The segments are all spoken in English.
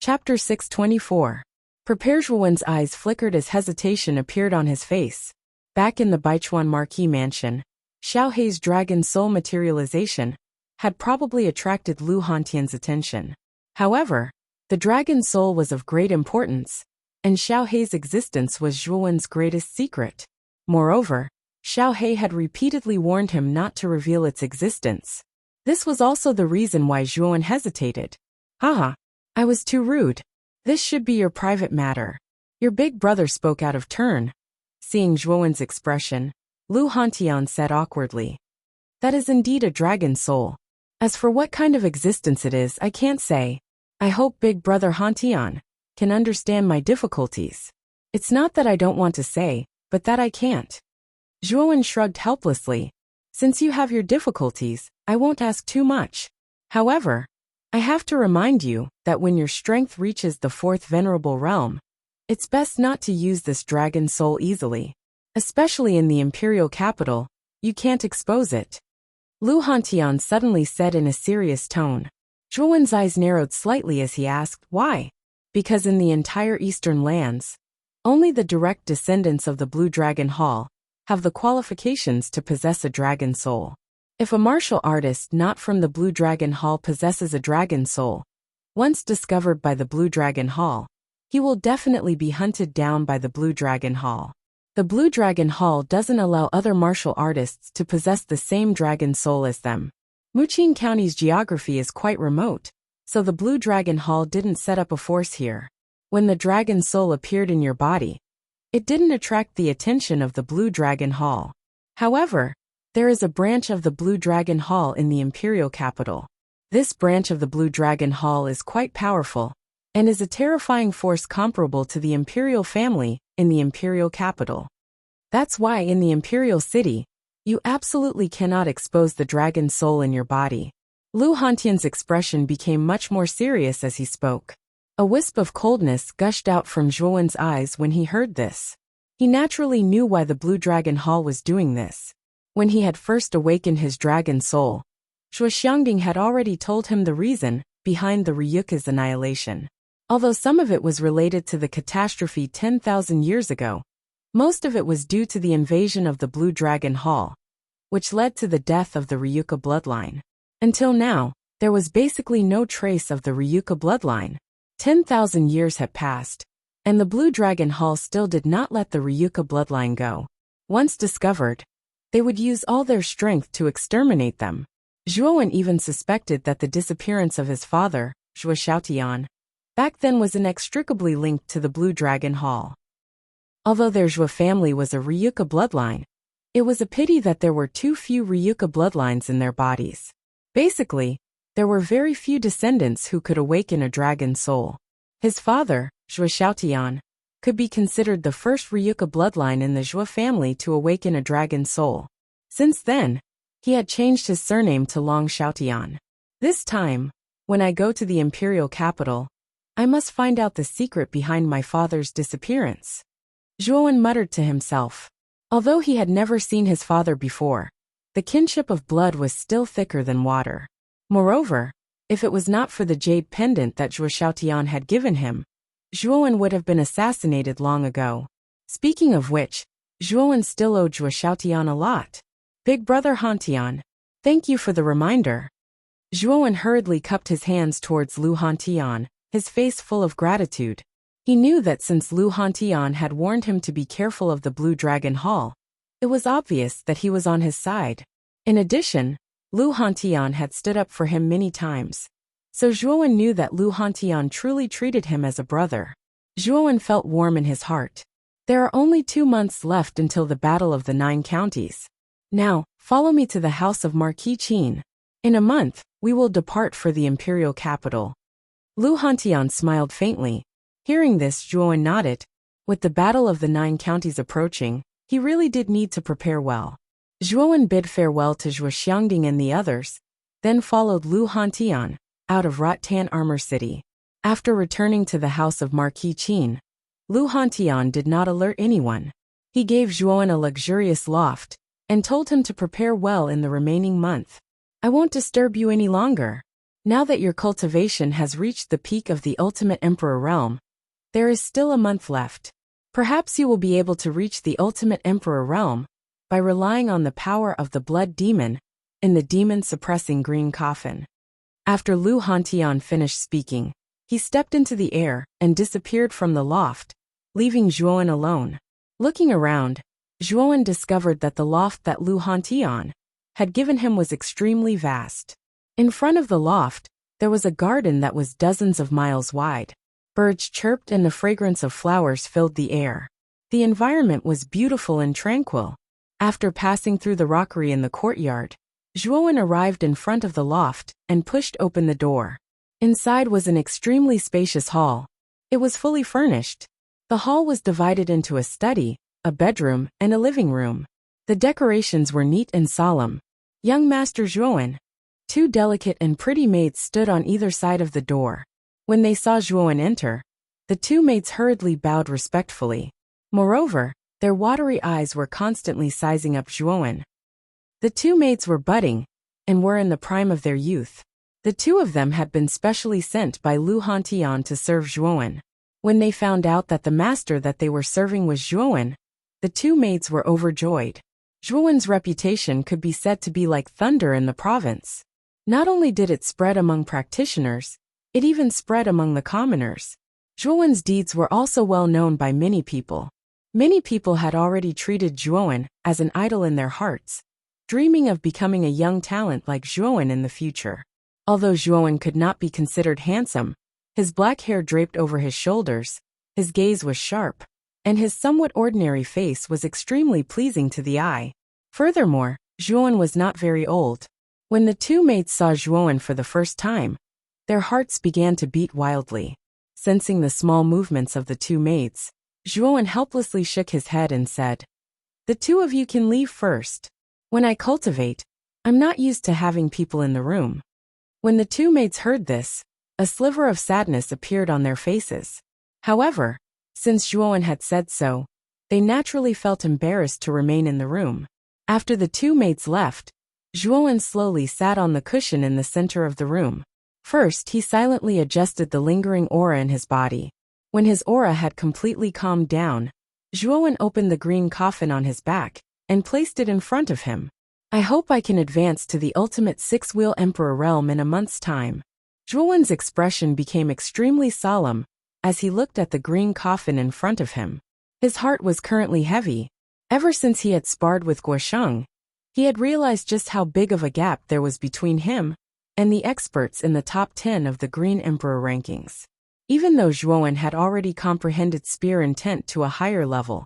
Chapter 624. Prepare. Zhuowen's eyes flickered as hesitation appeared on his face. Back in the Baichuan Marquis mansion, Xiao Hei's dragon soul materialization had probably attracted Lu Hantian's attention. However, the dragon soul was of great importance, and Xiao Hei's existence was Zhuowen's greatest secret. Moreover, Xiao Hei had repeatedly warned him not to reveal its existence. This was also the reason why Zhuowen hesitated. Haha, I was too rude. This should be your private matter. Your big brother spoke out of turn. Seeing Zhuowen's expression, Lu Hantian said awkwardly. That is indeed a dragon soul. As for what kind of existence it is, I can't say. I hope big brother Hantian can understand my difficulties. It's not that I don't want to say, but that I can't. Zhuowen shrugged helplessly. Since you have your difficulties, I won't ask too much. However, I have to remind you that when your strength reaches the fourth venerable realm, it's best not to use this dragon soul easily. Especially in the imperial capital, you can't expose it. Lu Hantian suddenly said in a serious tone. Zhuowen's eyes narrowed slightly as he asked, why? Because in the entire eastern lands, only the direct descendants of the Blue Dragon Hall have the qualifications to possess a dragon soul. If a martial artist not from the Blue Dragon Hall possesses a dragon soul, once discovered by the Blue Dragon Hall, he will definitely be hunted down by the Blue Dragon Hall. The Blue Dragon Hall doesn't allow other martial artists to possess the same dragon soul as them. Muqing County's geography is quite remote, so the Blue Dragon Hall didn't set up a force here. When the dragon soul appeared in your body, it didn't attract the attention of the Blue Dragon Hall. However, there is a branch of the Blue Dragon Hall in the imperial capital. This branch of the Blue Dragon Hall is quite powerful, and is a terrifying force comparable to the imperial family in the imperial capital. That's why in the imperial city, you absolutely cannot expose the dragon soul in your body. Lu Hantian's expression became much more serious as he spoke. A wisp of coldness gushed out from Zhuowen's eyes when he heard this. He naturally knew why the Blue Dragon Hall was doing this. When he had first awakened his dragon soul, Zhuo Xiangding had already told him the reason behind the Ryuka's annihilation. Although some of it was related to the catastrophe 10,000 years ago, most of it was due to the invasion of the Blue Dragon Hall, which led to the death of the Ryuka bloodline. Until now, there was basically no trace of the Ryuka bloodline. 10,000 years had passed, and the Blue Dragon Hall still did not let the Ryuka bloodline go. Once discovered, they would use all their strength to exterminate them. Zhuowen even suspected that the disappearance of his father, Zhuo Xiaotian, back then was inextricably linked to the Blue Dragon Hall. Although their Zhuo family was a Ryuka bloodline, it was a pity that there were too few Ryuka bloodlines in their bodies. Basically, there were very few descendants who could awaken a dragon soul. His father, Zhuo Xiaotian, could be considered the first Ryuka bloodline in the Zhuo family to awaken a dragon soul. Since then, he had changed his surname to Long Xiaotian. This time, when I go to the imperial capital, I must find out the secret behind my father's disappearance. Zhuowen muttered to himself. Although he had never seen his father before, the kinship of blood was still thicker than water. Moreover, if it was not for the jade pendant that Zhuo Xiaotian had given him, Zhuowen would have been assassinated long ago. Speaking of which, Zhuowen still owed Zhuo Xiaotian a lot. Big brother Hantian, thank you for the reminder. Zhuowen hurriedly cupped his hands towards Lu Hantian, his face full of gratitude. He knew that since Lu Hantian had warned him to be careful of the Blue Dragon Hall, it was obvious that he was on his side. In addition, Lu Hantian had stood up for him many times. So Zhuowen knew that Lu Hantian truly treated him as a brother. Zhuowen felt warm in his heart. There are only 2 months left until the Battle of the 9 Counties. Now, follow me to the house of Marquis Qin. In a month, we will depart for the imperial capital. Lu Hantian smiled faintly. Hearing this, Zhuowen nodded. With the Battle of the 9 Counties approaching, he really did need to prepare well. Zhuowen bid farewell to Zhuo Xiangding and the others, then followed Lu Hantian out of Rattan Armor City. After returning to the house of Marquis Qin, Lu Hantian did not alert anyone. He gave Zhuowen a luxurious loft and told him to prepare well in the remaining month. I won't disturb you any longer. Now that your cultivation has reached the peak of the ultimate emperor realm, there is still a month left. Perhaps you will be able to reach the ultimate emperor realm by relying on the power of the blood demon in the demon-suppressing green coffin. After Lu Hantian finished speaking, he stepped into the air and disappeared from the loft, leaving Zhuowen alone. Looking around, Zhuowen discovered that the loft that Lu Hantian had given him was extremely vast. In front of the loft, there was a garden that was dozens of miles wide. Birds chirped and the fragrance of flowers filled the air. The environment was beautiful and tranquil. After passing through the rockery in the courtyard, Zhuowen arrived in front of the loft and pushed open the door. Inside was an extremely spacious hall. It was fully furnished. The hall was divided into a study, a bedroom, and a living room. The decorations were neat and solemn. Young Master Zhuowen. Two delicate and pretty maids stood on either side of the door. When they saw Zhuowen enter, the two maids hurriedly bowed respectfully. Moreover, their watery eyes were constantly sizing up Zhuowen. The two maids were budding and were in the prime of their youth. The two of them had been specially sent by Lu Hantian to serve Zhuowen. When they found out that the master that they were serving was Zhuowen, the two maids were overjoyed. Zhuowen's reputation could be said to be like thunder in the province. Not only did it spread among practitioners, it even spread among the commoners. Zhuowen's deeds were also well known by many people. Many people had already treated Zhuowen as an idol in their hearts, dreaming of becoming a young talent like Zhuowen in the future. Although Zhuowen could not be considered handsome, his black hair draped over his shoulders, his gaze was sharp, and his somewhat ordinary face was extremely pleasing to the eye. Furthermore, Zhuowen was not very old. When the two maids saw Zhuowen for the first time, their hearts began to beat wildly. Sensing the small movements of the two maids, Zhuowen helplessly shook his head and said, "The two of you can leave first. When I cultivate, I'm not used to having people in the room." When the two maids heard this, a sliver of sadness appeared on their faces. However, since Zhuowen had said so, they naturally felt embarrassed to remain in the room. After the two maids left, Zhuowen slowly sat on the cushion in the center of the room. First, he silently adjusted the lingering aura in his body. When his aura had completely calmed down, Zhuowen opened the green coffin on his back and placed it in front of him. "I hope I can advance to the ultimate six-wheel emperor realm in a month's time." Zhuowen's expression became extremely solemn as he looked at the green coffin in front of him. His heart was currently heavy. Ever since he had sparred with Guosheng, he had realized just how big of a gap there was between him and the experts in the top 10 of the Green Emperor rankings. Even though Zhuowen had already comprehended spear intent to a higher level,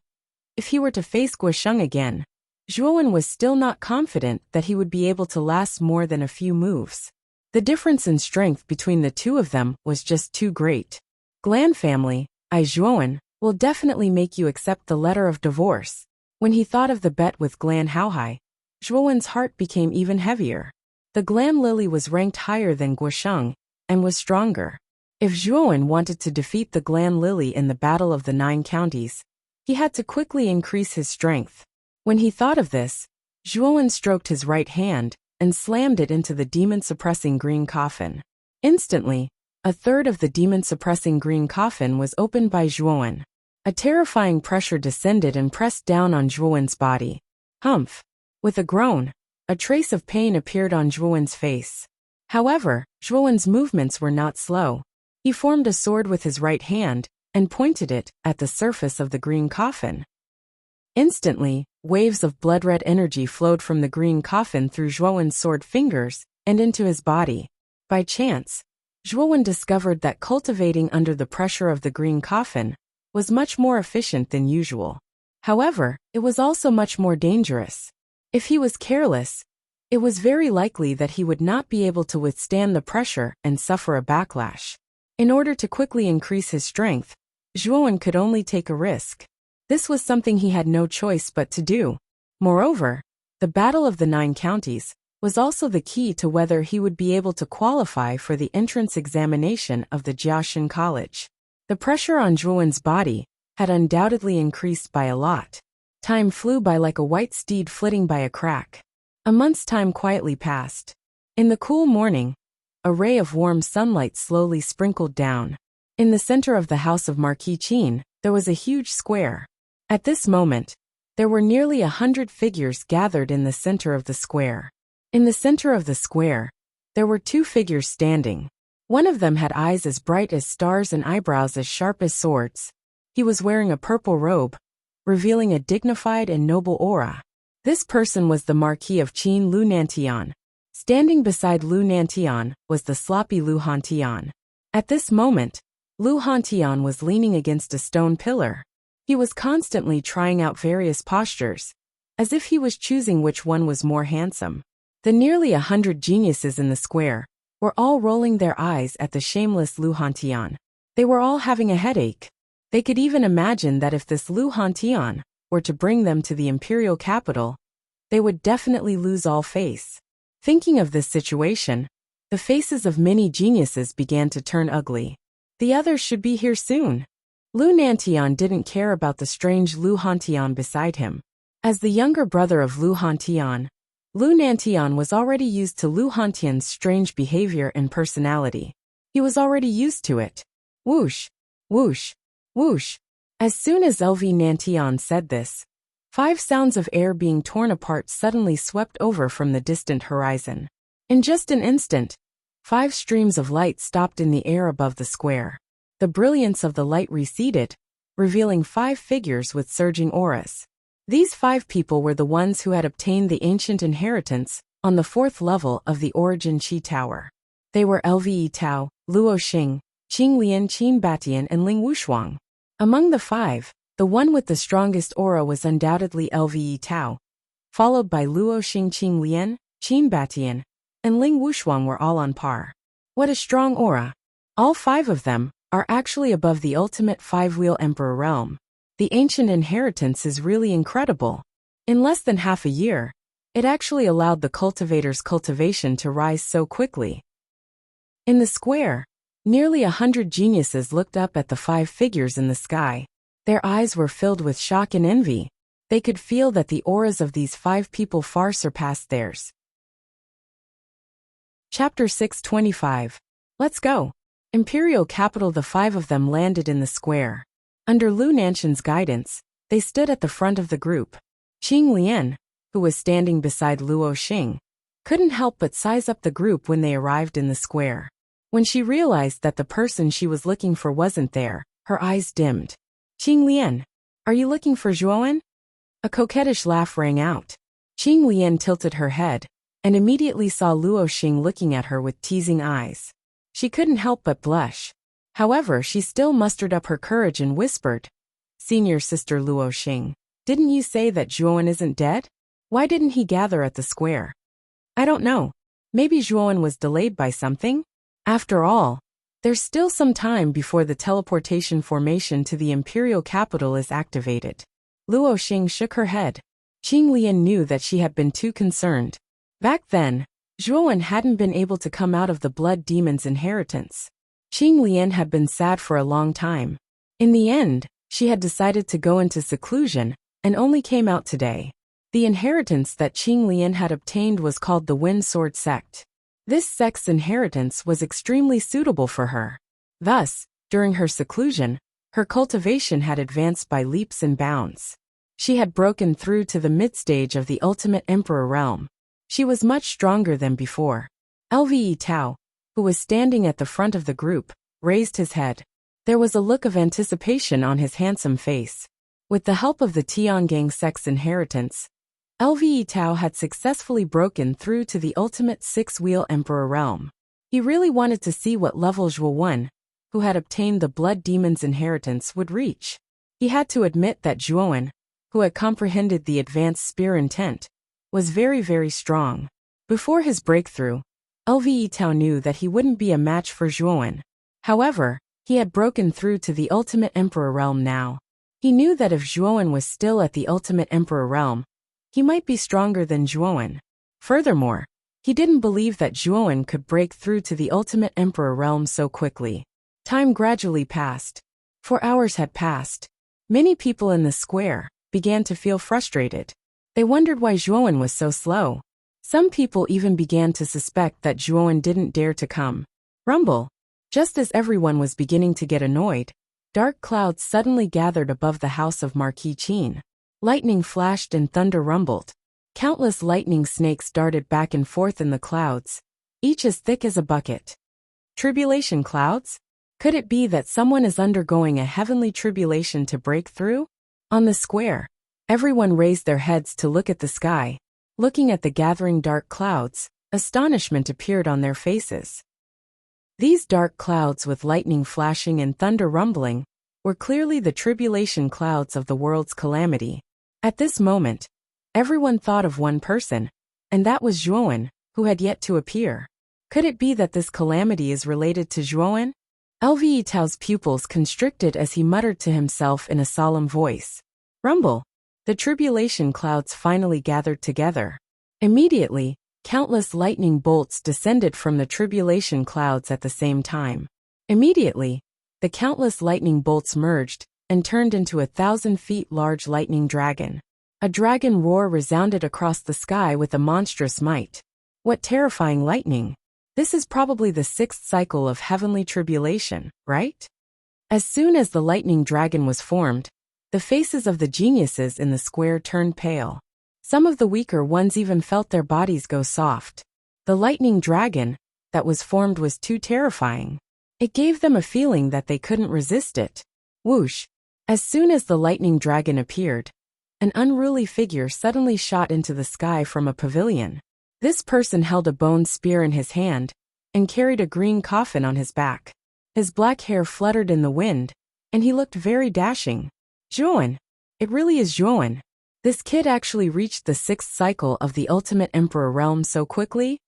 if he were to face Guosheng again, Zhuowen was still not confident that he would be able to last more than a few moves. The difference in strength between the two of them was just too great. "Glan family, I Zhuowen, will definitely make you accept the letter of divorce." When he thought of the bet with Glan Haohai, Zhuowen's heart became even heavier. The Glan Lily was ranked higher than Guosheng and was stronger. If Zhuowen wanted to defeat the Glan Lily in the Battle of the Nine Counties, he had to quickly increase his strength. When he thought of this, Zhuowen stroked his right hand and slammed it into the demon-suppressing green coffin. Instantly, a third of the demon-suppressing green coffin was opened by Zhuowen. A terrifying pressure descended and pressed down on Zhuowen's body. Humph! With a groan, a trace of pain appeared on Zhuowen's face. However, Zhuowen's movements were not slow. He formed a sword with his right hand and pointed it at the surface of the green coffin. Instantly, waves of blood-red energy flowed from the green coffin through Zhuowen's sword fingers and into his body. By chance, Zhuowen discovered that cultivating under the pressure of the green coffin was much more efficient than usual. However, it was also much more dangerous. If he was careless, it was very likely that he would not be able to withstand the pressure and suffer a backlash. In order to quickly increase his strength, Zhuowen could only take a risk. This was something he had no choice but to do. Moreover, the Battle of the Nine Counties was also the key to whether he would be able to qualify for the entrance examination of the Jiaxin College. The pressure on Zhuowen's body had undoubtedly increased by a lot. Time flew by like a white steed flitting by a crack. A month's time quietly passed. In the cool morning, a ray of warm sunlight slowly sprinkled down. In the center of the house of Marquis Qin, there was a huge square. At this moment, there were nearly 100 figures gathered in the center of the square. In the center of the square, there were 2 figures standing. One of them had eyes as bright as stars and eyebrows as sharp as swords. He was wearing a purple robe, revealing a dignified and noble aura. This person was the Marquis of Qin Lu Nantian. Standing beside Lu Nantian was the sloppy Lu Hantian. At this moment, Lu Hantian was leaning against a stone pillar. He was constantly trying out various postures, as if he was choosing which one was more handsome. The nearly 100 geniuses in the square were all rolling their eyes at the shameless Lu Hantian. They were all having a headache. They could even imagine that if this Lu Hantian were to bring them to the imperial capital, they would definitely lose all face. Thinking of this situation, the faces of many geniuses began to turn ugly. The others should be here soon. Lu Nantian didn't care about the strange Lu Hantian beside him. As the younger brother of Lu Hantian, Lu Nantian was already used to Lu Hantian's strange behavior and personality. He was already used to it. Whoosh, whoosh, whoosh. As soon as LV Nantian said this, 5 sounds of air being torn apart suddenly swept over from the distant horizon. In just an instant, 5 streams of light stopped in the air above the square. The brilliance of the light receded, revealing 5 figures with surging auras. These 5 people were the ones who had obtained the ancient inheritance on the 4th level of the Origin Qi Tower. They were Lve Tao, Luo Xing, Qing Lian Qin Batian and Ling Wushuang. Among the 5, the one with the strongest aura was undoubtedly Lve Tao, followed by Luo Xing Qing Lian, Qin Batian, and Ling Wushuang were all on par. What a strong aura! All 5 of them are actually above the ultimate 5-wheel emperor realm. The ancient inheritance is really incredible. In less than half a year, it actually allowed the cultivator's cultivation to rise so quickly. In the square, nearly 100 geniuses looked up at the 5 figures in the sky. Their eyes were filled with shock and envy. They could feel that the auras of these 5 people far surpassed theirs. Chapter 625. Let's go. Imperial capital. The 5 of them landed in the square. Under Lu Nantian's guidance, they stood at the front of the group. Qing Lian, who was standing beside Luo Xing, couldn't help but size up the group when they arrived in the square. When she realized that the person she was looking for wasn't there, her eyes dimmed. Qing Lian, are you looking for Zhuowen? A coquettish laugh rang out. Qing Lian tilted her head, and immediately saw Luo Xing looking at her with teasing eyes. She couldn't help but blush. However, she still mustered up her courage and whispered, "Senior sister Luo Xing, didn't you say that Zhuowen isn't dead? Why didn't he gather at the square?" "I don't know. Maybe Zhuowen was delayed by something? After all, there's still some time before the teleportation formation to the imperial capital is activated." Luo Xing shook her head. Qing Lian knew that she had been too concerned. Back then, Zhuowen hadn't been able to come out of the blood demon's inheritance. Qing Lian had been sad for a long time. In the end, she had decided to go into seclusion and only came out today. The inheritance that Qing Lian had obtained was called the Wind Sword Sect. This sect's inheritance was extremely suitable for her. Thus, during her seclusion, her cultivation had advanced by leaps and bounds. She had broken through to the mid-stage of the ultimate emperor realm. She was much stronger than before. Lve Tao, who was standing at the front of the group, raised his head. There was a look of anticipation on his handsome face. With the help of the Tiangang sect's inheritance, Lve Tao had successfully broken through to the ultimate 6-wheel emperor realm. He really wanted to see what level Zhuowen, who had obtained the blood demon's inheritance, would reach. He had to admit that Zhuowen, who had comprehended the advanced spear intent, was very, very strong. Before his breakthrough, Lve Tao knew that he wouldn't be a match for Zhuowen. However, he had broken through to the ultimate emperor realm now. He knew that if Zhuowen was still at the ultimate emperor realm, he might be stronger than Zhuowen. Furthermore, he didn't believe that Zhuowen could break through to the ultimate emperor realm so quickly. Time gradually passed. 4 hours had passed. Many people in the square began to feel frustrated. They wondered why Zhuowen was so slow. Some people even began to suspect that Zhuowen didn't dare to come. Rumble. Just as everyone was beginning to get annoyed, dark clouds suddenly gathered above the house of Marquis Qin. Lightning flashed and thunder rumbled. Countless lightning snakes darted back and forth in the clouds, each as thick as a bucket. Tribulation clouds? Could it be that someone is undergoing a heavenly tribulation to break through? On the square, everyone raised their heads to look at the sky. Looking at the gathering dark clouds, astonishment appeared on their faces. These dark clouds with lightning flashing and thunder rumbling were clearly the tribulation clouds of the world's calamity. At this moment, everyone thought of one person, and that was Zhuowen, who had yet to appear. Could it be that this calamity is related to Zhuowen? Lve Tao's pupils constricted as he muttered to himself in a solemn voice. Rumble. The tribulation clouds finally gathered together. Immediately, countless lightning bolts descended from the tribulation clouds at the same time. Immediately, the countless lightning bolts merged and turned into 1,000 feet large lightning dragon. A dragon roar resounded across the sky with a monstrous might. What terrifying lightning! This is probably the 6th cycle of heavenly tribulation, right? As soon as the lightning dragon was formed, the faces of the geniuses in the square turned pale. Some of the weaker ones even felt their bodies go soft. The lightning dragon that was formed was too terrifying. It gave them a feeling that they couldn't resist it. Whoosh! As soon as the lightning dragon appeared, an unruly figure suddenly shot into the sky from a pavilion. This person held a bone spear in his hand and carried a green coffin on his back. His black hair fluttered in the wind, and he looked very dashing. Zhuowen. It really is Zhuowen. This kid actually reached the 6th cycle of the ultimate emperor realm so quickly?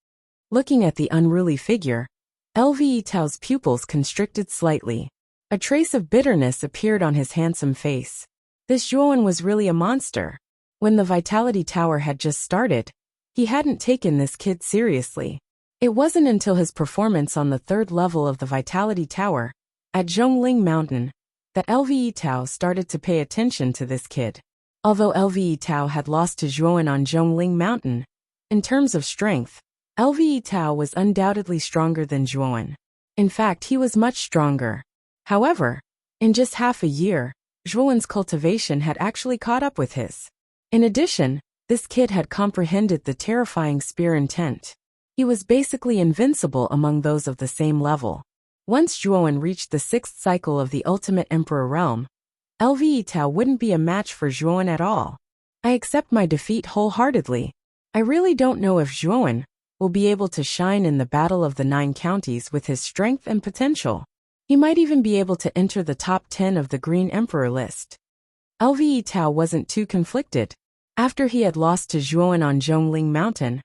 Looking at the unruly figure, Lve Tao's pupils constricted slightly. A trace of bitterness appeared on his handsome face. This Zhuowen was really a monster. When the Vitality Tower had just started, he hadn't taken this kid seriously. It wasn't until his performance on the 3rd level of the Vitality Tower, at Zhongling Mountain, that Lve Tao started to pay attention to this kid. Although Lve Tao had lost to Zhuowen on Zhongling Mountain, in terms of strength, Lve Tao was undoubtedly stronger than Zhuowen. In fact, he was much stronger. However, in just half a year, Zhuowen's cultivation had actually caught up with his. In addition, this kid had comprehended the terrifying spear intent. He was basically invincible among those of the same level. Once Zhuowen reached the 6th cycle of the ultimate emperor realm, Lve Tao wouldn't be a match for Zhuowen at all. I accept my defeat wholeheartedly. I really don't know if Zhuowen will be able to shine in the battle of the 9 counties with his strength and potential. He might even be able to enter the top 10 of the Green Emperor list. Lve Tao wasn't too conflicted. After he had lost to Zhuowen on Zhongling Mountain,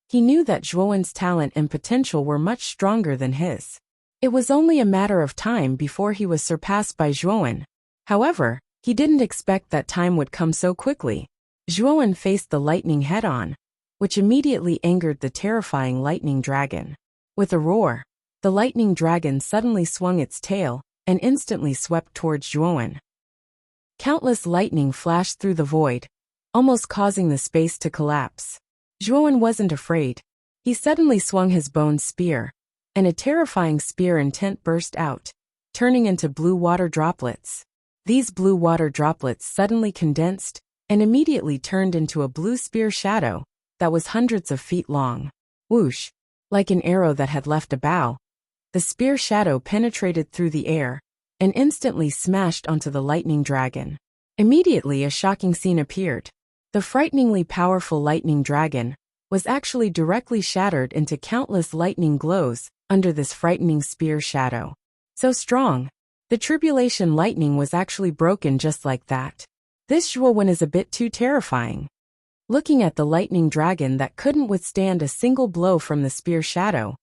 he knew that Zhuowen's talent and potential were much stronger than his. It was only a matter of time before he was surpassed by Zhuowen. However, he didn't expect that time would come so quickly. Zhuowen faced the lightning head-on, which immediately angered the terrifying lightning dragon. With a roar, the lightning dragon suddenly swung its tail and instantly swept towards Zhuowen. Countless lightning flashed through the void, almost causing the space to collapse. Zhuowen wasn't afraid. He suddenly swung his bone spear, and a terrifying spear intent burst out, turning into blue water droplets. These blue water droplets suddenly condensed and immediately turned into a blue spear shadow that was hundreds of feet long. Whoosh! Like an arrow that had left a bow, the spear shadow penetrated through the air and instantly smashed onto the lightning dragon. Immediately a shocking scene appeared. The frighteningly powerful lightning dragon was actually directly shattered into countless lightning glows under this frightening spear shadow. So strong. The tribulation lightning was actually broken just like that. This Zhuowen is a bit too terrifying. Looking at the lightning dragon that couldn't withstand a single blow from the spear shadow,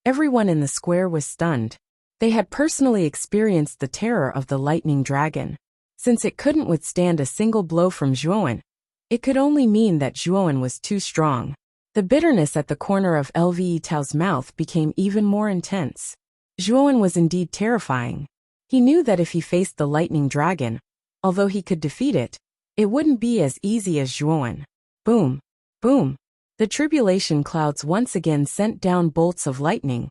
everyone in the square was stunned. They had personally experienced the terror of the lightning dragon. Since it couldn't withstand a single blow from Zhuowen, it could only mean that Zhuowen was too strong. The bitterness at the corner of Lve Tao's mouth became even more intense. Zhuowen was indeed terrifying. He knew that if he faced the lightning dragon, although he could defeat it, it wouldn't be as easy as Zhuowen. Boom! Boom! The tribulation clouds once again sent down bolts of lightning,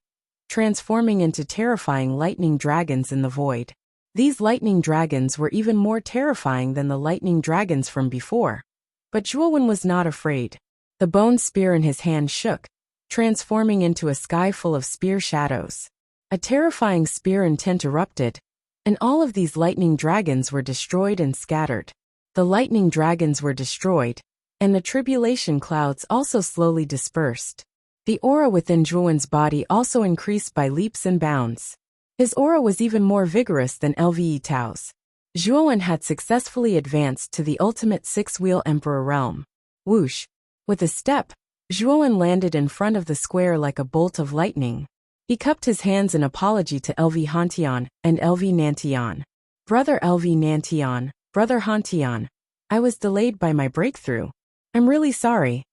transforming into terrifying lightning dragons in the void. These lightning dragons were even more terrifying than the lightning dragons from before. But Zhuowen was not afraid. The bone spear in his hand shook, transforming into a sky full of spear shadows. A terrifying spear intent erupted, and all of these lightning dragons were destroyed and scattered. The lightning dragons were destroyed, and the tribulation clouds also slowly dispersed. The aura within Zhuowen's body also increased by leaps and bounds. His aura was even more vigorous than Lve Tao's. Zhuowen had successfully advanced to the ultimate six-wheel emperor realm. Whoosh! With a step, Zhuowen landed in front of the square like a bolt of lightning. He cupped his hands in apology to Lve Hantian and Lve Nantian. Brother Lve Nantian, Brother Hantian, I was delayed by my breakthrough. I'm really sorry.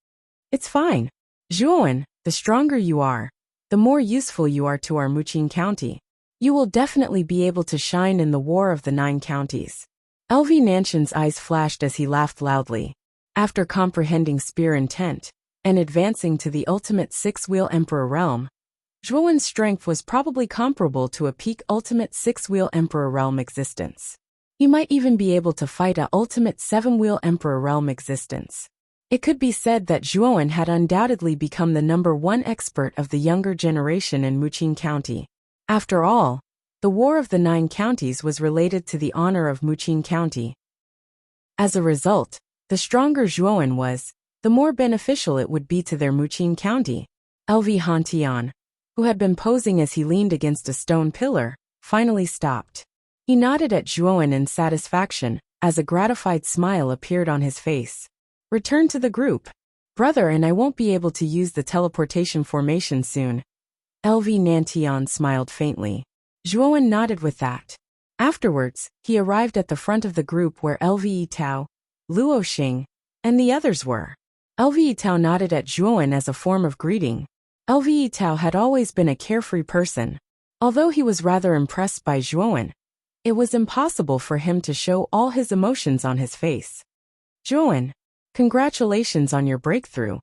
It's fine. Zhuowen, the stronger you are, the more useful you are to our Muqing County. You will definitely be able to shine in the War of the Nine Counties. Lve Nantian's eyes flashed as he laughed loudly. After comprehending spear intent, and advancing to the ultimate six-wheel emperor realm, Zhuowen's strength was probably comparable to a peak ultimate six-wheel emperor realm existence. He might even be able to fight a ultimate seven-wheel emperor realm existence. It could be said that Zhuowen had undoubtedly become the #1 expert of the younger generation in Muqing County. After all, the War of the Nine Counties was related to the honor of Muqing County. As a result, the stronger Zhuowen was, the more beneficial it would be to their Muqing County. Lve Hantian, who had been posing as he leaned against a stone pillar, finally stopped. He nodded at Zhuowen in satisfaction, as a gratified smile appeared on his face. Return to the group. Brother, and I won't be able to use the teleportation formation soon. Lve Nantian smiled faintly. Zhuowen nodded with that. Afterwards, he arrived at the front of the group where Lve Tao, Luo Xing, and the others were. Lve Tao nodded at Zhuowen as a form of greeting. Lve Tao had always been a carefree person. Although he was rather impressed by Zhuowen, it was impossible for him to show all his emotions on his face. Zhuowen, congratulations on your breakthrough.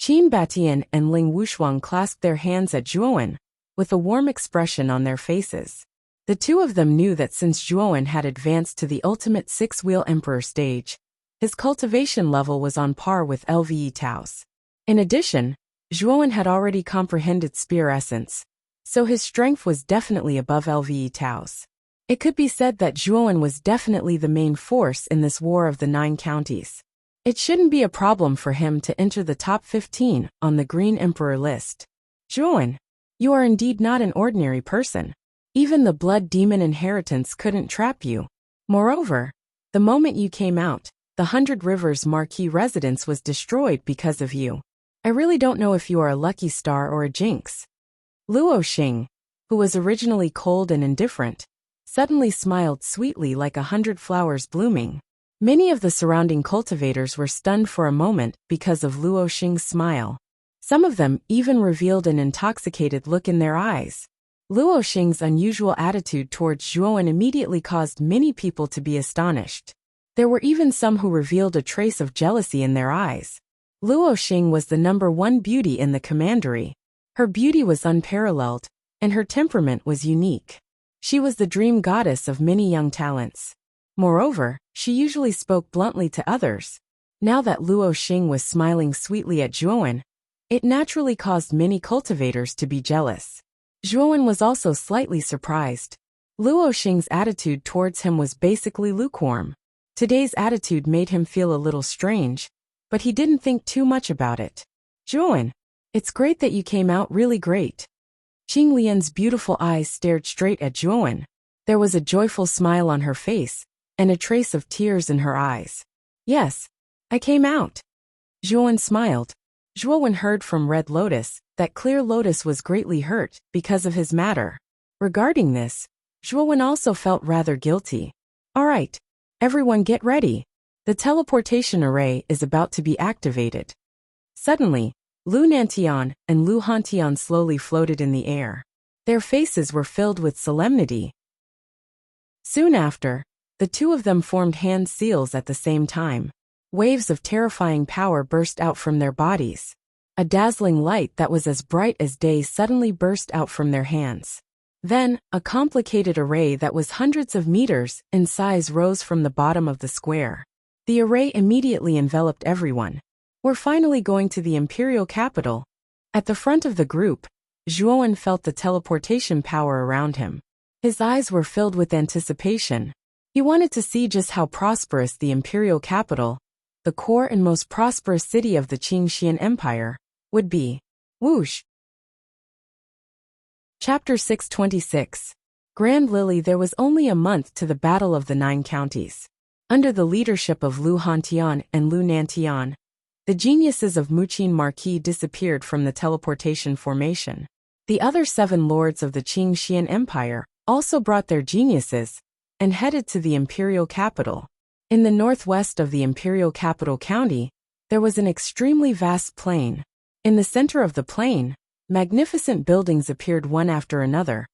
Qin Batian and Ling Wushuang clasped their hands at Zhuowen, with a warm expression on their faces. The two of them knew that since Zhuowen had advanced to the ultimate six-wheel emperor stage, his cultivation level was on par with Lve Tao's. In addition, Zhuowen had already comprehended spear essence, so his strength was definitely above Lve Tao's. It could be said that Zhuowen was definitely the main force in this War of the Nine Counties. It shouldn't be a problem for him to enter the top 15 on the Green Emperor list. Zhuowen, you are indeed not an ordinary person. Even the Blood Demon inheritance couldn't trap you. Moreover, the moment you came out, the 100 Rivers Marquis residence was destroyed because of you. I really don't know if you are a lucky star or a jinx. Luo Xing, who was originally cold and indifferent, suddenly smiled sweetly like 100 flowers blooming. Many of the surrounding cultivators were stunned for a moment because of Luo Xing's smile. Some of them even revealed an intoxicated look in their eyes. Luo Xing's unusual attitude towards Zhuowen immediately caused many people to be astonished. There were even some who revealed a trace of jealousy in their eyes. Luo Xing was the #1 beauty in the commandery. Her beauty was unparalleled, and her temperament was unique. She was the dream goddess of many young talents. Moreover, she usually spoke bluntly to others. Now that Luo Xing was smiling sweetly at Zhuowen, it naturally caused many cultivators to be jealous. Zhuowen was also slightly surprised. Luo Xing's attitude towards him was basically lukewarm. Today's attitude made him feel a little strange, but he didn't think too much about it. Zhuowen, it's great that you came out really great. Qing Lian's beautiful eyes stared straight at Zhuowen. There was a joyful smile on her face, and a trace of tears in her eyes. Yes, I came out. Zhuowen smiled. Zhuowen heard from Red Lotus that Clear Lotus was greatly hurt because of his matter. Regarding this, Zhuowen also felt rather guilty. Alright, everyone get ready. The teleportation array is about to be activated. Suddenly, Lu Nantian and Lu Hantian slowly floated in the air. Their faces were filled with solemnity. Soon after, the two of them formed hand seals at the same time. Waves of terrifying power burst out from their bodies. A dazzling light that was as bright as day suddenly burst out from their hands. Then, a complicated array that was hundreds of meters in size rose from the bottom of the square. The array immediately enveloped everyone. "We're finally going to the imperial capital." At the front of the group, Zhuowen felt the teleportation power around him. His eyes were filled with anticipation. He wanted to see just how prosperous the imperial capital, the core and most prosperous city of the Qingxian Empire, would be. Whoosh! Chapter 626. Grand Lily. There was only a month to the Battle of the Nine Counties. Under the leadership of Lu Hantian and Lu Nantian, the geniuses of Muqin Marquis disappeared from the teleportation formation. The other 7 lords of the Qingxian Empire also brought their geniuses and headed to the imperial capital. In the northwest of the imperial capital county, there was an extremely vast plain. In the center of the plain, magnificent buildings appeared one after another,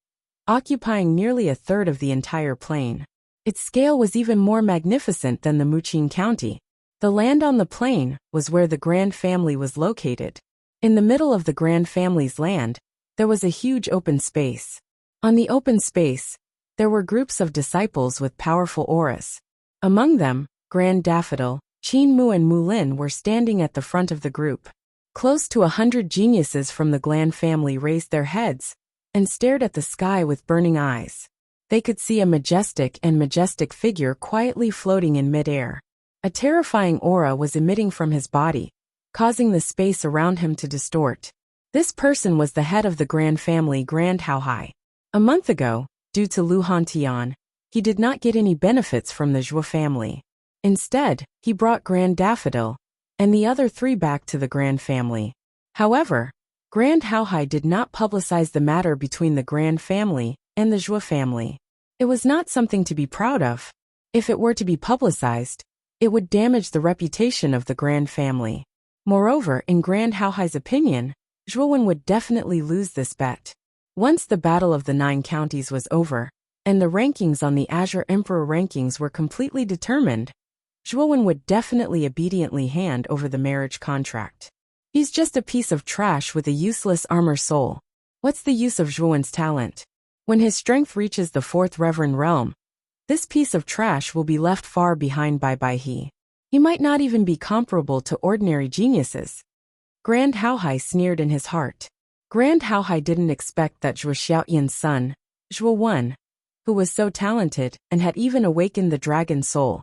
occupying nearly a third of the entire plain. Its scale was even more magnificent than the Muqin County. The land on the plain was where the Grand Family was located. In the middle of the Grand Family's land, there was a huge open space. On the open space, there were groups of disciples with powerful auras. Among them, Grand Daffodil, Qin Mu and Mulin were standing at the front of the group. Close to 100 geniuses from the Grand Family raised their heads and stared at the sky with burning eyes. They could see a majestic figure quietly floating in midair. A terrifying aura was emitting from his body, causing the space around him to distort. This person was the head of the Grand Family, Grand Haohai. A month ago, due to Lu Hantian, he did not get any benefits from the Zhuo family. Instead, he brought Grand Daffodil and the other 3 back to the Grand Family. However, Grand Haohai did not publicize the matter between the Grand Family and the Zhuo family. It was not something to be proud of. If it were to be publicized, it would damage the reputation of the Grand Family. Moreover, in Grand Haohai's opinion, Zhuowen would definitely lose this bet. Once the Battle of the Nine Counties was over, and the rankings on the Azure Emperor rankings were completely determined, Zhuowen would definitely obediently hand over the marriage contract. He's just a piece of trash with a useless armor soul. What's the use of Zhuowen's talent? When his strength reaches the 4th Reverend Realm, this piece of trash will be left far behind by he. He might not even be comparable to ordinary geniuses. Grand Haohai sneered in his heart. Grand Haohai didn't expect that Zhuo Xiaoyan's son, Zhuo Wen, who was so talented and had even awakened the dragon soul,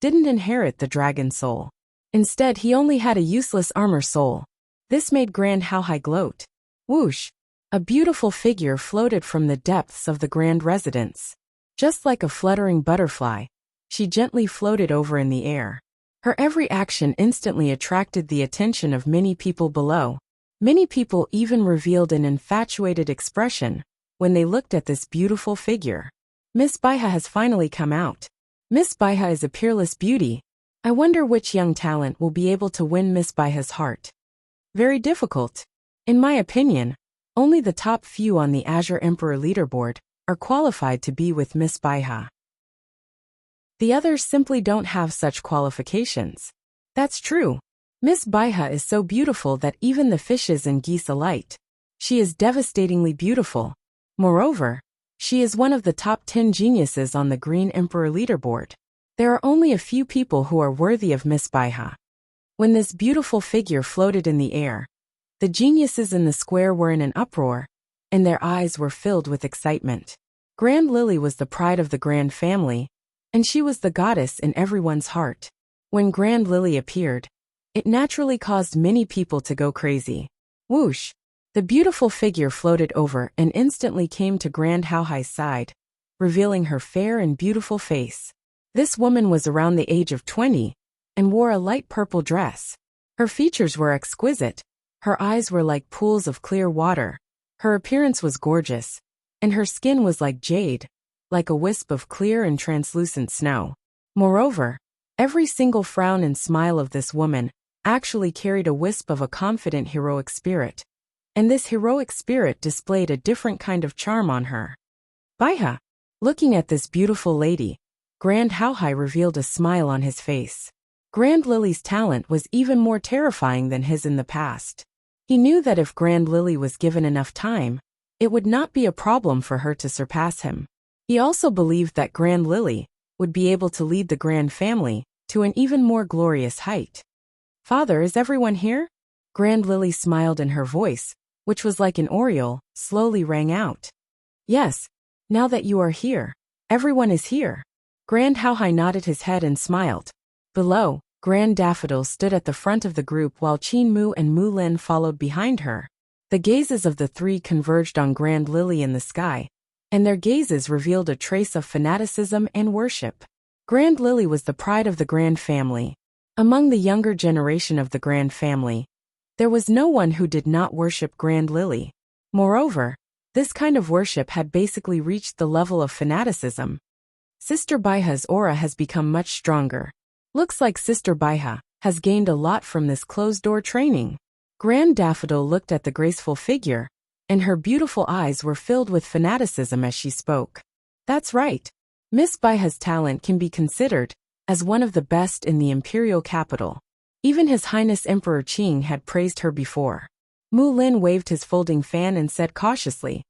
didn't inherit the dragon soul. Instead, he only had a useless armor soul. This made Grand Haohai gloat. Whoosh! A beautiful figure floated from the depths of the grand residence. Just like a fluttering butterfly, she gently floated over in the air. Her every action instantly attracted the attention of many people below. Many people even revealed an infatuated expression when they looked at this beautiful figure. Miss Baiha has finally come out. Miss Baiha is a peerless beauty. I wonder which young talent will be able to win Miss Baiha's heart. Very difficult. In my opinion, only the top few on the Azure Emperor leaderboard are qualified to be with Miss Baiha. The others simply don't have such qualifications. That's true. Miss Baiha is so beautiful that even the fishes and geese alight. She is devastatingly beautiful. Moreover, she is one of the top 10 geniuses on the Green Emperor leaderboard. There are only a few people who are worthy of Miss Baiha. When this beautiful figure floated in the air, the geniuses in the square were in an uproar, and their eyes were filled with excitement. Grand Lily was the pride of the Grand Family, and she was the goddess in everyone's heart. When Grand Lily appeared, it naturally caused many people to go crazy. Whoosh! The beautiful figure floated over and instantly came to Grand Haohai's side, revealing her fair and beautiful face. This woman was around the age of 20 and wore a light purple dress. Her features were exquisite. Her eyes were like pools of clear water. Her appearance was gorgeous, and her skin was like jade, like a wisp of clear and translucent snow. Moreover, every single frown and smile of this woman actually carried a wisp of a confident heroic spirit, and this heroic spirit displayed a different kind of charm on her. Baiha! Looking at this beautiful lady, Grand Haohai revealed a smile on his face. Grand Lily's talent was even more terrifying than his in the past. He knew that if Grand Lily was given enough time, it would not be a problem for her to surpass him. He also believed that Grand Lily would be able to lead the Grand family to an even more glorious height. "Father, is everyone here?" Grand Lily smiled, and her voice, which was like an oriole, slowly rang out. "Yes, now that you are here, everyone is here." Grand Hao-hai nodded his head and smiled. Below, Grand Daffodil stood at the front of the group while Qin Mu and Mu Lin followed behind her. The gazes of the three converged on Grand Lily in the sky, and their gazes revealed a trace of fanaticism and worship. Grand Lily was the pride of the Grand family. Among the younger generation of the Grand family, there was no one who did not worship Grand Lily. Moreover, this kind of worship had basically reached the level of fanaticism. Sister Baiha's aura has become much stronger. Looks like Sister Baiha has gained a lot from this closed-door training. Grand Daffodil looked at the graceful figure, and her beautiful eyes were filled with fanaticism as she spoke. "That's right. Miss Baiha's talent can be considered as one of the best in the imperial capital. Even His Highness Emperor Qing had praised her before." Mu Lin waved his folding fan and said cautiously,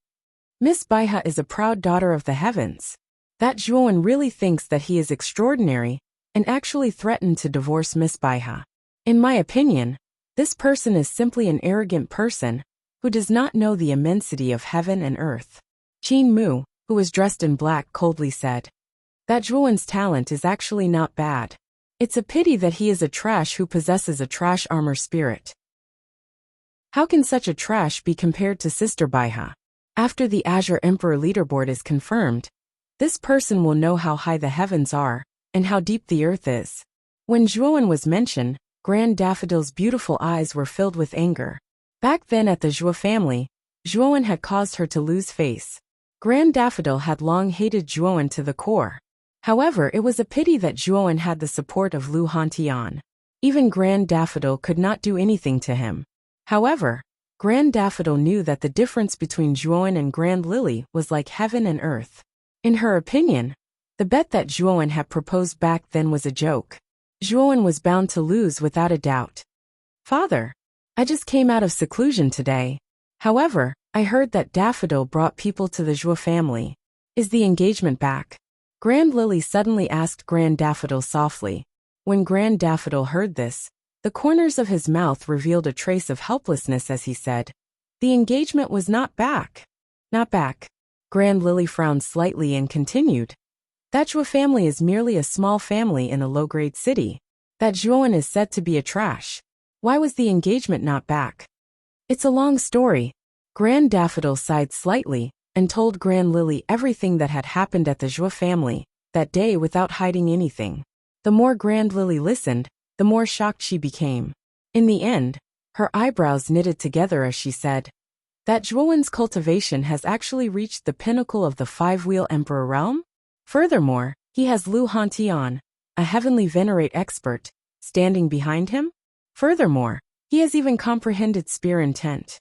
"Miss Baiha is a proud daughter of the heavens. That Zhuowen really thinks that he is extraordinary and actually threatened to divorce Miss Baiha. In my opinion, this person is simply an arrogant person who does not know the immensity of heaven and earth." Qin Mu, who was dressed in black, coldly said, "That Zhuowen's talent is actually not bad. It's a pity that he is a trash who possesses a trash armor spirit. How can such a trash be compared to Sister Baiha? After the Azure Emperor leaderboard is confirmed, this person will know how high the heavens are and how deep the earth is." When Zhuowen was mentioned, Grand Daffodil's beautiful eyes were filled with anger. Back then at the Zhuo family, Zhuowen had caused her to lose face. Grand Daffodil had long hated Zhuowen to the core. However, it was a pity that Zhuowen had the support of Lu Hantian. Even Grand Daffodil could not do anything to him. However, Grand Daffodil knew that the difference between Zhuowen and Grand Lily was like heaven and earth. In her opinion, the bet that Zhuowen had proposed back then was a joke. Zhuowen was bound to lose without a doubt. "Father, I just came out of seclusion today. However, I heard that Daffodil brought people to the Zhuo family. Is the engagement back?" Grand Lily suddenly asked Grand Daffodil softly. When Grand Daffodil heard this, the corners of his mouth revealed a trace of helplessness as he said, "The engagement was not back." "Not back." Grand Lily frowned slightly and continued, "That Zhuo family is merely a small family in a low-grade city. That Zhuowen is said to be a trash. Why was the engagement not back?" "It's a long story." Grand Daffodil sighed slightly and told Grand Lily everything that had happened at the Zhuo family that day without hiding anything. The more Grand Lily listened, the more shocked she became. In the end, her eyebrows knitted together as she said, "That Zhuowen's cultivation has actually reached the pinnacle of the five-wheel emperor realm? Furthermore, he has Lu Hantian, a heavenly venerate expert, standing behind him? Furthermore, he has even comprehended spear intent.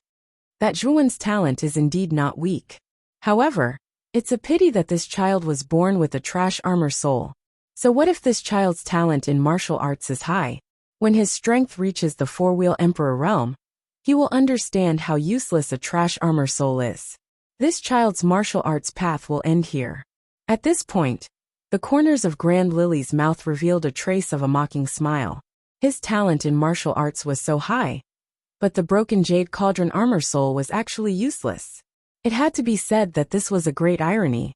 That Zhuowen's talent is indeed not weak. However, it's a pity that this child was born with a trash armor soul. So what if this child's talent in martial arts is high? When his strength reaches the four-wheel emperor realm, he will understand how useless a trash armor soul is. This child's martial arts path will end here." At this point, the corners of Grand Lily's mouth revealed a trace of a mocking smile. His talent in martial arts was so high, but the broken jade cauldron armor soul was actually useless. It had to be said that this was a great irony.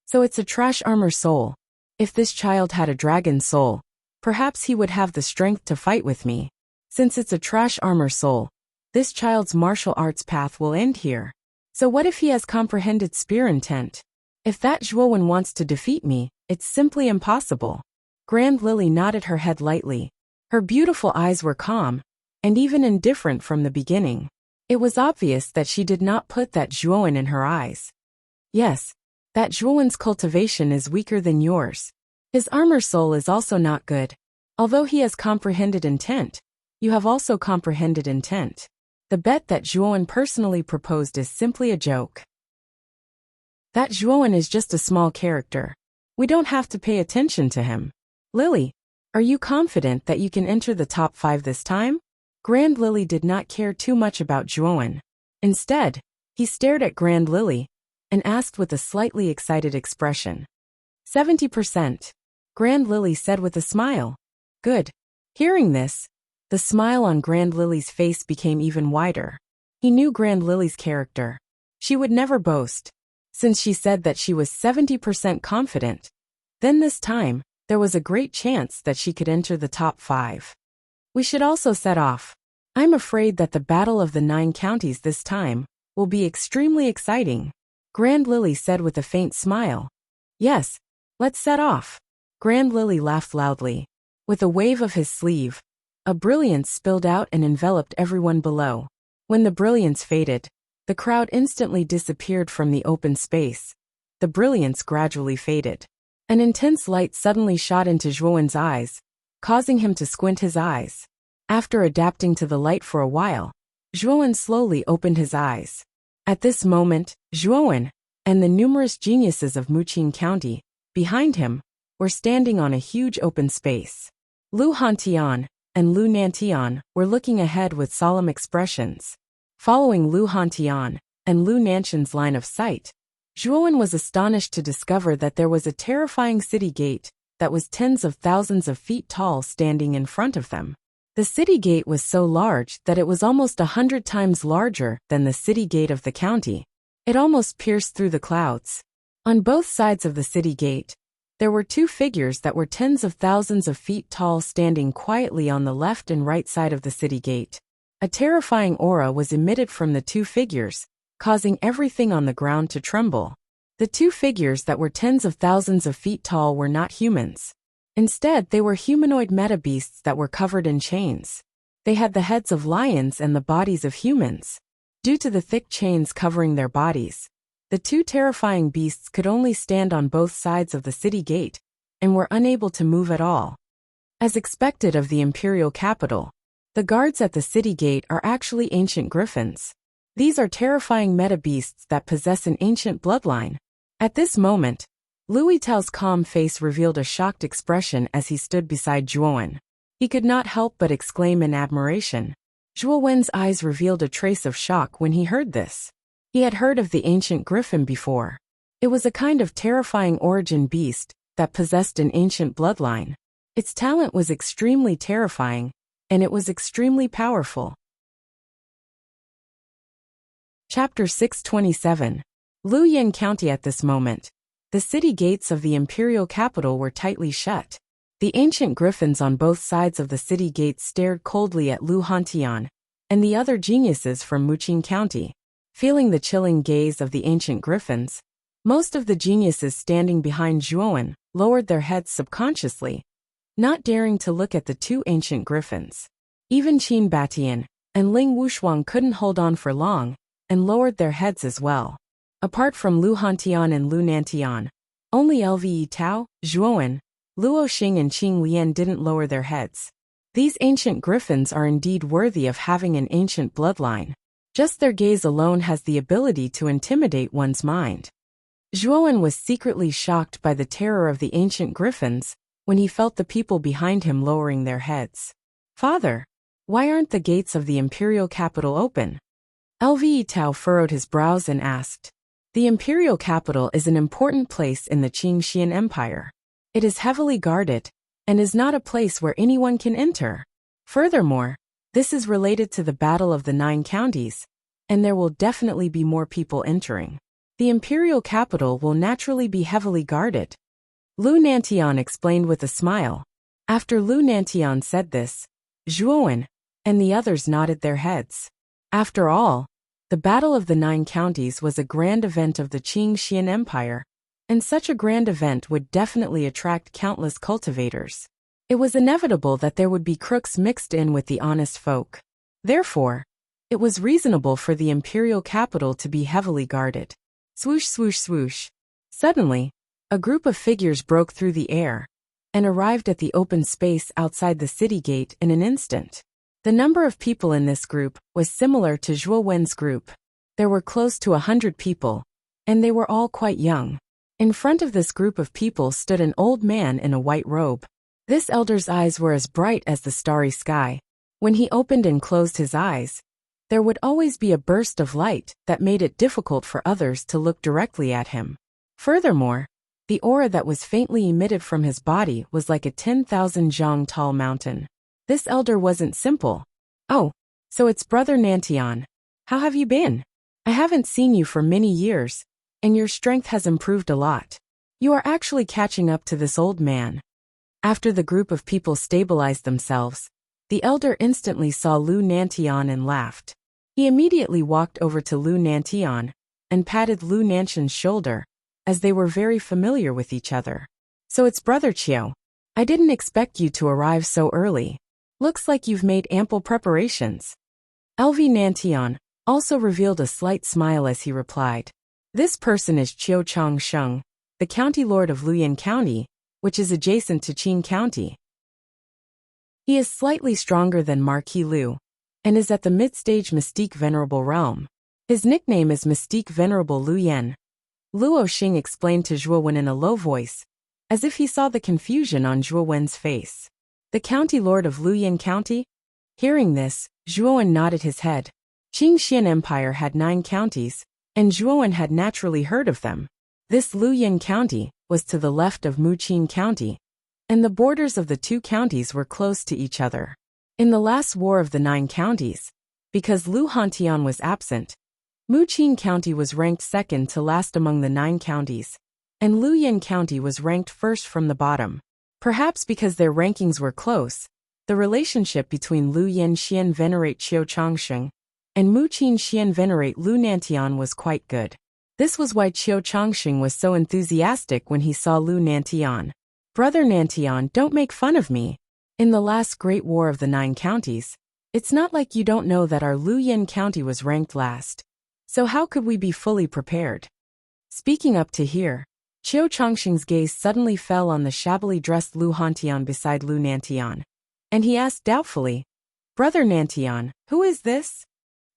So it's a trash armor soul. If this child had a dragon soul, perhaps he would have the strength to fight with me. Since it's a trash armor soul, this child's martial arts path will end here. So what if he has comprehended spear intent? If that Zhuowen wants to defeat me, it's simply impossible." Grand Lily nodded her head lightly. Her beautiful eyes were calm, and even indifferent from the beginning. It was obvious that she did not put that Zhuowen in her eyes. "Yes, that Zhuowen's cultivation is weaker than yours. His armor soul is also not good. Although he has comprehended intent, you have also comprehended intent. The bet that Zhuowen personally proposed is simply a joke. That Zhuowen is just a small character. We don't have to pay attention to him. Lily, are you confident that you can enter the top 5 this time?" Grand Lily did not care too much about Zhuowen. Instead, he stared at Grand Lily and asked with a slightly excited expression. 70%. Grand Lily said with a smile. Good. Hearing this, the smile on Grand Lily's face became even wider. He knew Grand Lily's character. She would never boast. Since she said that she was 70% confident, then this time, there was a great chance that she could enter the top 5. We should also set off. I'm afraid that the Battle of the 9 Counties this time will be extremely exciting, Grand Lily said with a faint smile. Yes, let's set off. Grand Lily laughed loudly. With a wave of his sleeve, a brilliance spilled out and enveloped everyone below. When the brilliance faded, the crowd instantly disappeared from the open space. The brilliance gradually faded. An intense light suddenly shot into Zhuowen's eyes, causing him to squint his eyes. After adapting to the light for a while, Zhuowen slowly opened his eyes. At this moment, Zhuowen and the numerous geniuses of Wuxia County, behind him, were standing on a huge open space. Lu Hantian and Lu Nantian were looking ahead with solemn expressions. Following Lu Hantian and Lu Nantian's line of sight, Zhuowen was astonished to discover that there was a terrifying city gate that was tens of thousands of feet tall standing in front of them. The city gate was so large that it was almost 100 times larger than the city gate of the county. It almost pierced through the clouds. On both sides of the city gate, there were 2 figures that were tens of thousands of feet tall standing quietly on the left and right side of the city gate. A terrifying aura was emitted from the 2 figures, causing everything on the ground to tremble. The 2 figures that were tens of thousands of feet tall were not humans. Instead, they were humanoid meta-beasts that were covered in chains. They had the heads of lions and the bodies of humans. Due to the thick chains covering their bodies, the 2 terrifying beasts could only stand on both sides of the city gate and were unable to move at all. As expected of the imperial capital, the guards at the city gate are actually ancient griffins. These are terrifying meta-beasts that possess an ancient bloodline. At this moment, Louis Tao's calm face revealed a shocked expression as he stood beside Zhuowen. He could not help but exclaim in admiration. Zhuowen's eyes revealed a trace of shock when he heard this. He had heard of the ancient griffin before. It was a kind of terrifying origin beast that possessed an ancient bloodline. Its talent was extremely terrifying, and it was extremely powerful. Chapter 627. Luoyang County. At this moment, the city gates of the imperial capital were tightly shut. The ancient griffins on both sides of the city gates stared coldly at Lu Hantian and the other geniuses from Wuxia County. Feeling the chilling gaze of the ancient griffins, most of the geniuses standing behind Zhuowen lowered their heads subconsciously, not daring to look at the 2 ancient griffins. Even Qin Batian and Ling Wushuang couldn't hold on for long and lowered their heads as well. Apart from Lu Hantian and Lu Nantian, only Lve Tao, Zhuowen, Luo Xing and Qing Lian didn't lower their heads. These ancient griffins are indeed worthy of having an ancient bloodline. Just their gaze alone has the ability to intimidate one's mind. Zhuowen was secretly shocked by the terror of the ancient griffins when he felt the people behind him lowering their heads. Father, why aren't the gates of the imperial capital open? Lve Tao furrowed his brows and asked. The imperial capital is an important place in the Qingxian Empire. It is heavily guarded and is not a place where anyone can enter. Furthermore, this is related to the Battle of the 9 Counties, and there will definitely be more people entering. The imperial capital will naturally be heavily guarded. Lu Nantian explained with a smile. After Lu Nantian said this, Zhuowen and the others nodded their heads. After all, the Battle of the 9 Counties was a grand event of the Qingxian Empire, and such a grand event would definitely attract countless cultivators. It was inevitable that there would be crooks mixed in with the honest folk. Therefore, it was reasonable for the imperial capital to be heavily guarded. Swoosh, swoosh, swoosh. Suddenly, a group of figures broke through the air and arrived at the open space outside the city gate in an instant. The number of people in this group was similar to Zhuowen's group. There were close to 100 people, and they were all quite young. In front of this group of people stood an old man in a white robe. This elder's eyes were as bright as the starry sky, When he opened and closed his eyes, there would always be a burst of light that made it difficult for others to look directly at him. Furthermore, the aura that was faintly emitted from his body was like a 10,000 zhang tall mountain. This elder wasn't simple. "Oh, so it's Brother Nantian. How have you been? I haven't seen you for many years, and your strength has improved a lot. You are actually catching up to this old man." After the group of people stabilized themselves, the elder instantly saw Lu Nantian and laughed. He immediately walked over to Lu Nantian and patted Lu Nantian's shoulder, as they were very familiar with each other. "So it's Brother Qiu. I didn't expect you to arrive so early. Looks like you've made ample preparations." LV Nantian also revealed a slight smile as he replied, "This person is Qiu Changsheng, the county lord of Luyan County, which is adjacent to Qin County. He is slightly stronger than Marquis Lu, and is at the mid-stage Mystique Venerable realm. His nickname is Mystique Venerable Lu Yan." Luo Xing explained to Zhuo Wen in a low voice, as if he saw the confusion on Zhuo Wen's face. "The county lord of Luyan County?" Hearing this, Zhuo Wen nodded his head. Qingxian Empire had 9 counties, and Zhuo Wen had naturally heard of them. This Luyan County was to the left of Muqin County, and the borders of the 2 counties were close to each other. In the last war of the 9 counties, because Lu Hantian was absent, Muqin County was ranked second to last among the 9 counties, and Luyan County was ranked first from the bottom. Perhaps because their rankings were close, the relationship between Lu Yanxian Venerate Qiu Changsheng and Muqin Xian Venerate Lu Nantian was quite good. This was why Qiu Changsheng was so enthusiastic when he saw Lu Nantian. "Brother Nantian, don't make fun of me. In the last great war of the 9 counties, it's not like you don't know that our Luyan County was ranked last. So how could we be fully prepared?" Speaking up to here, Qiu Changsheng's gaze suddenly fell on the shabbily dressed Lu Hantian beside Lu Nantian, and he asked doubtfully, "Brother Nantian, who is this?"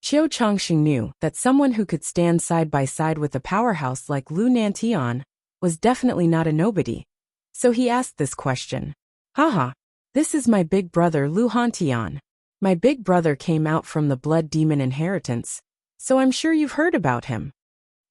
Qiu Changsheng knew that someone who could stand side by side with a powerhouse like Lu Nantian was definitely not a nobody. So he asked this question. "Haha, this is my big brother Lu Hantian. My big brother came out from the blood demon inheritance, so I'm sure you've heard about him."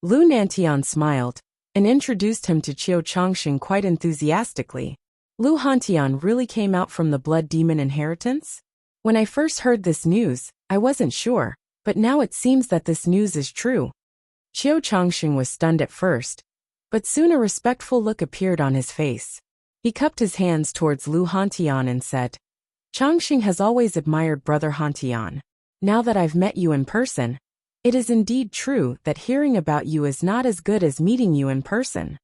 Lu Nantian smiled and introduced him to Qiu Changsheng quite enthusiastically. "Lu Hantian really came out from the blood demon inheritance? When I first heard this news, I wasn't sure, but now it seems that this news is true." Qiu Changsheng was stunned at first, but soon a respectful look appeared on his face. He cupped his hands towards Lu Hantian and said, "Changsheng has always admired Brother Hantian. Now that I've met you in person, it is indeed true that hearing about you is not as good as meeting you in person."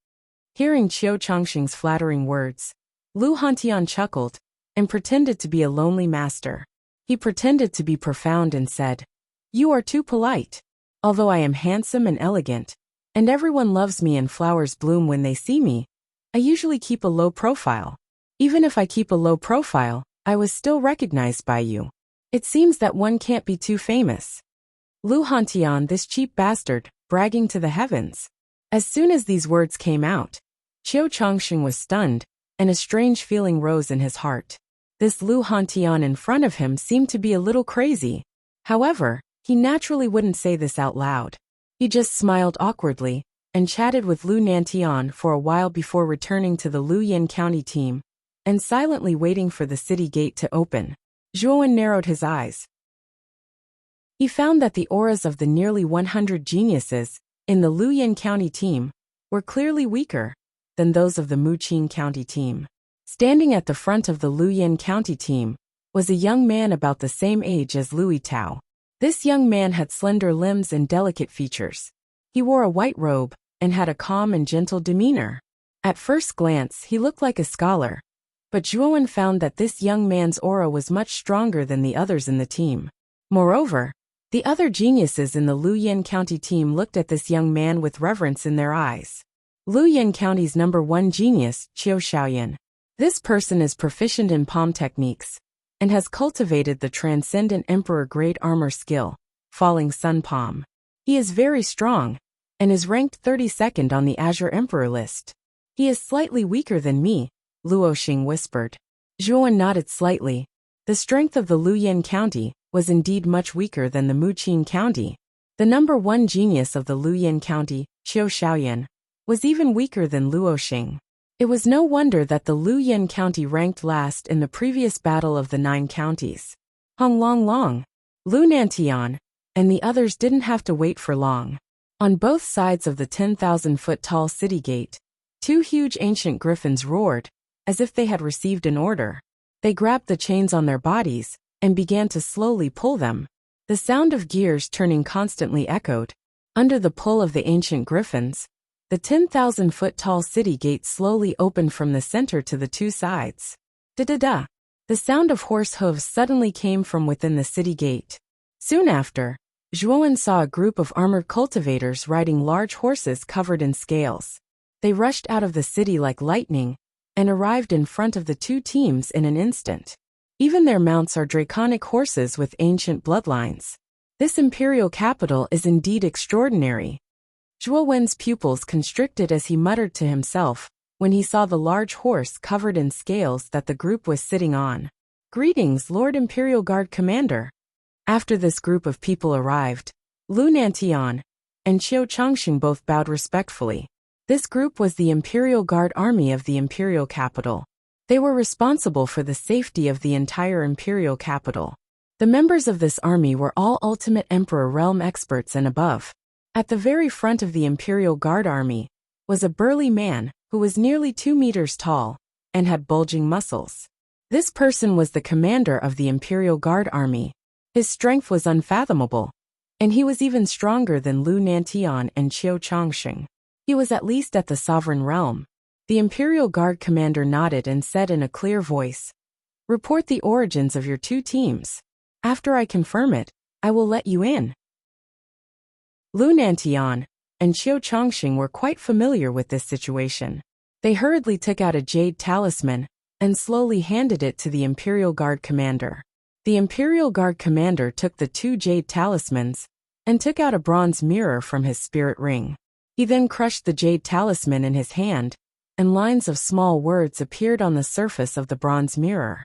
Hearing Qiu Changsheng's flattering words, Lu Hantian chuckled and pretended to be a lonely master. He pretended to be profound and said, "You are too polite. Although I am handsome and elegant, and everyone loves me and flowers bloom when they see me, I usually keep a low profile. Even if I keep a low profile, I was still recognized by you. It seems that one can't be too famous." Lu Hantian, this cheap bastard, bragging to the heavens. As soon as these words came out, Qiu Changsheng was stunned, and a strange feeling rose in his heart. This Lu Hantian in front of him seemed to be a little crazy. However, he naturally wouldn't say this out loud. He just smiled awkwardly and chatted with Lu Nantian for a while before returning to the Luyan County team and silently waiting for the city gate to open. Zhuo Wen narrowed his eyes. He found that the auras of the nearly 100 geniuses in the Luyan County team were clearly weaker than those of the Muqin County team. Standing at the front of the Luyan County team was a young man about the same age as Louis Tao. This young man had slender limbs and delicate features. He wore a white robe and had a calm and gentle demeanor. At first glance, he looked like a scholar, but Zhuo Wen found that this young man's aura was much stronger than the others in the team. Moreover, the other geniuses in the Luyan County team looked at this young man with reverence in their eyes. Luyan County's #1 genius, Qiu Xiaoyan. This person is proficient in palm techniques and has cultivated the transcendent emperor grade armor skill, Falling Sun Palm. He is very strong and is ranked 32nd on the Azure Emperor list. He is slightly weaker than me, Luo Xing whispered. Zhuo Wen nodded slightly The strength of the Luoyang County was indeed much weaker than the Muqing County. The number one genius of the Luoyang County, Qiu Shaoyan, was even weaker than Luoxing. It was no wonder that the Luoyang County ranked last in the previous battle of the 9 counties. Hong Long, Lu Nantian, and the others didn't have to wait for long. On both sides of the 10,000-foot-tall city gate, 2 huge ancient griffins roared, as if they had received an order. They grabbed the chains on their bodies and began to slowly pull them. The sound of gears turning constantly echoed. Under the pull of the ancient griffins, the 10,000-foot-tall city gate slowly opened from the center to the 2 sides. Da-da-da! The sound of horse hooves suddenly came from within the city gate. Soon after, Zhuowen saw a group of armored cultivators riding large horses covered in scales. They rushed out of the city like lightning and arrived in front of the 2 teams in an instant. Even their mounts are draconic horses with ancient bloodlines. This imperial capital is indeed extraordinary. Zhuowen's pupils constricted as he muttered to himself when he saw the large horse covered in scales that the group was sitting on. "Greetings, Lord Imperial Guard Commander." After this group of people arrived, Lu Nantian and Qiu Changxing both bowed respectfully. This group was the Imperial Guard Army of the imperial capital. They were responsible for the safety of the entire imperial capital. The members of this army were all ultimate Emperor realm experts and above. At the very front of the Imperial Guard Army was a burly man who was nearly 2 meters tall and had bulging muscles. This person was the commander of the Imperial Guard Army. His strength was unfathomable, and he was even stronger than Lu Nantian and Qiu Changxing. He was at least at the sovereign realm. The Imperial Guard commander nodded and said in a clear voice, "Report the origins of your 2 teams. After I confirm it, I will let you in." Lu Nantian and Qiu Changxing were quite familiar with this situation. They hurriedly took out a jade talisman and slowly handed it to the Imperial Guard commander. The Imperial Guard commander took the 2 jade talismans and took out a bronze mirror from his spirit ring. He then crushed the jade talisman in his hand, and lines of small words appeared on the surface of the bronze mirror.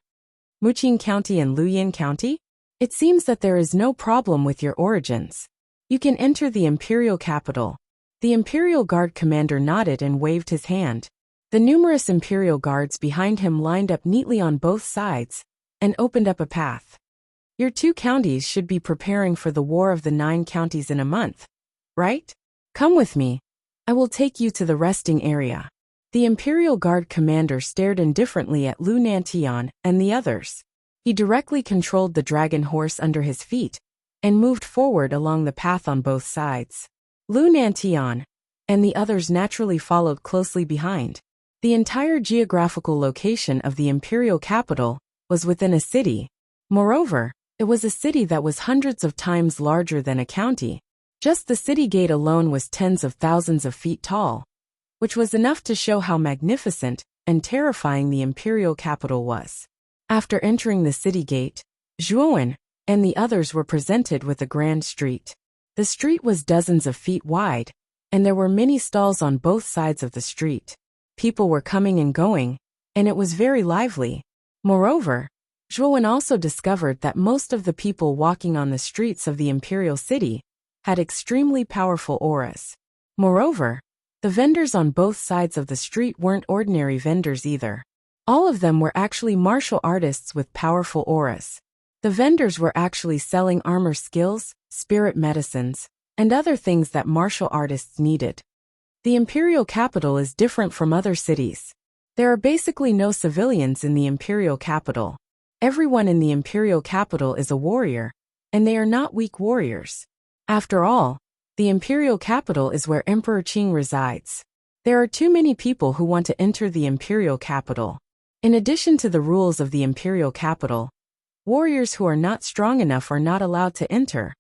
"Muqing County and Luoyang County? It seems that there is no problem with your origins. You can enter the imperial capital." The Imperial Guard commander nodded and waved his hand. The numerous imperial guards behind him lined up neatly on both sides and opened up a path. "Your 2 counties should be preparing for the War of the 9 Counties in a month, right? Come with me. I will take you to the resting area." The Imperial Guard commander stared indifferently at Lu Nantian and the others. He directly controlled the dragon horse under his feet and moved forward along the path on both sides. Lu Nantian and the others naturally followed closely behind. The entire geographical location of the imperial capital was within a city. Moreover, it was a city that was hundreds of times larger than a county. Just the city gate alone was tens of thousands of feet tall, which was enough to show how magnificent and terrifying the imperial capital was. After entering the city gate, Zhuowen and the others were presented with a grand street. The street was dozens of feet wide, and there were many stalls on both sides of the street. People were coming and going, and it was very lively. Moreover, Zhuowen also discovered that most of the people walking on the streets of the imperial city had extremely powerful auras. Moreover, the vendors on both sides of the street weren't ordinary vendors either. All of them were actually martial artists with powerful auras. The vendors were actually selling armor skills, spirit medicines, and other things that martial artists needed. The imperial capital is different from other cities. There are basically no civilians in the imperial capital. Everyone in the imperial capital is a warrior, and they are not weak warriors. After all, the imperial capital is where Emperor Qing resides. There are too many people who want to enter the imperial capital. In addition to the rules of the imperial capital, warriors who are not strong enough are not allowed to enter,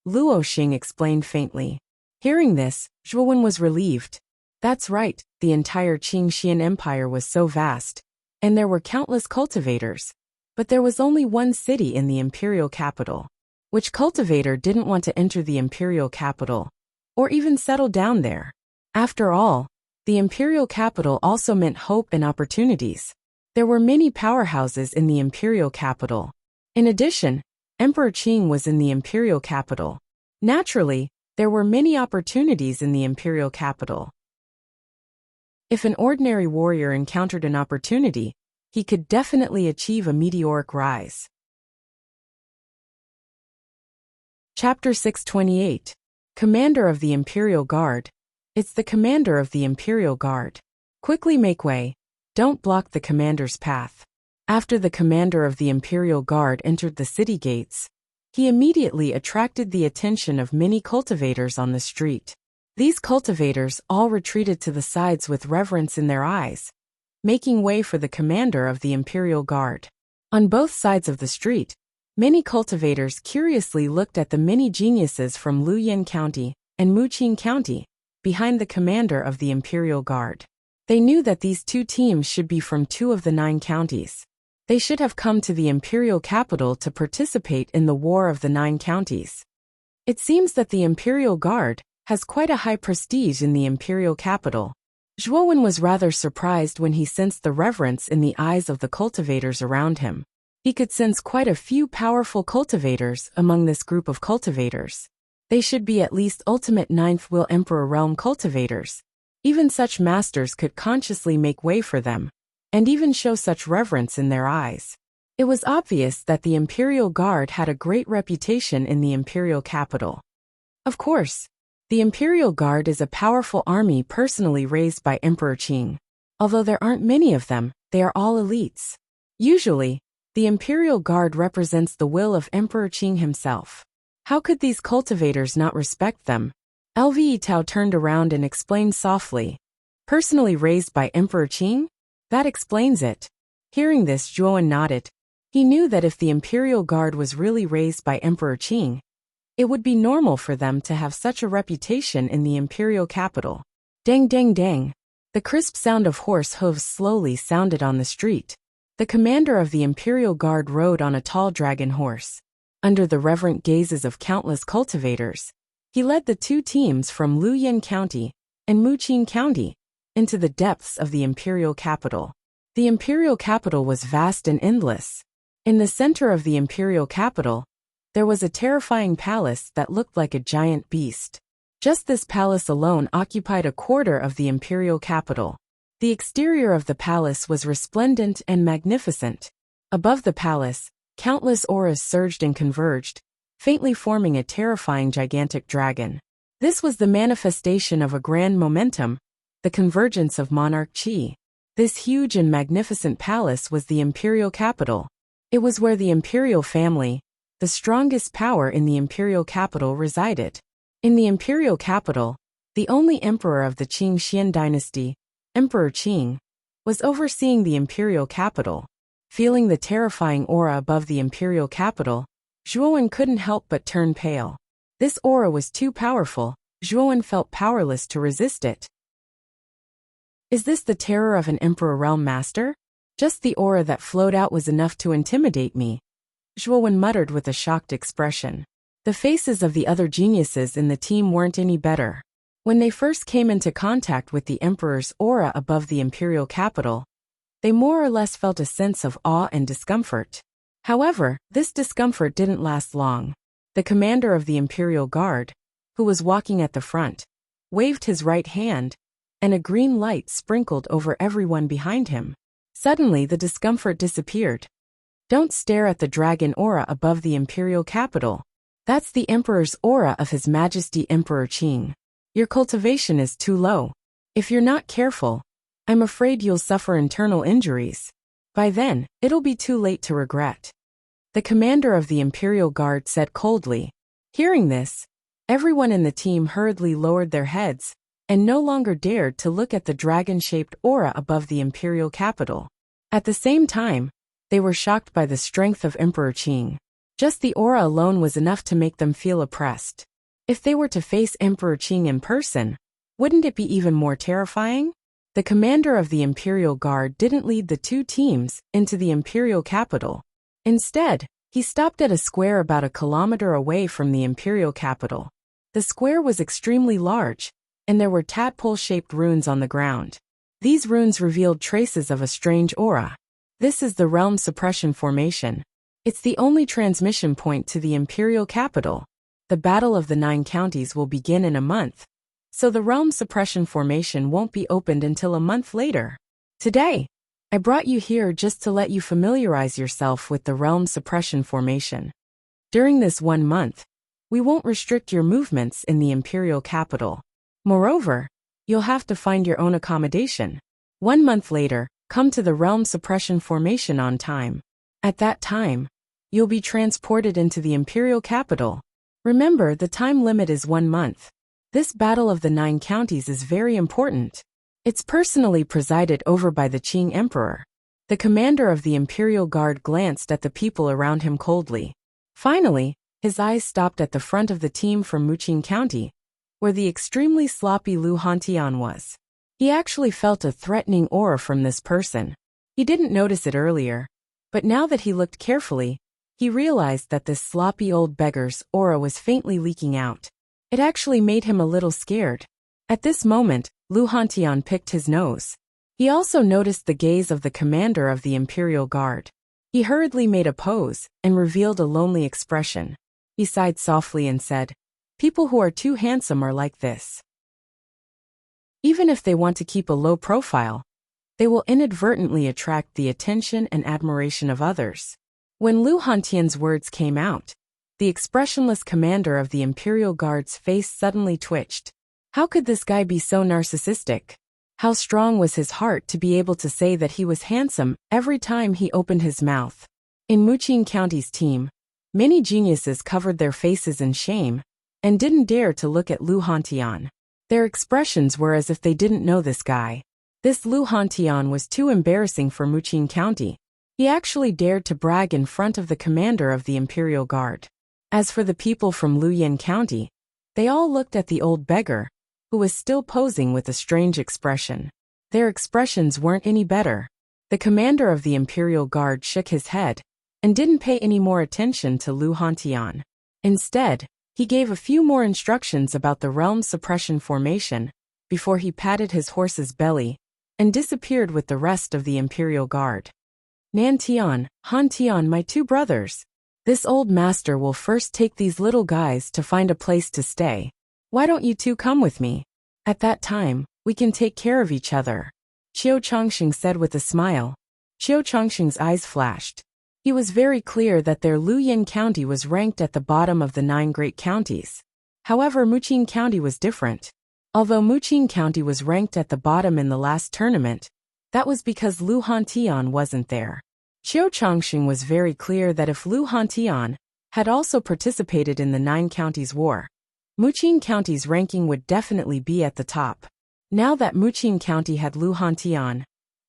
Luo Xing explained faintly. Hearing this, Zhuowen was relieved. That's right, the entire Qingxian Empire was so vast, and there were countless cultivators, but there was only one city in the imperial capital. Which cultivator didn't want to enter the imperial capital, or even settle down there? After all, the imperial capital also meant hope and opportunities. There were many powerhouses in the imperial capital. In addition, Emperor Qing was in the imperial capital. Naturally, there were many opportunities in the imperial capital. If an ordinary warrior encountered an opportunity, he could definitely achieve a meteoric rise. Chapter 628. Commander of the Imperial Guard. It's the commander of the Imperial Guard. Quickly make way. Don't block the commander's path. After the commander of the Imperial Guard entered the city gates, he immediately attracted the attention of many cultivators on the street. These cultivators all retreated to the sides with reverence in their eyes, making way for the commander of the Imperial Guard. On both sides of the street, many cultivators curiously looked at the many geniuses from Luoyang County and Muqing County behind the commander of the Imperial Guard. They knew that these two teams should be from 2 of the 9 counties. They should have come to the imperial capital to participate in the War of the 9 Counties. It seems that the Imperial Guard has quite a high prestige in the imperial capital. Zhuowen was rather surprised when he sensed the reverence in the eyes of the cultivators around him. He could sense quite a few powerful cultivators among this group of cultivators. They should be at least ultimate 9th Will Emperor Realm cultivators. Even such masters could consciously make way for them, and even show such reverence in their eyes. It was obvious that the Imperial Guard had a great reputation in the imperial capital. Of course, the Imperial Guard is a powerful army personally raised by Emperor Qing. Although there aren't many of them, they are all elites. Usually, the Imperial Guard represents the will of Emperor Qing himself. How could these cultivators not respect them? Lve Tao turned around and explained softly. Personally raised by Emperor Qing? That explains it. Hearing this, Zhuowen nodded. He knew that if the Imperial Guard was really raised by Emperor Qing, it would be normal for them to have such a reputation in the imperial capital. Dang dang dang. The crisp sound of horse hooves slowly sounded on the street. The commander of the Imperial Guard rode on a tall dragon horse. Under the reverent gazes of countless cultivators, he led the 2 teams from Luoyang County and Muqing County into the depths of the imperial capital. The imperial capital was vast and endless. In the center of the imperial capital, there was a terrifying palace that looked like a giant beast. Just this palace alone occupied a quarter of the imperial capital. The exterior of the palace was resplendent and magnificent. Above the palace, countless auras surged and converged, faintly forming a terrifying gigantic dragon. This was the manifestation of a grand momentum, the convergence of monarch Qi. This huge and magnificent palace was the imperial capital. It was where the imperial family, the strongest power in the imperial capital, resided. In the imperial capital, the only emperor of the Qing Xian dynasty, Emperor Qing, was overseeing the imperial capital. Feeling the terrifying aura above the imperial capital, Zhuowen couldn't help but turn pale. This aura was too powerful. Zhuowen felt powerless to resist it. Is this the terror of an Emperor Realm Master? Just the aura that flowed out was enough to intimidate me, Zhuowen muttered with a shocked expression. The faces of the other geniuses in the team weren't any better. When they first came into contact with the Emperor's aura above the imperial capital, they more or less felt a sense of awe and discomfort. However, this discomfort didn't last long. The commander of the Imperial Guard, who was walking at the front, waved his right hand, and a green light sprinkled over everyone behind him. Suddenly the discomfort disappeared. Don't stare at the dragon aura above the imperial capital. That's the Emperor's aura of His Majesty Emperor Qing. Your cultivation is too low. If you're not careful, I'm afraid you'll suffer internal injuries. By then, it'll be too late to regret. The commander of the Imperial Guard said coldly. Hearing this, everyone in the team hurriedly lowered their heads and no longer dared to look at the dragon-shaped aura above the imperial capital. At the same time, they were shocked by the strength of Emperor Qing. Just the aura alone was enough to make them feel oppressed. If they were to face Emperor Qing in person, wouldn't it be even more terrifying? The commander of the Imperial Guard didn't lead the 2 teams into the imperial capital. Instead, he stopped at a square about a kilometer away from the imperial capital. The square was extremely large, and there were tadpole-shaped runes on the ground. These runes revealed traces of a strange aura. This is the Realm Suppression Formation. It's the only transmission point to the imperial capital. The Battle of the Nine Counties will begin in a month, so the realm suppression formation won't be opened until a month later. Today, I brought you here just to let you familiarize yourself with the realm suppression formation. During this 1 month, we won't restrict your movements in the imperial capital. Moreover, you'll have to find your own accommodation. 1 month later, come to the realm suppression formation on time. At that time, you'll be transported into the imperial capital. Remember, the time limit is 1 month. This Battle of the Nine Counties is very important. It's personally presided over by the Qing Emperor. The commander of the Imperial Guard glanced at the people around him coldly. Finally, his eyes stopped at the front of the team from Wuxia County, where the extremely sloppy Lu Hantian was. He actually felt a threatening aura from this person. He didn't notice it earlier, but now that he looked carefully, he realized that this sloppy old beggar's aura was faintly leaking out. It actually made him a little scared. At this moment, Lu Hantian picked his nose. He also noticed the gaze of the commander of the Imperial Guard. He hurriedly made a pose and revealed a lonely expression. He sighed softly and said, "People who are too handsome are like this. Even if they want to keep a low profile, they will inadvertently attract the attention and admiration of others." When Lu Hantian's words came out, the expressionless commander of the Imperial Guard's face suddenly twitched. How could this guy be so narcissistic? How strong was his heart to be able to say that he was handsome every time he opened his mouth? In Wuxia County's team, many geniuses covered their faces in shame and didn't dare to look at Lu Hantian. Their expressions were as if they didn't know this guy. This Lu Hantian was too embarrassing for Wuxia County. He actually dared to brag in front of the commander of the Imperial Guard. As for the people from Luoyan County, they all looked at the old beggar, who was still posing with a strange expression. Their expressions weren't any better. The commander of the Imperial Guard shook his head and didn't pay any more attention to Lu Hantian. Instead, he gave a few more instructions about the realm suppression formation before he patted his horse's belly and disappeared with the rest of the Imperial Guard. "Nantian, Hantian, my two brothers. This old master will first take these little guys to find a place to stay. Why don't you two come with me? At that time, we can take care of each other," Qiu Changxing said with a smile. Qiu Changxing's eyes flashed. He was very clear that their Luoyan County was ranked at the bottom of the 9 great counties. However, Wuxia County was different. Although Wuxia County was ranked at the bottom in the last tournament, that was because Lu Hantian wasn't there. Qiu Changxing was very clear that if Lu Hantian had also participated in the 9 counties war, Wuxia County's ranking would definitely be at the top. Now that Wuxia County had Lu Hantian,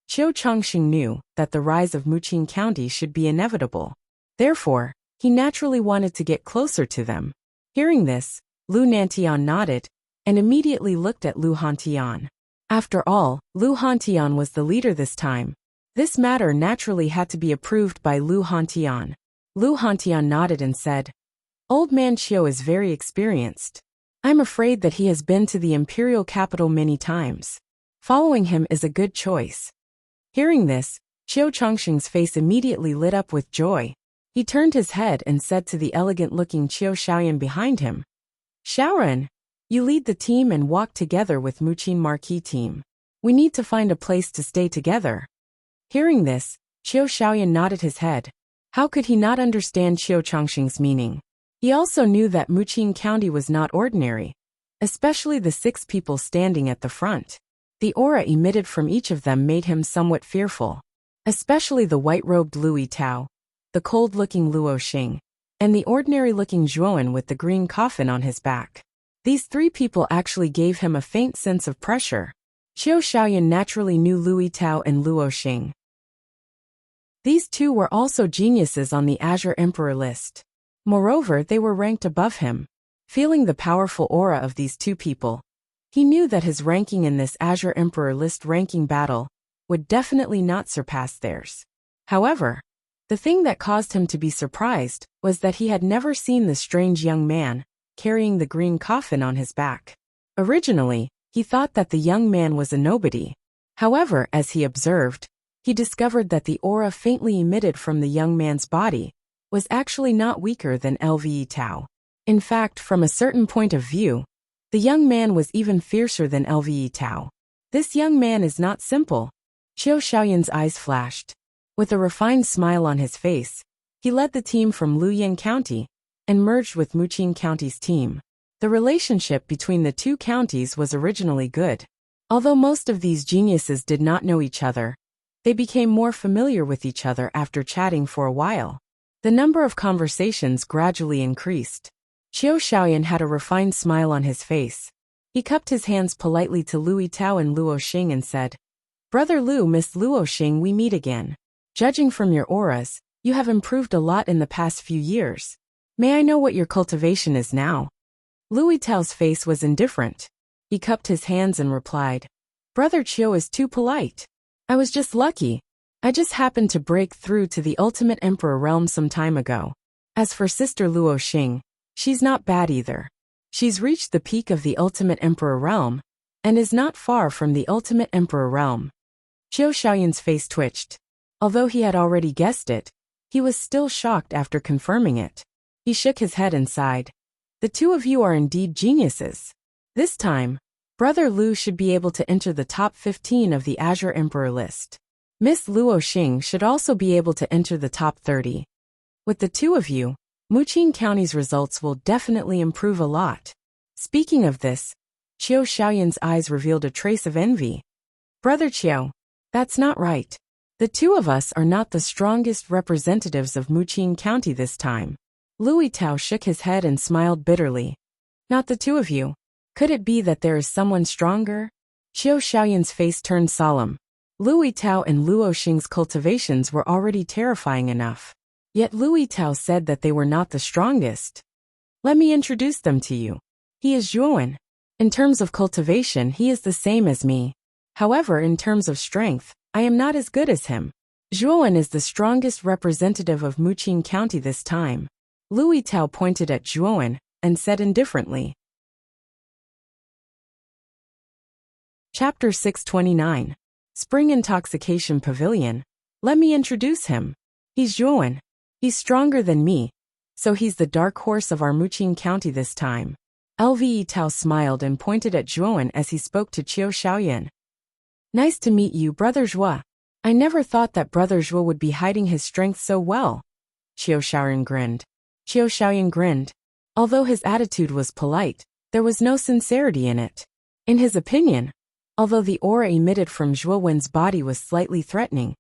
Qiu Changxing knew that the rise of Wuxia County should be inevitable. Therefore, he naturally wanted to get closer to them. Hearing this, Lu Nantian nodded and immediately looked at Lu Hantian. After all, Lu Hantian was the leader this time. This matter naturally had to be approved by Lu Hantian. Lu Hantian nodded and said, "Old man Qiu is very experienced. I'm afraid that he has been to the imperial capital many times. Following him is a good choice." Hearing this, Qiu Changxing's face immediately lit up with joy. He turned his head and said to the elegant-looking Qiu Shaoyan behind him, "Shaoran, you lead the team and walk together with Wuxia Marquis team. We need to find a place to stay together." Hearing this, Qiu Shaoyan nodded his head. How could he not understand Qiu Changxing's meaning? He also knew that Wuxia County was not ordinary, especially the 6 people standing at the front. The aura emitted from each of them made him somewhat fearful, especially the white-robed Lui Tao, the cold-looking Luo Xing, and the ordinary-looking Zhuoan with the green coffin on his back. These 3 people actually gave him a faint sense of pressure. Qiu Shaoyan naturally knew Lui Tao and Luo Xing. These 2 were also geniuses on the Azure Emperor list. Moreover, they were ranked above him. Feeling the powerful aura of these 2 people, he knew that his ranking in this Azure Emperor list ranking battle would definitely not surpass theirs. However, the thing that caused him to be surprised was that he had never seen the strange young man carrying the green coffin on his back. Originally, he thought that the young man was a nobody. However, as he observed, he discovered that the aura faintly emitted from the young man's body was actually not weaker than Lve Tao. In fact, from a certain point of view, the young man was even fiercer than Lve Tao. This young man is not simple. Qiu Xiaoyan's eyes flashed. With a refined smile on his face, he led the team from Luoyang County and merged with Muqing County's team. The relationship between the two counties was originally good. Although most of these geniuses did not know each other, they became more familiar with each other after chatting for a while. The number of conversations gradually increased. Qiu Xiaoyan had a refined smile on his face. He cupped his hands politely to Luo Tao and Luo Xing and said, "Brother Lu, Miss Luo Xing, we meet again. Judging from your auras, you have improved a lot in the past few years. May I know what your cultivation is now?" Luo Tao's face was indifferent. He cupped his hands and replied, "Brother Qiu is too polite. I was just lucky. I just happened to break through to the Ultimate Emperor realm some time ago. As for Sister Luo Xing, she's not bad either. She's reached the peak of the Ultimate Emperor realm, and is not far from the Ultimate Emperor realm." Qiu Xiaoyan's face twitched. Although he had already guessed it, he was still shocked after confirming it. He shook his head and sighed. "The two of you are indeed geniuses. This time, Brother Lu should be able to enter the top 15 of the Azure Emperor list. Miss Luo Xing should also be able to enter the top 30. With the two of you, Muqing County's results will definitely improve a lot." Speaking of this, Qiu Xiaoyan's eyes revealed a trace of envy. "Brother Qiu, that's not right. The two of us are not the strongest representatives of Muqing County this time." Luo Tao shook his head and smiled bitterly. "Not the two of you? Could it be that there is someone stronger?" Qiu Xiaoyan's face turned solemn. Luo Tao and Luo Xing's cultivations were already terrifying enough. Yet Luo Tao said that they were not the strongest. "Let me introduce them to you. He is Zhuowen. In terms of cultivation, he is the same as me. However, in terms of strength, I am not as good as him. Zhuowen is the strongest representative of Muqing County this time." Luo Tao pointed at Zhuowen and said indifferently. Chapter 629. Spring Intoxication Pavilion. "Let me introduce him. He's Zhuowen. He's stronger than me, so he's the dark horse of our Muqing County this time." Lve Tao smiled and pointed at Zhuowen as he spoke to Qiu Xiaoyan. "Nice to meet you, Brother Zhuo. I never thought that Brother Zhuo would be hiding his strength so well." Qiu Xiaoyan grinned. Qiu Xiaoyan grinned. Although his attitude was polite, there was no sincerity in it. In his opinion, although the aura emitted from Zhuowen's body was slightly threatening,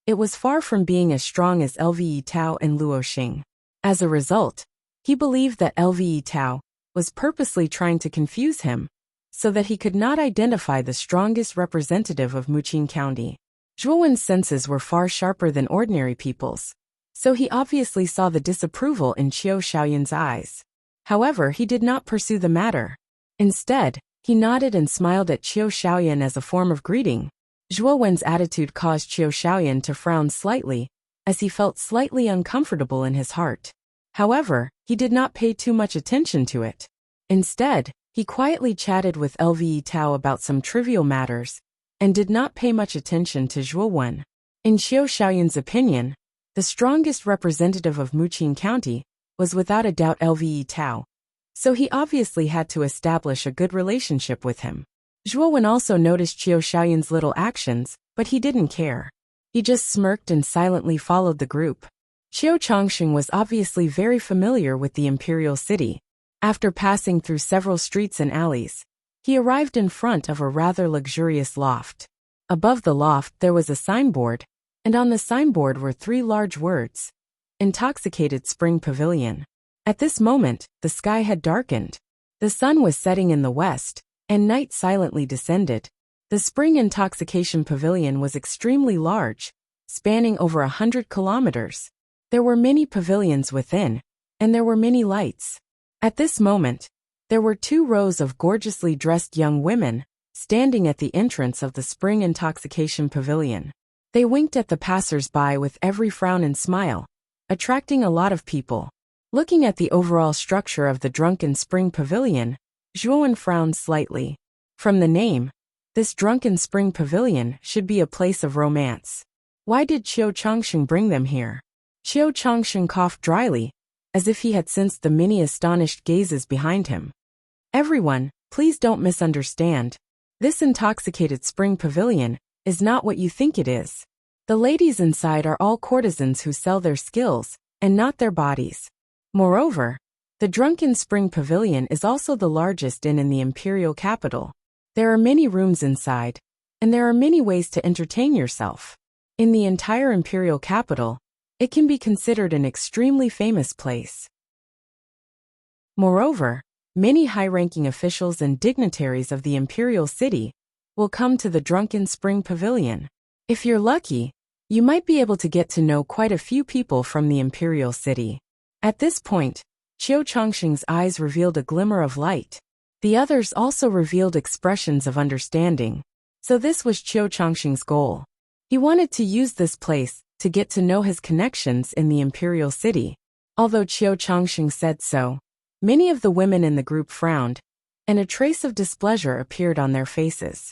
it was far from being as strong as Lve Tao and Luo Xing. As a result, he believed that Lve Tao was purposely trying to confuse him, so that he could not identify the strongest representative of Muqing County. Zhuowen's senses were far sharper than ordinary people's, so he obviously saw the disapproval in Qiu Xiaoyan's eyes. However, he did not pursue the matter. Instead, he nodded and smiled at Qiu Xiaoyan as a form of greeting. Zhuowen's attitude caused Qiu Xiaoyan to frown slightly, as he felt slightly uncomfortable in his heart. However, he did not pay too much attention to it. Instead, he quietly chatted with Lve Tao about some trivial matters, and did not pay much attention to Zhuowen. In Qiu Xiaoyan's opinion, the strongest representative of Muqing County was without a doubt Lve Tao, so he obviously had to establish a good relationship with him. Zhuowen also noticed Qiu Xiaoyan's little actions, but he didn't care. He just smirked and silently followed the group. Qiu Chongxing was obviously very familiar with the imperial city. After passing through several streets and alleys, he arrived in front of a rather luxurious loft. Above the loft there was a signboard, and on the signboard were 3 large words: Intoxicated Spring Pavilion. At this moment, the sky had darkened. The sun was setting in the west, and night silently descended. The Spring Intoxication Pavilion was extremely large, spanning over 100 kilometers. There were many pavilions within, and there were many lights. At this moment, there were 2 rows of gorgeously dressed young women standing at the entrance of the Spring Intoxication Pavilion. They winked at the passers-by with every frown and smile, attracting a lot of people. Looking at the overall structure of the Drunken Spring Pavilion, Zhuowen frowned slightly. From the name, this Drunken Spring Pavilion should be a place of romance. Why did Qiu Chongxing bring them here? Qiu Changsheng coughed dryly, as if he had sensed the many astonished gazes behind him. Everyone, please don't misunderstand. This intoxicated spring pavilion is not what you think it is. The ladies inside are all courtesans who sell their skills, and not their bodies. Moreover, the Drunken Spring Pavilion is also the largest inn in the imperial capital. There are many rooms inside, and there are many ways to entertain yourself. In the entire imperial capital, it can be considered an extremely famous place. Moreover, many high-ranking officials and dignitaries of the imperial city will come to the Drunken Spring Pavilion. If you're lucky, you might be able to get to know quite a few people from the imperial city. At this point, Qiu Changsheng's eyes revealed a glimmer of light. The others also revealed expressions of understanding. So this was Qiu Changsheng's goal. He wanted to use this place to get to know his connections in the imperial city. Although Qiu Changsheng said so, many of the women in the group frowned, and a trace of displeasure appeared on their faces.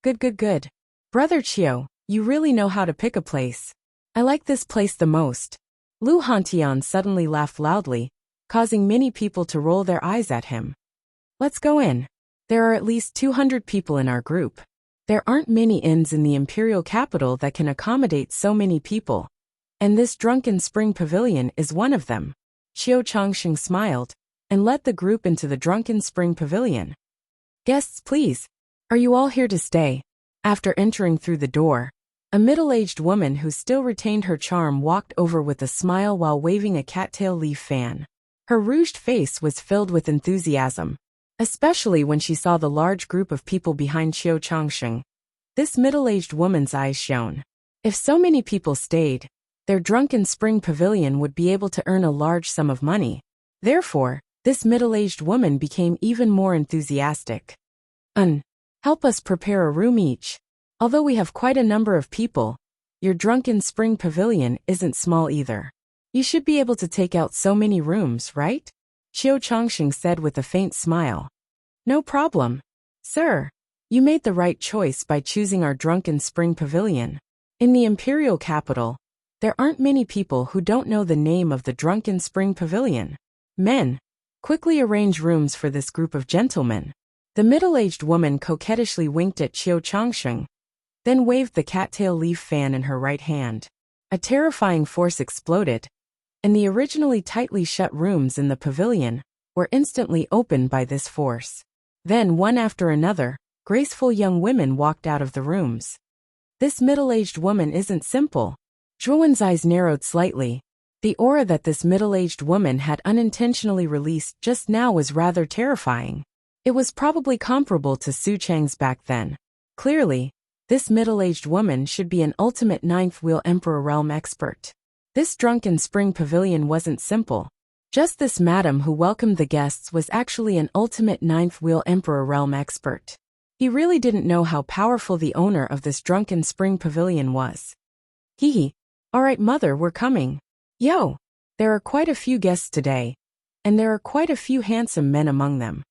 Good. Brother Qiu, you really know how to pick a place. I like this place the most. Lu Hantian suddenly laughed loudly, causing many people to roll their eyes at him. Let's go in. There are at least 200 people in our group. There aren't many inns in the imperial capital that can accommodate so many people, and this Drunken Spring Pavilion is one of them. Qiu Changsheng smiled and led the group into the Drunken Spring Pavilion. Guests, please. Are you all here to stay? After entering through the door, a middle-aged woman who still retained her charm walked over with a smile while waving a cattail leaf fan. Her rouged face was filled with enthusiasm, especially when she saw the large group of people behind Qiu Changsheng. This middle-aged woman's eyes shone. If so many people stayed, their Drunken Spring Pavilion would be able to earn a large sum of money. Therefore, this middle-aged woman became even more enthusiastic. Help us prepare a room each. Although we have quite a number of people, your Drunken Spring Pavilion isn't small either. You should be able to take out so many rooms, right? Qiu Changsheng said with a faint smile. No problem. Sir, you made the right choice by choosing our Drunken Spring Pavilion. In the imperial capital, there aren't many people who don't know the name of the Drunken Spring Pavilion. Men, quickly arrange rooms for this group of gentlemen. The middle-aged woman coquettishly winked at Qiu Changsheng, then waved the cattail leaf fan in her right hand. A terrifying force exploded, and the originally tightly shut rooms in the pavilion were instantly opened by this force. Then, one after another, graceful young women walked out of the rooms. This middle-aged woman isn't simple. Zhuowen's eyes narrowed slightly. The aura that this middle-aged woman had unintentionally released just now was rather terrifying. It was probably comparable to Su Chang's back then. Clearly, this middle-aged woman should be an ultimate ninth wheel Emperor realm expert. This Drunken Spring Pavilion wasn't simple. Just this madam who welcomed the guests was actually an ultimate ninth wheel Emperor realm expert. He really didn't know how powerful the owner of this Drunken Spring Pavilion was. Alright mother, we're coming. Yo! There are quite a few guests today, and there are quite a few handsome men among them.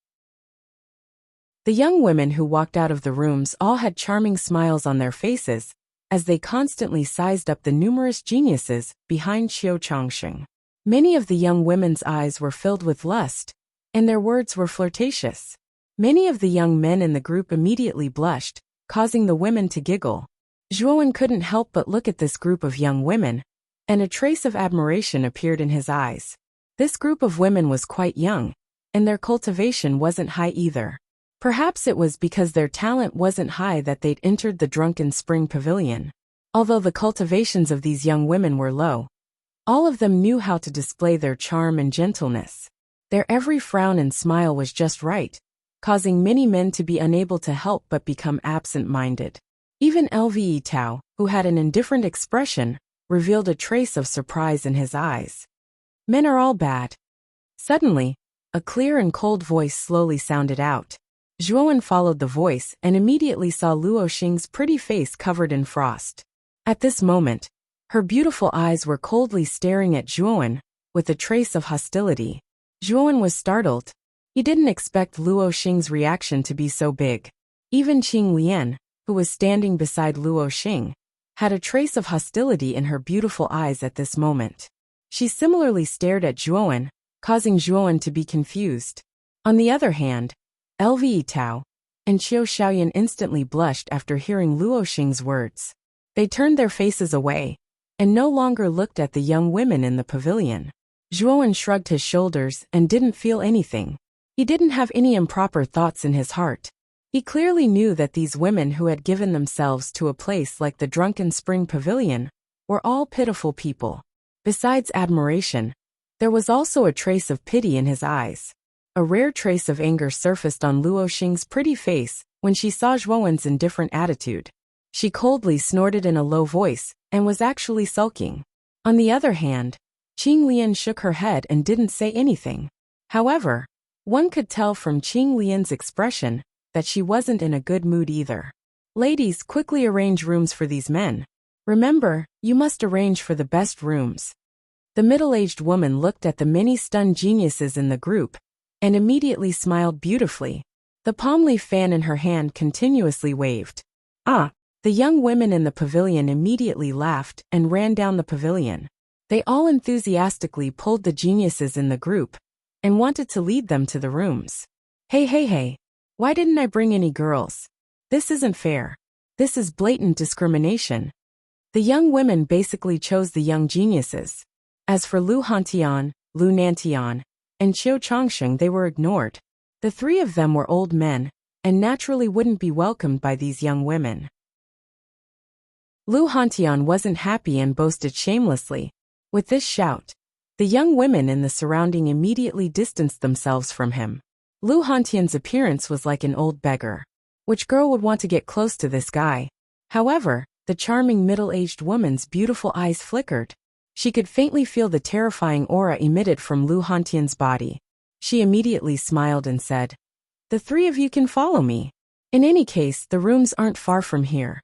The young women who walked out of the rooms all had charming smiles on their faces, as they constantly sized up the numerous geniuses behind Qiu Changsheng. Many of the young women's eyes were filled with lust, and their words were flirtatious. Many of the young men in the group immediately blushed, causing the women to giggle. Zhuowen couldn't help but look at this group of young women, and a trace of admiration appeared in his eyes. This group of women was quite young, and their cultivation wasn't high either. Perhaps it was because their talent wasn't high that they'd entered the Drunken Spring Pavilion. Although the cultivations of these young women were low, all of them knew how to display their charm and gentleness. Their every frown and smile was just right, causing many men to be unable to help but become absent-minded. Even Lve Tao, who had an indifferent expression, revealed a trace of surprise in his eyes. Men are all bad. Suddenly, a clear and cold voice slowly sounded out. Zhuowen followed the voice and immediately saw Luo Xing's pretty face covered in frost. At this moment, her beautiful eyes were coldly staring at Zhuowen, with a trace of hostility. Zhuowen was startled. He didn't expect Luo Xing's reaction to be so big. Even Qing Lian, who was standing beside Luo Xing, had a trace of hostility in her beautiful eyes at this moment. She similarly stared at Zhuowen, causing Zhuowen to be confused. On the other hand, Lve Tao and Qiu Xiaoyan instantly blushed after hearing Luo Xing's words. They turned their faces away and no longer looked at the young women in the pavilion. Zhuowen shrugged his shoulders and didn't feel anything. He didn't have any improper thoughts in his heart. He clearly knew that these women who had given themselves to a place like the Drunken Spring Pavilion were all pitiful people. Besides admiration, there was also a trace of pity in his eyes. A rare trace of anger surfaced on Luo Xing's pretty face when she saw Zhuowen's indifferent attitude. She coldly snorted in a low voice and was actually sulking. On the other hand, Qing Lian shook her head and didn't say anything. However, one could tell from Qing Lian's expression that she wasn't in a good mood either. Ladies, quickly arrange rooms for these men. Remember, you must arrange for the best rooms. The middle-aged woman looked at the many stunned geniuses in the group and immediately smiled beautifully. The palm leaf fan in her hand continuously waved. Ah! The young women in the pavilion immediately laughed and ran down the pavilion. They all enthusiastically pulled the geniuses in the group and wanted to lead them to the rooms. Hey, why didn't I bring any girls? This isn't fair. This is blatant discrimination. The young women basically chose the young geniuses. As for Lu Hantian, Lu Nantian, and Qiu Changsheng, they were ignored. The three of them were old men and naturally wouldn't be welcomed by these young women. Lu Hantian wasn't happy and boasted shamelessly. With this shout, the young women in the surrounding immediately distanced themselves from him. Lu Hantian's appearance was like an old beggar. Which girl would want to get close to this guy? However, the charming middle-aged woman's beautiful eyes flickered. She could faintly feel the terrifying aura emitted from Lu Hantian's body. She immediately smiled and said, "The three of you can follow me. In any case, the rooms aren't far from here.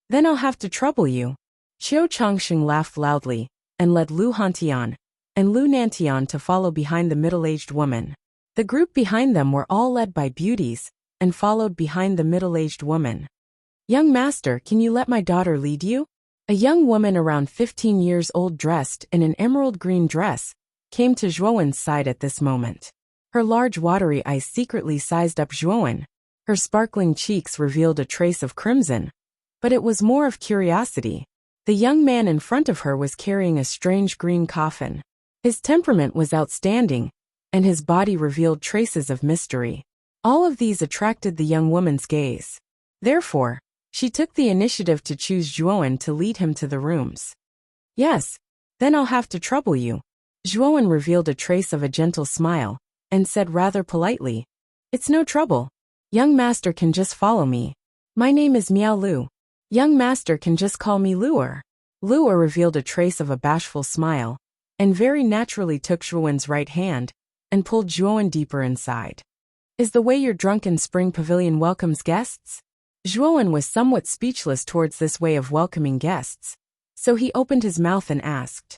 Then I'll have to trouble you." Qiu Changsheng laughed loudly and led Lu Hantian and Lu Nantian to follow behind the middle-aged woman. The group behind them were all led by beauties and followed behind the middle-aged woman. "Young master, can you let my daughter lead you?" A young woman around 15 years old dressed in an emerald green dress came to Zhuowen's side at this moment. Her large watery eyes secretly sized up Zhuowen. Her sparkling cheeks revealed a trace of crimson, but it was more of curiosity. The young man in front of her was carrying a strange green coffin. His temperament was outstanding, and his body revealed traces of mystery. All of these attracted the young woman's gaze. Therefore, she took the initiative to choose Zhuowen to lead him to the rooms. "Yes, then I'll have to trouble you." Zhuowen revealed a trace of a gentle smile and said rather politely, "It's no trouble. Young master can just follow me. My name is Miao Lu. Young master can just call me Luer." Luer revealed a trace of a bashful smile and very naturally took Zhuowen's right hand and pulled Zhuowen deeper inside. "Is the way your Drunken Spring Pavilion welcomes guests?" Zhuowen was somewhat speechless towards this way of welcoming guests, so he opened his mouth and asked,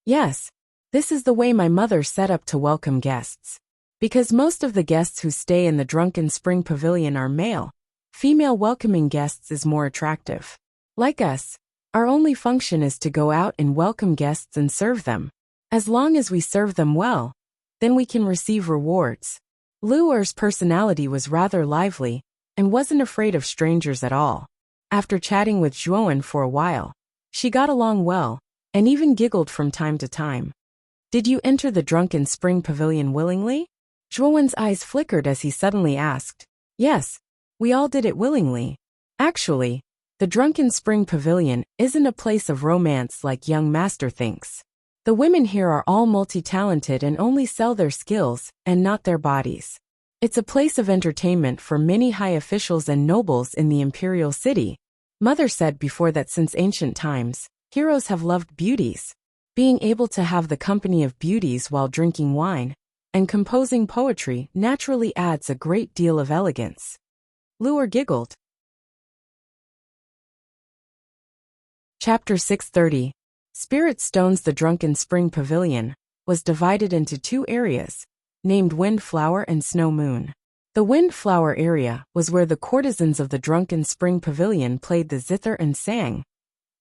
"Yes, this is the way my mother set up to welcome guests. Because most of the guests who stay in the Drunken Spring Pavilion are male, female welcoming guests is more attractive. Like us, our only function is to go out and welcome guests and serve them. As long as we serve them well, then we can receive rewards." Luer's personality was rather lively and wasn't afraid of strangers at all. After chatting with Zhuowen for a while, she got along well and even giggled from time to time. "Did you enter the Drunken Spring Pavilion willingly?" Zhuowen's eyes flickered as he suddenly asked. "Yes, we all did it willingly. Actually, the Drunken Spring Pavilion isn't a place of romance like young master thinks. The women here are all multi-talented and only sell their skills and not their bodies. It's a place of entertainment for many high officials and nobles in the imperial city." Mother said before that since ancient times, heroes have loved beauties. Being able to have the company of beauties while drinking wine and composing poetry naturally adds a great deal of elegance. Luer giggled. Chapter 630. Spirit Stones. The Drunken Spring Pavilion was divided into two areas, named Windflower and Snow Moon. The Windflower area was where the courtesans of the Drunken Spring Pavilion played the zither and sang,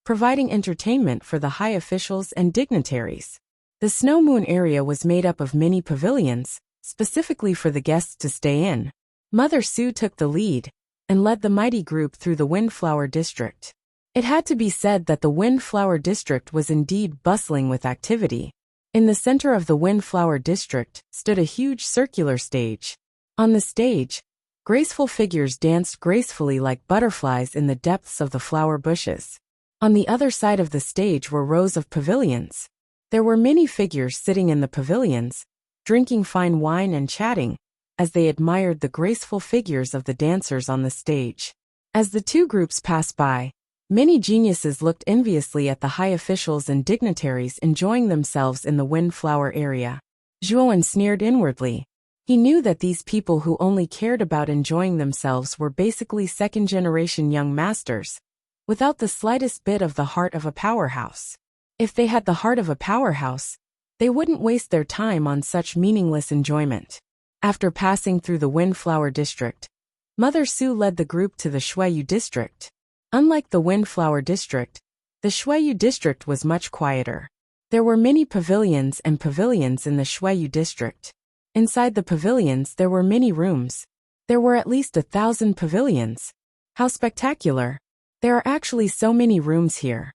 providing entertainment for the high officials and dignitaries. The Snow Moon area was made up of many pavilions, specifically for the guests to stay in. Mother Su took the lead and led the mighty group through the Windflower District. It had to be said that the Windflower District was indeed bustling with activity. In the center of the Windflower District stood a huge circular stage. On the stage, graceful figures danced gracefully like butterflies in the depths of the flower bushes. On the other side of the stage were rows of pavilions. There were many figures sitting in the pavilions, drinking fine wine and chatting, as they admired the graceful figures of the dancers on the stage. As the two groups passed by, many geniuses looked enviously at the high officials and dignitaries enjoying themselves in the Windflower area. Zhuowen sneered inwardly. He knew that these people who only cared about enjoying themselves were basically second-generation young masters, without the slightest bit of the heart of a powerhouse. If they had the heart of a powerhouse, they wouldn't waste their time on such meaningless enjoyment. After passing through the Windflower District, Mother Su led the group to the Shuiyu District. Unlike the Windflower District, the Shuiyu District was much quieter. There were many pavilions and pavilions in the Shuiyu District. Inside the pavilions there were many rooms. There were at least 1,000 pavilions. How spectacular! There are actually so many rooms here.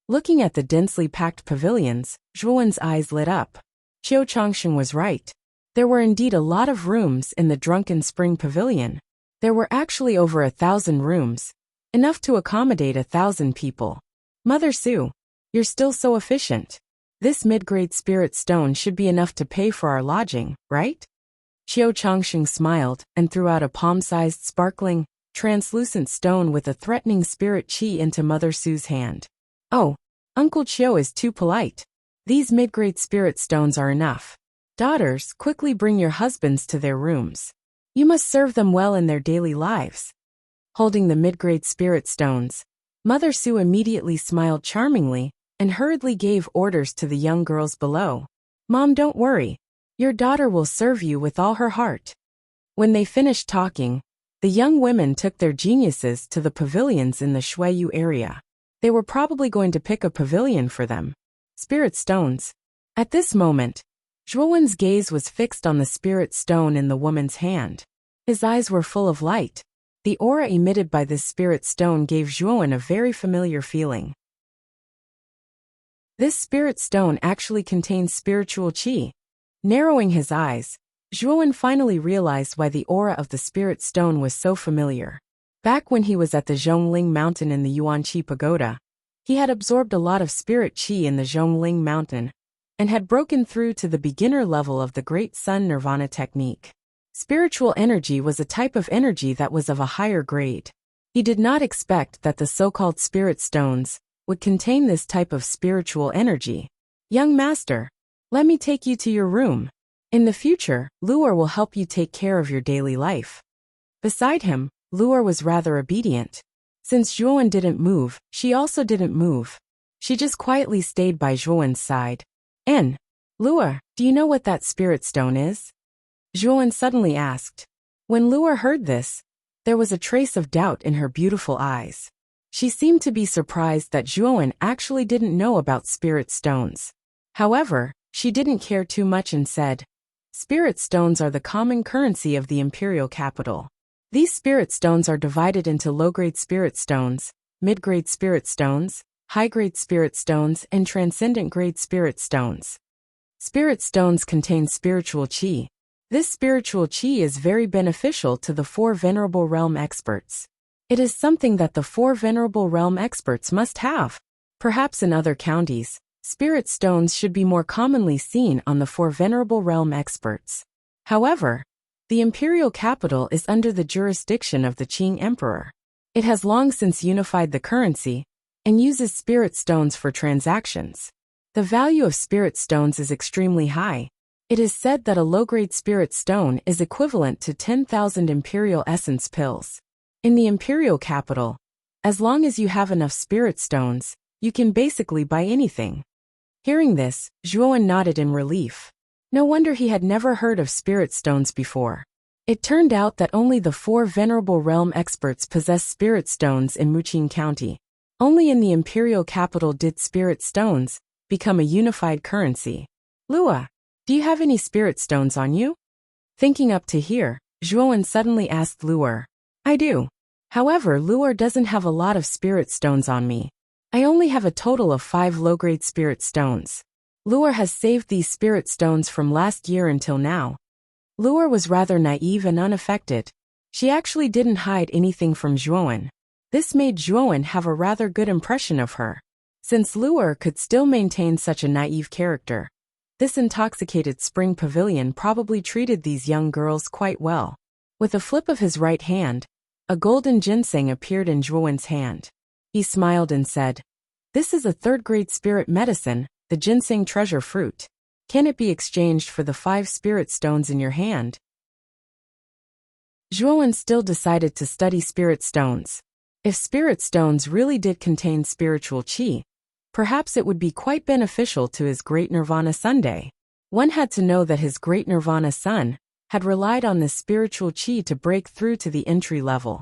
Looking at the densely packed pavilions, Zhuowen's eyes lit up. Qiu Changsheng was right. There were indeed a lot of rooms in the Drunken Spring Pavilion. There were actually over 1,000 rooms, enough to accommodate 1,000 people. Mother Su, you're still so efficient. This mid-grade spirit stone should be enough to pay for our lodging, right? Qiu Changsheng smiled and threw out a palm-sized sparkling, translucent stone with a threatening spirit qi into Mother Su's hand. Oh, Uncle Qiu is too polite. These mid-grade spirit stones are enough. Daughters, quickly bring your husbands to their rooms. You must serve them well in their daily lives. Holding the mid-grade spirit stones, Mother Su immediately smiled charmingly and hurriedly gave orders to the young girls below. Mom, don't worry. Your daughter will serve you with all her heart. When they finished talking, the young women took their geniuses to the pavilions in the Shuiyu area. They were probably going to pick a pavilion for them. Spirit stones. At this moment, Zhuowen's gaze was fixed on the spirit stone in the woman's hand. His eyes were full of light. The aura emitted by this spirit stone gave Zhuowen a very familiar feeling. This spirit stone actually contains spiritual qi. Narrowing his eyes, Zhuowen finally realized why the aura of the spirit stone was so familiar. Back when he was at the Zhongling Mountain in the Yuanqi Pagoda, he had absorbed a lot of spirit qi in the Zhongling Mountain, and had broken through to the beginner level of the Great Sun Nirvana technique. Spiritual energy was a type of energy that was of a higher grade. He did not expect that the so-called spirit stones would contain this type of spiritual energy. Young master, let me take you to your room. In the future, Luer will help you take care of your daily life. Beside him, Luer was rather obedient. Since Zhuowen didn't move, she also didn't move. She just quietly stayed by Zhuowen's side. Luer, do you know what that spirit stone is? Zhuowen suddenly asked. When Luer heard this, there was a trace of doubt in her beautiful eyes. She seemed to be surprised that Zhuowen actually didn't know about spirit stones. However, she didn't care too much and said, Spirit stones are the common currency of the imperial capital. These spirit stones are divided into low-grade spirit stones, mid-grade spirit stones, high-grade spirit stones, and transcendent-grade spirit stones. Spirit stones contain spiritual qi. This spiritual qi is very beneficial to the 4 Venerable Realm experts. It is something that the 4 Venerable Realm experts must have. Perhaps in other counties, spirit stones should be more commonly seen on the 4 Venerable Realm experts. However, the imperial capital is under the jurisdiction of the Qing Emperor. It has long since unified the currency and uses spirit stones for transactions. The value of spirit stones is extremely high. It is said that a low-grade spirit stone is equivalent to 10,000 imperial essence pills. In the imperial capital, as long as you have enough spirit stones, you can basically buy anything. Hearing this, Zhuowen nodded in relief. No wonder he had never heard of spirit stones before. It turned out that only the 4 Venerable Realm experts possess spirit stones in Muqing County. Only in the imperial capital did spirit stones become a unified currency. Lua, do you have any spirit stones on you? Thinking up to here, Zhuowen suddenly asked Luer. I do. However, Luer doesn't have a lot of spirit stones on me. I only have a total of 5 low-grade spirit stones. Luer has saved these spirit stones from last year until now. Luer was rather naive and unaffected. She actually didn't hide anything from Zhuowen. This made Zhuowen have a rather good impression of her. Since Luer could still maintain such a naive character, this intoxicated spring pavilion probably treated these young girls quite well. With a flip of his right hand, a golden ginseng appeared in Zhuowen's hand. He smiled and said, "This is a third-grade spirit medicine, the ginseng treasure fruit. Can it be exchanged for the 5 spirit stones in your hand?" Zhuowen still decided to study spirit stones. If spirit stones really did contain spiritual qi, perhaps it would be quite beneficial to his great Nirvana Sunday. One had to know that his great Nirvana Sun had relied on this spiritual qi to break through to the entry level.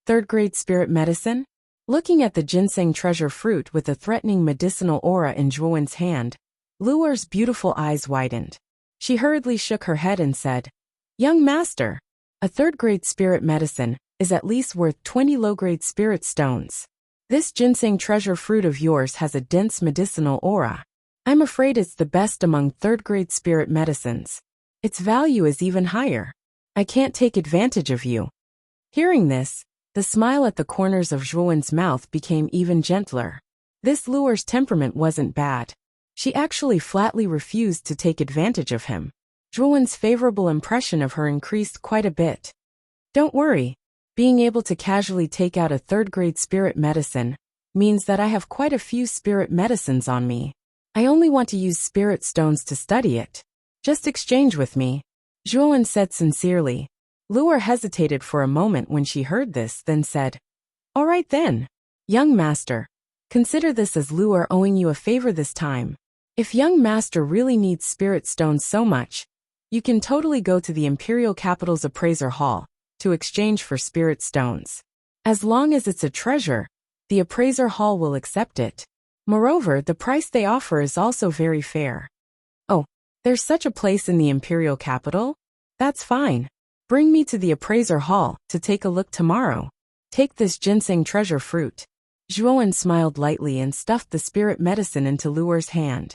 Third-grade spirit medicine? Looking at the ginseng treasure fruit with a threatening medicinal aura in Zhuowen's hand, Luer's beautiful eyes widened. She hurriedly shook her head and said, "Young master, a third-grade spirit medicine is at least worth 20 low-grade spirit stones. This ginseng treasure fruit of yours has a dense medicinal aura. I'm afraid it's the best among third-grade spirit medicines. Its value is even higher. I can't take advantage of you." Hearing this, the smile at the corners of Zhuowen's mouth became even gentler. This Luer's temperament wasn't bad. She actually flatly refused to take advantage of him. Zhuowen's favorable impression of her increased quite a bit. Don't worry. Being able to casually take out a third-grade spirit medicine means that I have quite a few spirit medicines on me. I only want to use spirit stones to study it. Just exchange with me, Zhuowen said sincerely. Luer hesitated for a moment when she heard this, then said, "All right then. Young master, consider this as Luer owing you a favor this time. If young master really needs spirit stones so much, you can totally go to the Imperial Capital's appraiser hall to exchange for spirit stones. As long as it's a treasure, the appraiser hall will accept it. Moreover, the price they offer is also very fair." "Oh, there's such a place in the Imperial Capital? That's fine. Bring me to the appraiser hall to take a look tomorrow. Take this ginseng treasure fruit." Zhuowen smiled lightly and stuffed the spirit medicine into Luer's hand.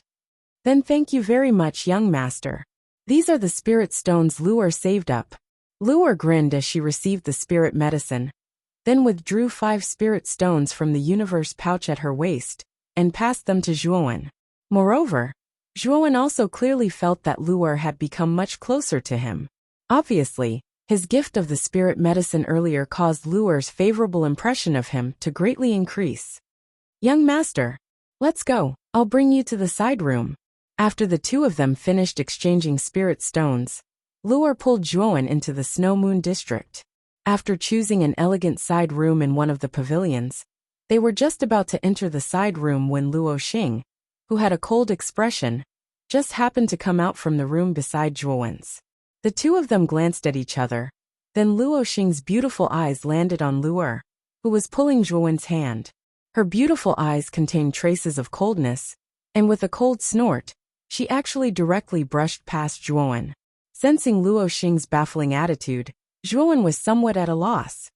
"Then thank you very much, young master. These are the spirit stones Luer saved up." Luer grinned as she received the spirit medicine, then withdrew 5 spirit stones from the universe pouch at her waist and passed them to Zhuowen. Moreover, Zhuowen also clearly felt that Luer had become much closer to him. Obviously, his gift of the spirit medicine earlier caused Luer's favorable impression of him to greatly increase. "Young master, let's go. I'll bring you to the side room." After the two of them finished exchanging spirit stones, Luer pulled Zhuowen into the Snow Moon district. After choosing an elegant side room in one of the pavilions, they were just about to enter the side room when Luo Xing, who had a cold expression, just happened to come out from the room beside Zhuowen's. The two of them glanced at each other. Then Luo Xing's beautiful eyes landed on Luer, who was pulling Zhuowen's hand. Her beautiful eyes contained traces of coldness, and with a cold snort, she actually directly brushed past Zhuowen. Sensing Luo Xing's baffling attitude, Zhuowen was somewhat at a loss.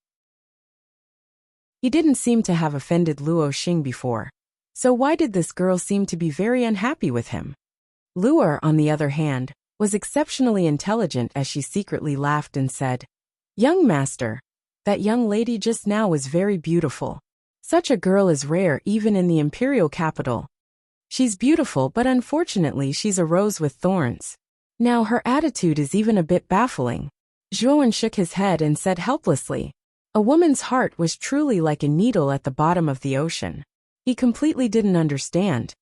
He didn't seem to have offended Luo Xing before, so why did this girl seem to be very unhappy with him? Luer, on the other hand, was exceptionally intelligent as she secretly laughed and said, "Young master, that young lady just now was very beautiful. Such a girl is rare even in the Imperial Capital. She's beautiful, but unfortunately she's a rose with thorns. Now her attitude is even a bit baffling." Zhuowen shook his head and said helplessly, "A woman's heart was truly like a needle at the bottom of the ocean." He completely didn't understand.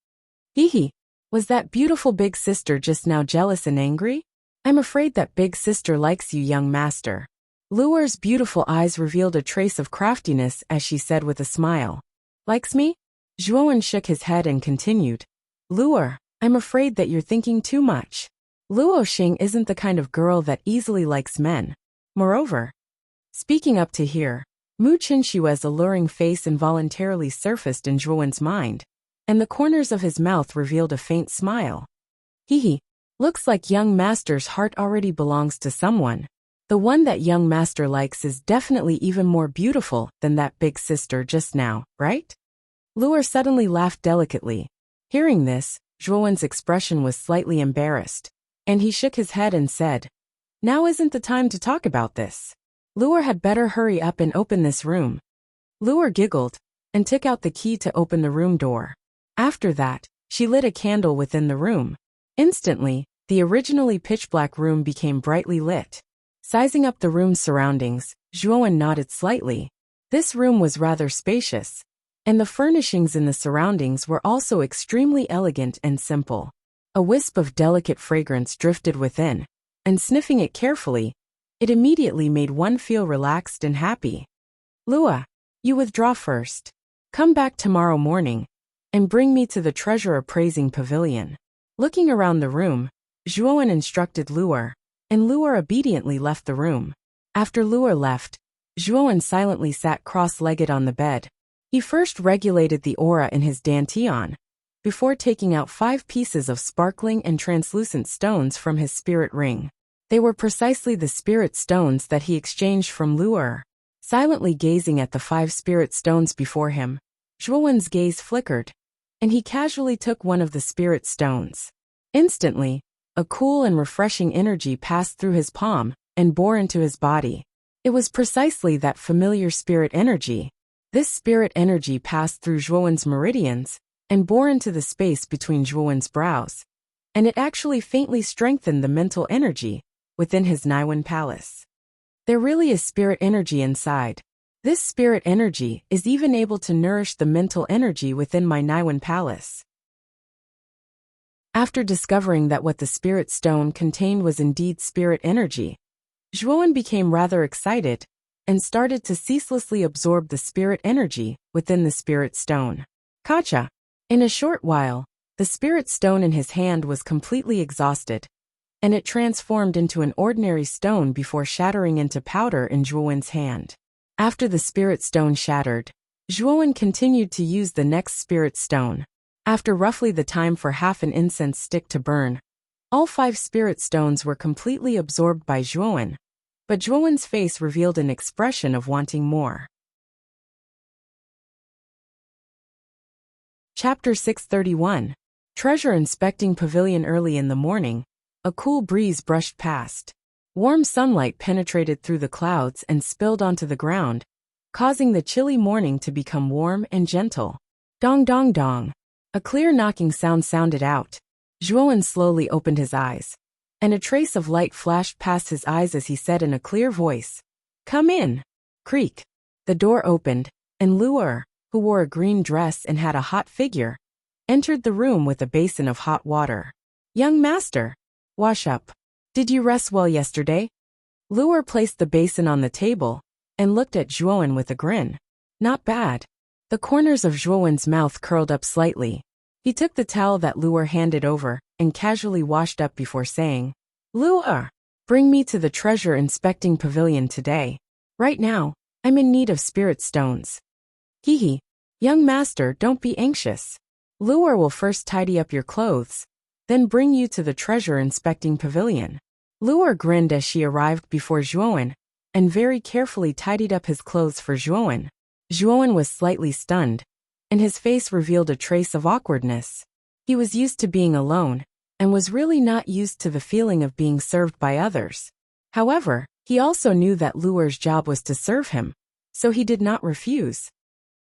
Hee. Was that beautiful big sister just now jealous and angry? I'm afraid that big sister likes you, young master. Luer's beautiful eyes revealed a trace of craftiness as she said with a smile. Likes me? Zhuowen shook his head and continued. Luer, I'm afraid that you're thinking too much. Luo Xing isn't the kind of girl that easily likes men. Moreover, speaking up to here, Mu Qinshue's alluring face involuntarily surfaced in Zhuowen's mind, and the corners of his mouth revealed a faint smile. Hee. Looks like young master's heart already belongs to someone. The one that young master likes is definitely even more beautiful than that big sister just now, right? Luer suddenly laughed delicately. Hearing this, Zhuowen's expression was slightly embarrassed, and he shook his head and said, "Now isn't the time to talk about this. Luer had better hurry up and open this room." Luer giggled and took out the key to open the room door. After that, she lit a candle within the room. Instantly, the originally pitch-black room became brightly lit. Sizing up the room's surroundings, Zhuowen nodded slightly. This room was rather spacious, and the furnishings in the surroundings were also extremely elegant and simple. A wisp of delicate fragrance drifted within, and sniffing it carefully, it immediately made one feel relaxed and happy. "Lua, you withdraw first. Come back tomorrow morning, and bring me to the treasure appraising pavilion." Looking around the room, Zhuowen instructed Luer, and Luer obediently left the room. After Luer left, Zhuowen silently sat cross-legged on the bed. He first regulated the aura in his dantian, before taking out 5 pieces of sparkling and translucent stones from his spirit ring. They were precisely the spirit stones that he exchanged from Luer. Silently gazing at the 5 spirit stones before him, Zhuowen's gaze flickered, and he casually took one of the spirit stones. Instantly, a cool and refreshing energy passed through his palm and bore into his body. It was precisely that familiar spirit energy. This spirit energy passed through Zhuowen's meridians and bore into the space between Zhuowen's brows, and it actually faintly strengthened the mental energy within his Naiwen palace. There really is spirit energy inside. This spirit energy is even able to nourish the mental energy within my Naiwen palace. After discovering that what the spirit stone contained was indeed spirit energy, Zhuowen became rather excited and started to ceaselessly absorb the spirit energy within the spirit stone. Kacha. In a short while, the spirit stone in his hand was completely exhausted, and it transformed into an ordinary stone before shattering into powder in Zhuowen's hand. After the spirit stone shattered, Zhuowen continued to use the next spirit stone. After roughly the time for half an incense stick to burn, all 5 spirit stones were completely absorbed by Zhuowen, but Zhuowen's face revealed an expression of wanting more. Chapter 631. Treasure Inspecting Pavilion. Early in the morning, a cool breeze brushed past. Warm sunlight penetrated through the clouds and spilled onto the ground, causing the chilly morning to become warm and gentle. Dong dong dong. A clear knocking sound sounded out. Zhuowen slowly opened his eyes, and a trace of light flashed past his eyes as he said in a clear voice, "Come in." Creak. The door opened, and Luer, who wore a green dress and had a hot figure, entered the room with a basin of hot water. "Young master, wash up. Did you rest well yesterday?" Luer placed the basin on the table and looked at Zhuowen with a grin. "Not bad." The corners of Zhuowen's mouth curled up slightly. He took the towel that Luer handed over and casually washed up before saying, "Luer, bring me to the treasure inspecting pavilion today. Right now, I'm in need of spirit stones." "Hee. Young master, don't be anxious. Luer will first tidy up your clothes, then bring you to the treasure inspecting pavilion." Luer grinned as she arrived before Zhuowen and very carefully tidied up his clothes for Zhuowen. Zhuowen was slightly stunned, and his face revealed a trace of awkwardness. He was used to being alone, and was really not used to the feeling of being served by others. However, he also knew that Luer's job was to serve him, so he did not refuse.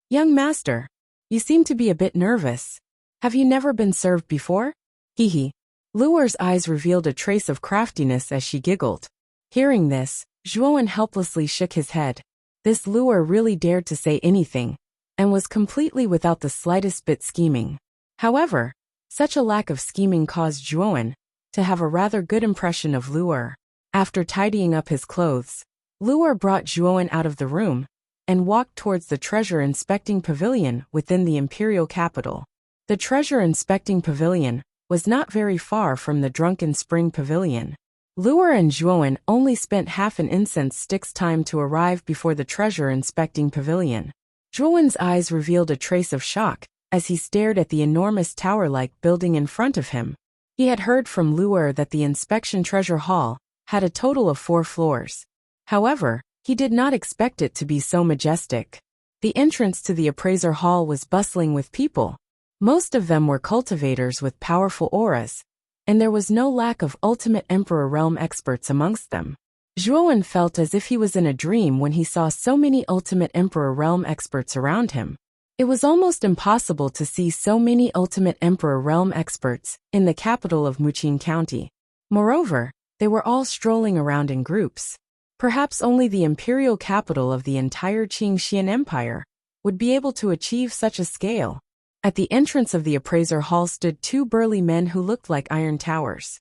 "Young master, you seem to be a bit nervous. Have you never been served before?" Hee. Luer's eyes revealed a trace of craftiness as she giggled. Hearing this, Zhuowen helplessly shook his head. This Luer really dared to say anything, and was completely without the slightest bit scheming. However, such a lack of scheming caused Zhuowen to have a rather good impression of Luer. After tidying up his clothes, Luer brought Zhuowen out of the room and walked towards the treasure inspecting pavilion within the imperial capital. The treasure inspecting pavilion was not very far from the Drunken Spring Pavilion. Luer and Zhuowen only spent half an incense stick's time to arrive before the treasure inspecting pavilion. Zhuowen's eyes revealed a trace of shock as he stared at the enormous tower-like building in front of him. He had heard from Luer that the inspection treasure hall had a total of 4 floors. However, he did not expect it to be so majestic. The entrance to the appraiser hall was bustling with people. Most of them were cultivators with powerful auras, and there was no lack of ultimate Emperor Realm experts amongst them. Zhuowen felt as if he was in a dream when he saw so many ultimate Emperor Realm experts around him. It was almost impossible to see so many ultimate Emperor Realm experts in the capital of Muqing County. Moreover, they were all strolling around in groups. Perhaps only the imperial capital of the entire Qingxian Empire would be able to achieve such a scale. At the entrance of the appraiser hall stood 2 burly men who looked like iron towers.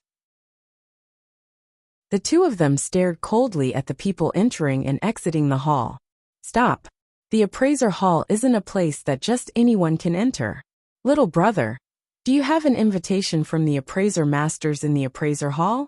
The 2 of them stared coldly at the people entering and exiting the hall. Stop. The appraiser hall isn't a place that just anyone can enter. Little brother, do you have an invitation from the appraiser masters in the appraiser hall?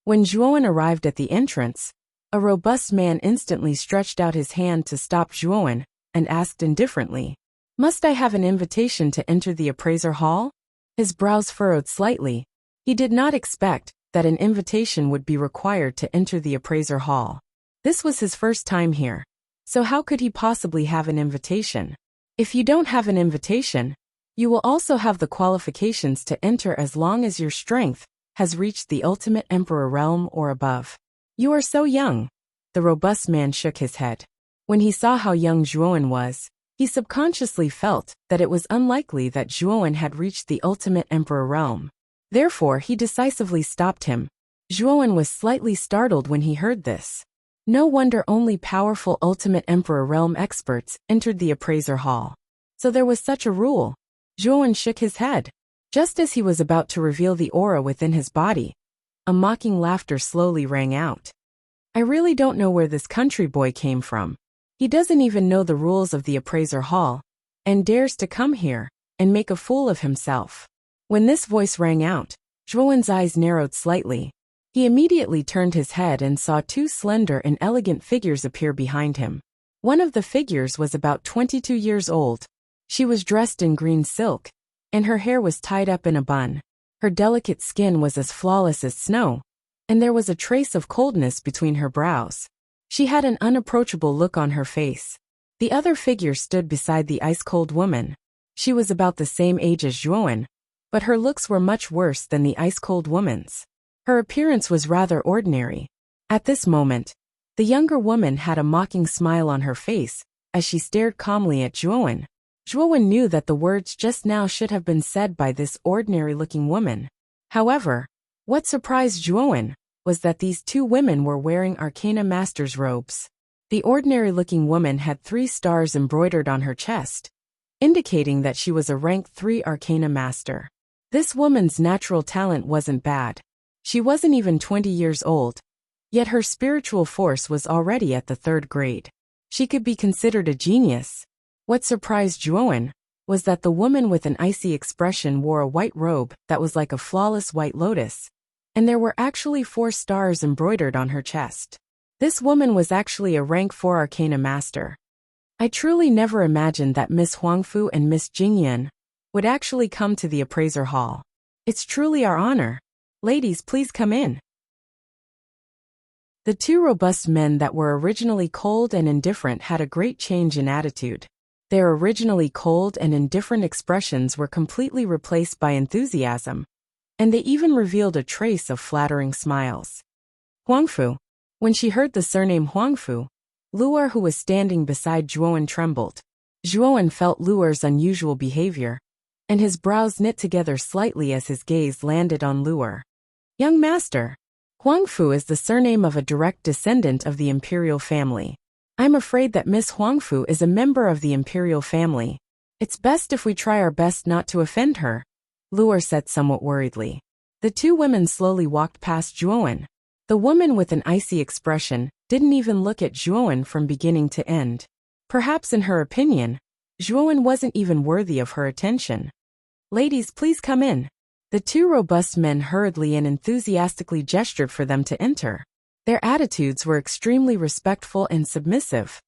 When Zhuowen arrived at the entrance, a robust man instantly stretched out his hand to stop Zhuowen and asked indifferently, "Must I have an invitation to enter the appraiser hall?" His brows furrowed slightly. He did not expect that an invitation would be required to enter the appraiser hall. This was his first time here. So how could he possibly have an invitation? If you don't have an invitation, you will also have the qualifications to enter as long as your strength has reached the ultimate Emperor realm or above. You are so young. The robust man shook his head. When he saw how young Zhuowen was, he subconsciously felt that it was unlikely that Zhuowen had reached the ultimate Emperor realm. Therefore, he decisively stopped him. Zhuowen was slightly startled when he heard this. No wonder only powerful ultimate Emperor realm experts entered the appraiser hall. So there was such a rule. Zhuowen shook his head. Just as he was about to reveal the aura within his body, a mocking laughter slowly rang out. I really don't know where this country boy came from. He doesn't even know the rules of the appraiser hall, and dares to come here and make a fool of himself. When this voice rang out, Zhuowen's eyes narrowed slightly. He immediately turned his head and saw 2 slender and elegant figures appear behind him. One of the figures was about 22 years old. She was dressed in green silk, and her hair was tied up in a bun. Her delicate skin was as flawless as snow, and there was a trace of coldness between her brows. She had an unapproachable look on her face. The other figure stood beside the ice-cold woman. She was about the same age as Zhuowen, but her looks were much worse than the ice-cold woman's. Her appearance was rather ordinary. At this moment, the younger woman had a mocking smile on her face as she stared calmly at Zhuowen. Zhuowen knew that the words just now should have been said by this ordinary-looking woman. However, what surprised Zhuowen was that these 2 women were wearing Arcana Master's robes. The ordinary-looking woman had 3 stars embroidered on her chest, indicating that she was a rank 3 Arcana Master. This woman's natural talent wasn't bad. She wasn't even 20 years old, yet her spiritual force was already at the 3rd grade. She could be considered a genius. What surprised Zhuowen was that the woman with an icy expression wore a white robe that was like a flawless white lotus, and there were actually 4 stars embroidered on her chest. This woman was actually a rank 4 Arcana Master. I truly never imagined that Miss Huangfu and Miss Jingyan would actually come to the appraiser hall. It's truly our honor. Ladies, please come in. The 2 robust men that were originally cold and indifferent had a great change in attitude. Their originally cold and indifferent expressions were completely replaced by enthusiasm, and they even revealed a trace of flattering smiles. Huangfu. When she heard the surname Huangfu, Luer, who was standing beside Zhuowen, trembled. Zhuowen felt Luer's unusual behavior, and his brows knit together slightly as his gaze landed on Luer. Young master, Huangfu is the surname of a direct descendant of the imperial family. I'm afraid that Miss Huangfu is a member of the imperial family. It's best if we try our best not to offend her, Luer said somewhat worriedly. The 2 women slowly walked past Zhuowen. The woman with an icy expression didn't even look at Zhuowen from beginning to end. Perhaps in her opinion, Zhuowen wasn't even worthy of her attention. Ladies, please come in. The 2 robust men hurriedly and enthusiastically gestured for them to enter. Their attitudes were extremely respectful and submissive.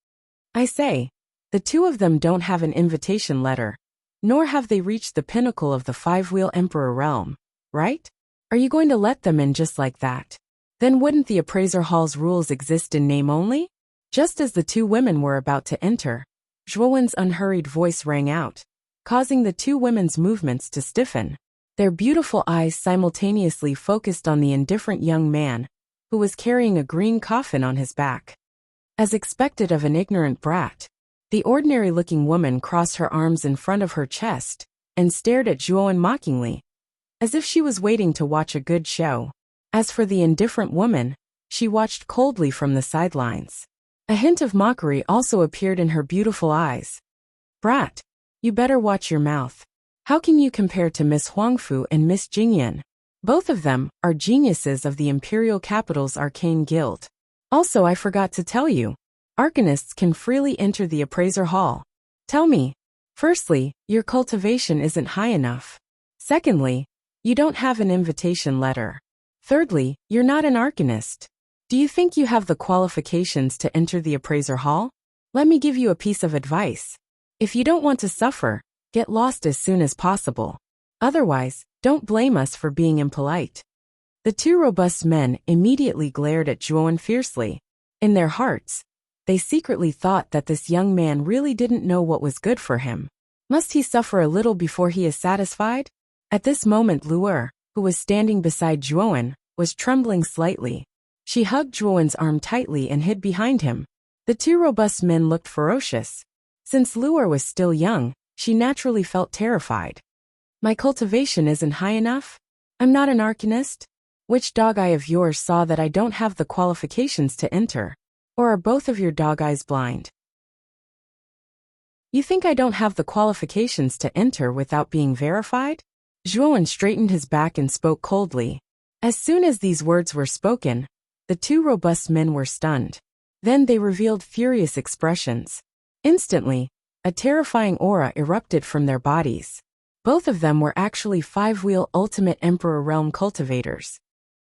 I say, the 2 of them don't have an invitation letter, nor have they reached the pinnacle of the 5-wheel Emperor realm, right? Are you going to let them in just like that? Then wouldn't the appraiser hall's rules exist in name only? Just as the two women were about to enter, Zhuowen's unhurried voice rang out, causing the two women's movements to stiffen. Their beautiful eyes simultaneously focused on the indifferent young man, who was carrying a green coffin on his back. As expected of an ignorant brat, the ordinary-looking woman crossed her arms in front of her chest and stared at Zhuowen mockingly, as if she was waiting to watch a good show. As for the indifferent woman, she watched coldly from the sidelines. A hint of mockery also appeared in her beautiful eyes. Brat, you better watch your mouth. How can you compare to Miss Huangfu and Miss Jingyan? Both of them are geniuses of the Imperial Capital's Arcane Guild. Also, I forgot to tell you, arcanists can freely enter the appraiser hall. Tell me, firstly, your cultivation isn't high enough. Secondly, you don't have an invitation letter. Thirdly, you're not an arcanist. Do you think you have the qualifications to enter the appraiser hall? Let me give you a piece of advice. If you don't want to suffer, get lost as soon as possible. Otherwise, don't blame us for being impolite. The two robust men immediately glared at Zhuowen fiercely. In their hearts, they secretly thought that this young man really didn't know what was good for him. Must he suffer a little before he is satisfied? At this moment Lu'er, who was standing beside Zhuowen, was trembling slightly. She hugged Zhuowen's arm tightly and hid behind him. The two robust men looked ferocious. Since Lu'er was still young, she naturally felt terrified. My cultivation isn't high enough? I'm not an arcanist? Which dog eye of yours saw that I don't have the qualifications to enter? Or are both of your dog eyes blind? You think I don't have the qualifications to enter without being verified? Zhuowen straightened his back and spoke coldly. As soon as these words were spoken, the two robust men were stunned. Then they revealed furious expressions. Instantly, a terrifying aura erupted from their bodies. Both of them were actually five-wheel Ultimate Emperor Realm cultivators.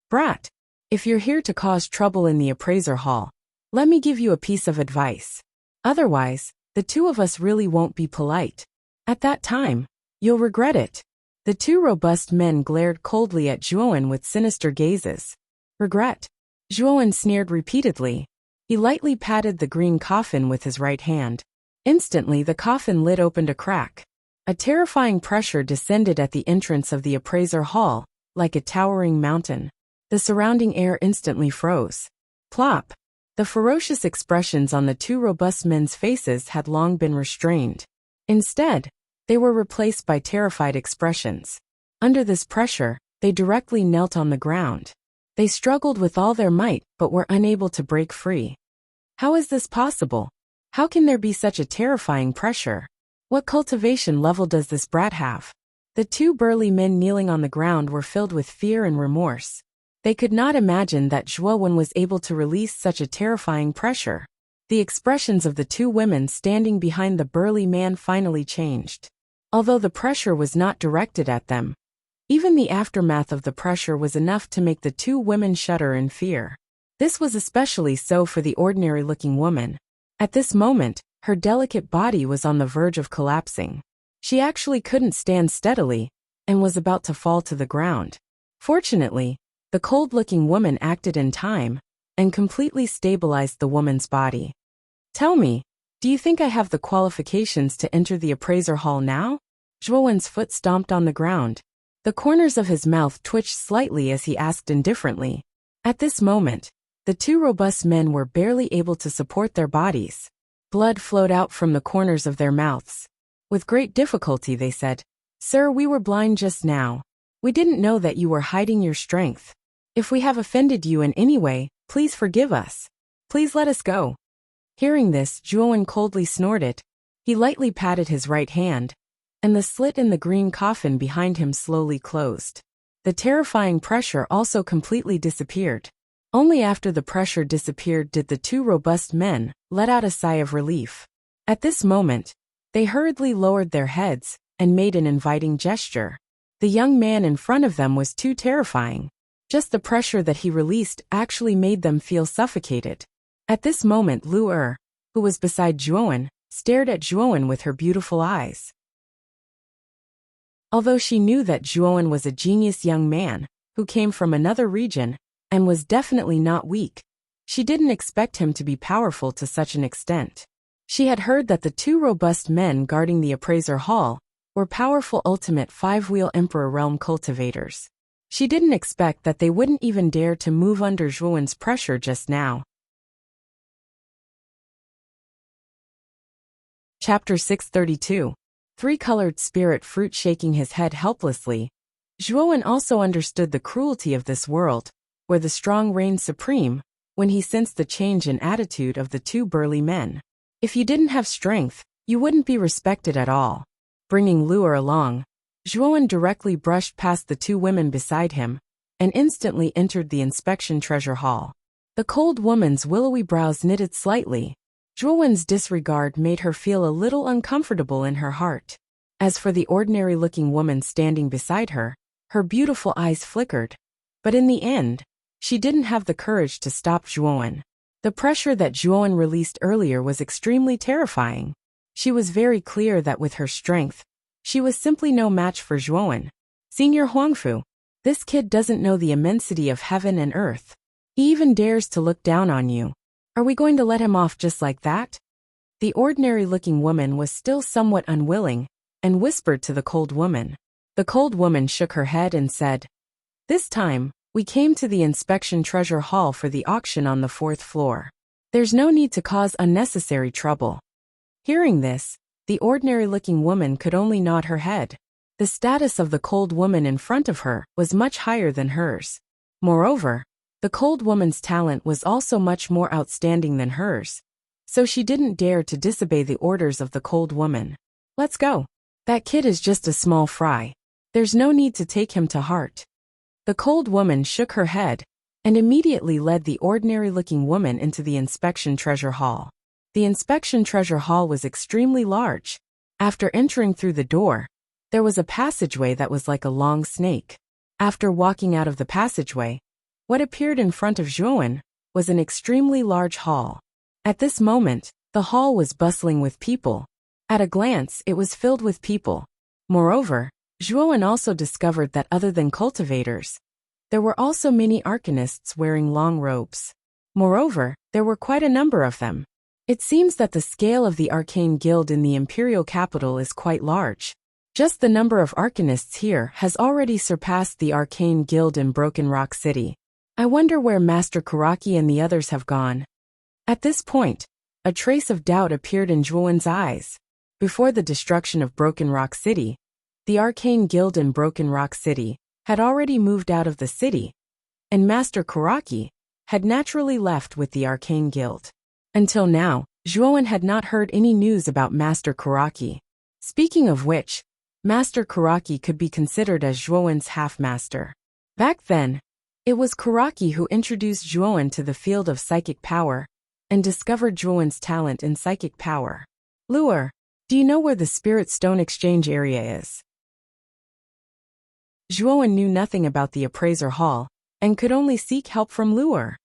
Brat, if you're here to cause trouble in the appraiser hall, let me give you a piece of advice. Otherwise, the two of us really won't be polite. At that time, you'll regret it. The two robust men glared coldly at Zhuowen with sinister gazes. Regret? Zhuowen sneered repeatedly. He lightly patted the green coffin with his right hand. Instantly the coffin lid opened a crack. A terrifying pressure descended at the entrance of the appraiser hall, like a towering mountain. The surrounding air instantly froze. Plop! The ferocious expressions on the two robust men's faces had long been restrained. Instead, they were replaced by terrified expressions. Under this pressure, they directly knelt on the ground. They struggled with all their might but were unable to break free. How is this possible? How can there be such a terrifying pressure? What cultivation level does this brat have? The two burly men kneeling on the ground were filled with fear and remorse. They could not imagine that Zhuowen was able to release such a terrifying pressure. The expressions of the two women standing behind the burly man finally changed. Although the pressure was not directed at them, even the aftermath of the pressure was enough to make the two women shudder in fear. This was especially so for the ordinary-looking woman. At this moment, her delicate body was on the verge of collapsing. She actually couldn't stand steadily, and was about to fall to the ground. Fortunately, the cold-looking woman acted in time, and completely stabilized the woman's body. Tell me, do you think I have the qualifications to enter the appraiser hall now? Zhuowen's foot stomped on the ground. The corners of his mouth twitched slightly as he asked indifferently. At this moment, the two robust men were barely able to support their bodies. Blood flowed out from the corners of their mouths. With great difficulty they said, "Sir, we were blind just now. We didn't know that you were hiding your strength. If we have offended you in any way, please forgive us. Please let us go." Hearing this, Zhuowen coldly snorted. He lightly patted his right hand, and the slit in the green coffin behind him slowly closed. The terrifying pressure also completely disappeared. Only after the pressure disappeared did the two robust men let out a sigh of relief. At this moment, they hurriedly lowered their heads and made an inviting gesture. The young man in front of them was too terrifying. Just the pressure that he released actually made them feel suffocated. At this moment Lu'er, who was beside Zhuowen, stared at Zhuowen with her beautiful eyes. Although she knew that Zhuowen was a genius young man, who came from another region, and was definitely not weak. She didn't expect him to be powerful to such an extent. She had heard that the two robust men guarding the appraiser hall were powerful ultimate five-wheel Emperor realm cultivators. She didn't expect that they wouldn't even dare to move under Zhuowen's pressure just now. Chapter 632. Three-colored spirit fruit. Shaking his head helplessly, Zhuowen also understood the cruelty of this world, where the strong reigned supreme, when he sensed the change in attitude of the two burly men. If you didn't have strength, you wouldn't be respected at all. Bringing Luer along, Zhuowen directly brushed past the two women beside him, and instantly entered the inspection treasure hall. The cold woman's willowy brows knitted slightly. Zhuowen's disregard made her feel a little uncomfortable in her heart. As for the ordinary-looking woman standing beside her, her beautiful eyes flickered. But in the end, she didn't have the courage to stop Zhuowen. The pressure that Zhuowen released earlier was extremely terrifying. She was very clear that with her strength, she was simply no match for Zhuowen. Senior Huangfu, this kid doesn't know the immensity of heaven and earth. He even dares to look down on you. Are we going to let him off just like that? The ordinary-looking woman was still somewhat unwilling, and whispered to the cold woman. The cold woman shook her head and said, "This time, we came to the inspection treasure hall for the auction on the 4th floor. There's no need to cause unnecessary trouble." Hearing this, the ordinary-looking woman could only nod her head. The status of the cold woman in front of her was much higher than hers. Moreover, the cold woman's talent was also much more outstanding than hers, so she didn't dare to disobey the orders of the cold woman. "Let's go. That kid is just a small fry. There's no need to take him to heart." The cold woman shook her head, and immediately led the ordinary-looking woman into the inspection treasure hall. The inspection treasure hall was extremely large. After entering through the door, there was a passageway that was like a long snake. After walking out of the passageway, what appeared in front of Zhuowen was an extremely large hall. At this moment, the hall was bustling with people. At a glance, it was filled with people. Moreover, Zhuowen also discovered that other than cultivators, there were also many arcanists wearing long robes. Moreover, there were quite a number of them. It seems that the scale of the arcane guild in the imperial capital is quite large. Just the number of arcanists here has already surpassed the arcane guild in Broken Rock City. I wonder where Master Kuraki and the others have gone. At this point, a trace of doubt appeared in Zhuowen's eyes. Before the destruction of Broken Rock City, the arcane guild in Broken Rock City had already moved out of the city, and Master Kuraki had naturally left with the arcane guild. Until now, Zhuowen had not heard any news about Master Kuraki. Speaking of which, Master Kuraki could be considered as Zhuowen's half-master. Back then, it was Kuraki who introduced Zhuowen to the field of psychic power and discovered Zhuowen's talent in psychic power. "Luer, do you know where the Spirit Stone exchange area is?" Zhuowen knew nothing about the appraiser hall and could only seek help from Luer.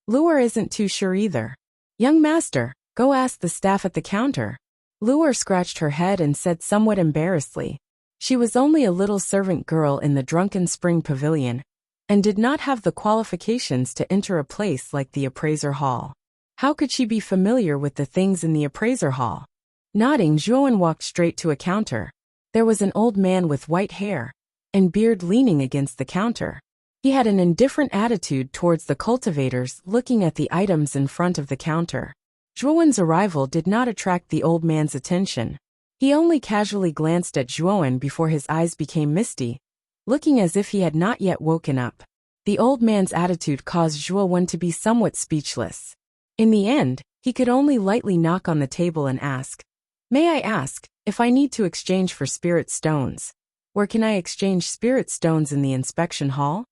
Luer isn't too sure either. "Young master, go ask the staff at the counter." Luer scratched her head and said somewhat embarrassedly. She was only a little servant girl in the Drunken Spring Pavilion, and did not have the qualifications to enter a place like the appraiser hall. How could she be familiar with the things in the appraiser hall? Nodding, Zhuowen walked straight to a counter. There was an old man with white hair and beard leaning against the counter. He had an indifferent attitude towards the cultivators looking at the items in front of the counter. Zhuowen's arrival did not attract the old man's attention. He only casually glanced at Zhuowen before his eyes became misty, looking as if he had not yet woken up. The old man's attitude caused Zhuowen to be somewhat speechless. In the end, he could only lightly knock on the table and ask, "May I ask, if I need to exchange for spirit stones, where can I exchange spirit stones in the inspection hall?"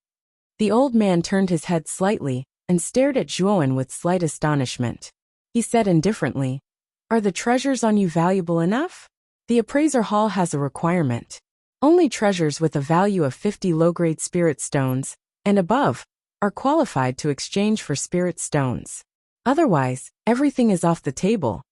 The old man turned his head slightly and stared at Zhuowen with slight astonishment. He said indifferently, "Are the treasures on you valuable enough? The appraiser hall has a requirement. Only treasures with a value of 50 low-grade spirit stones and above are qualified to exchange for spirit stones. Otherwise, everything is off the table."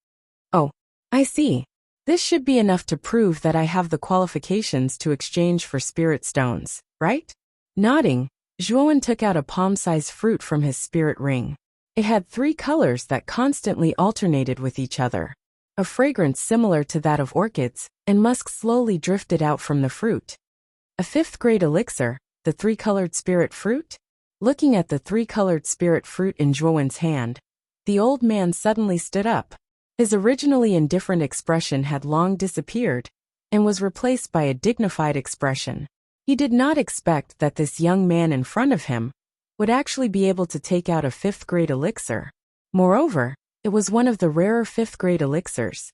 "Oh, I see. This should be enough to prove that I have the qualifications to exchange for spirit stones, right?" Nodding, Zhuowen took out a palm-sized fruit from his spirit ring. It had 3 colors that constantly alternated with each other. A fragrance similar to that of orchids, and musk slowly drifted out from the fruit. A 5th-grade elixir, the 3-colored spirit fruit? Looking at the 3-colored spirit fruit in Zhuowen's hand, the old man suddenly stood up. His originally indifferent expression had long disappeared, and was replaced by a dignified expression. He did not expect that this young man in front of him would actually be able to take out a 5th-grade elixir. Moreover, it was one of the rarer 5th-grade elixirs.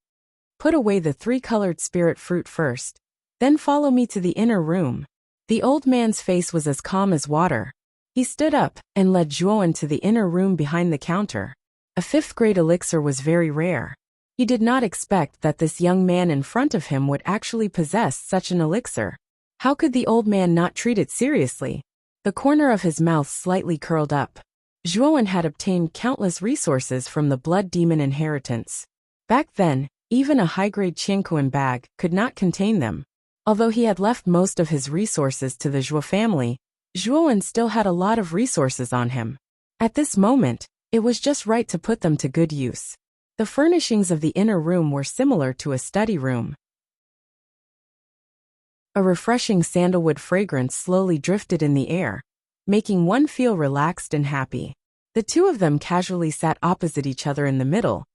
Put away the 3-colored spirit fruit first, then follow me to the inner room. The old man's face was as calm as water. He stood up and led Zhuowen to the inner room behind the counter. A 5th-grade elixir was very rare. He did not expect that this young man in front of him would actually possess such an elixir. How could the old man not treat it seriously? The corner of his mouth slightly curled up. Zhuowen had obtained countless resources from the blood demon inheritance. Back then, even a high-grade Qianquan bag could not contain them. Although he had left most of his resources to the Zhuo family, Zhuowen still had a lot of resources on him. At this moment, it was just right to put them to good use. The furnishings of the inner room were similar to a study room. A refreshing sandalwood fragrance slowly drifted in the air, making one feel relaxed and happy. The two of them casually sat opposite each other in the middle,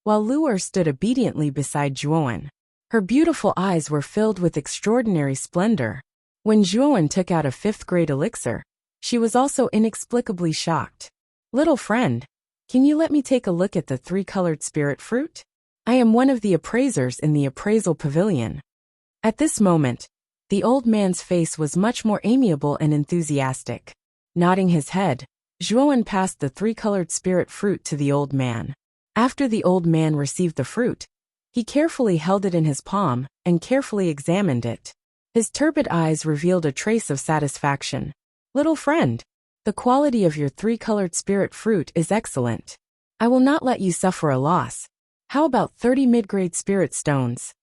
while Lu'er stood obediently beside Zhuowen. Her beautiful eyes were filled with extraordinary splendor. When Zhuowen took out a 5th-grade elixir, she was also inexplicably shocked. "Little friend, can you let me take a look at the 3-colored spirit fruit? I am one of the appraisers in the appraisal pavilion." At this moment, the old man's face was much more amiable and enthusiastic. Nodding his head, Zhuowen passed the 3-colored spirit fruit to the old man. After the old man received the fruit, he carefully held it in his palm and carefully examined it. His turbid eyes revealed a trace of satisfaction. "Little friend, the quality of your 3-colored spirit fruit is excellent. I will not let you suffer a loss. How about 30 mid-grade spirit stones?"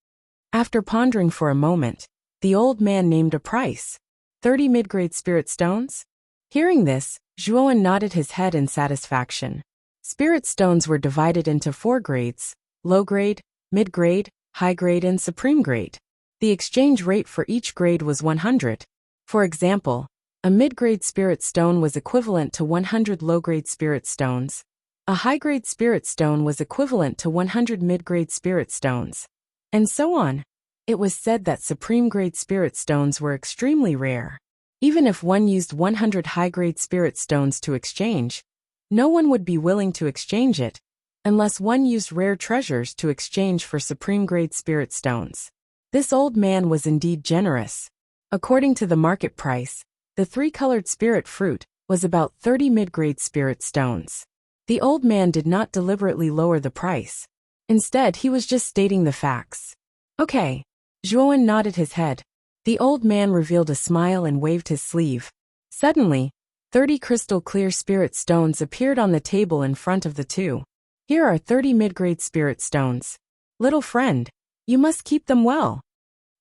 After pondering for a moment, the old man named a price. 30 mid-grade spirit stones? Hearing this, Zhuowen nodded his head in satisfaction. Spirit stones were divided into 4 grades: low grade, mid-grade, high grade, and supreme grade. The exchange rate for each grade was 100. For example, a mid-grade spirit stone was equivalent to 100 low-grade spirit stones. A high-grade spirit stone was equivalent to 100 mid-grade spirit stones. And so on. It was said that supreme-grade spirit stones were extremely rare. Even if one used 100 high-grade spirit stones to exchange, no one would be willing to exchange it, unless one used rare treasures to exchange for supreme-grade spirit stones. This old man was indeed generous. According to the market price, the 3-colored spirit fruit was about 30 mid-grade spirit stones. The old man did not deliberately lower the price. Instead, he was just stating the facts. "Okay." Zhuowen nodded his head. The old man revealed a smile and waved his sleeve. Suddenly, 30 crystal-clear spirit stones appeared on the table in front of the two. "Here are 30 mid-grade spirit stones. Little friend, you must keep them well."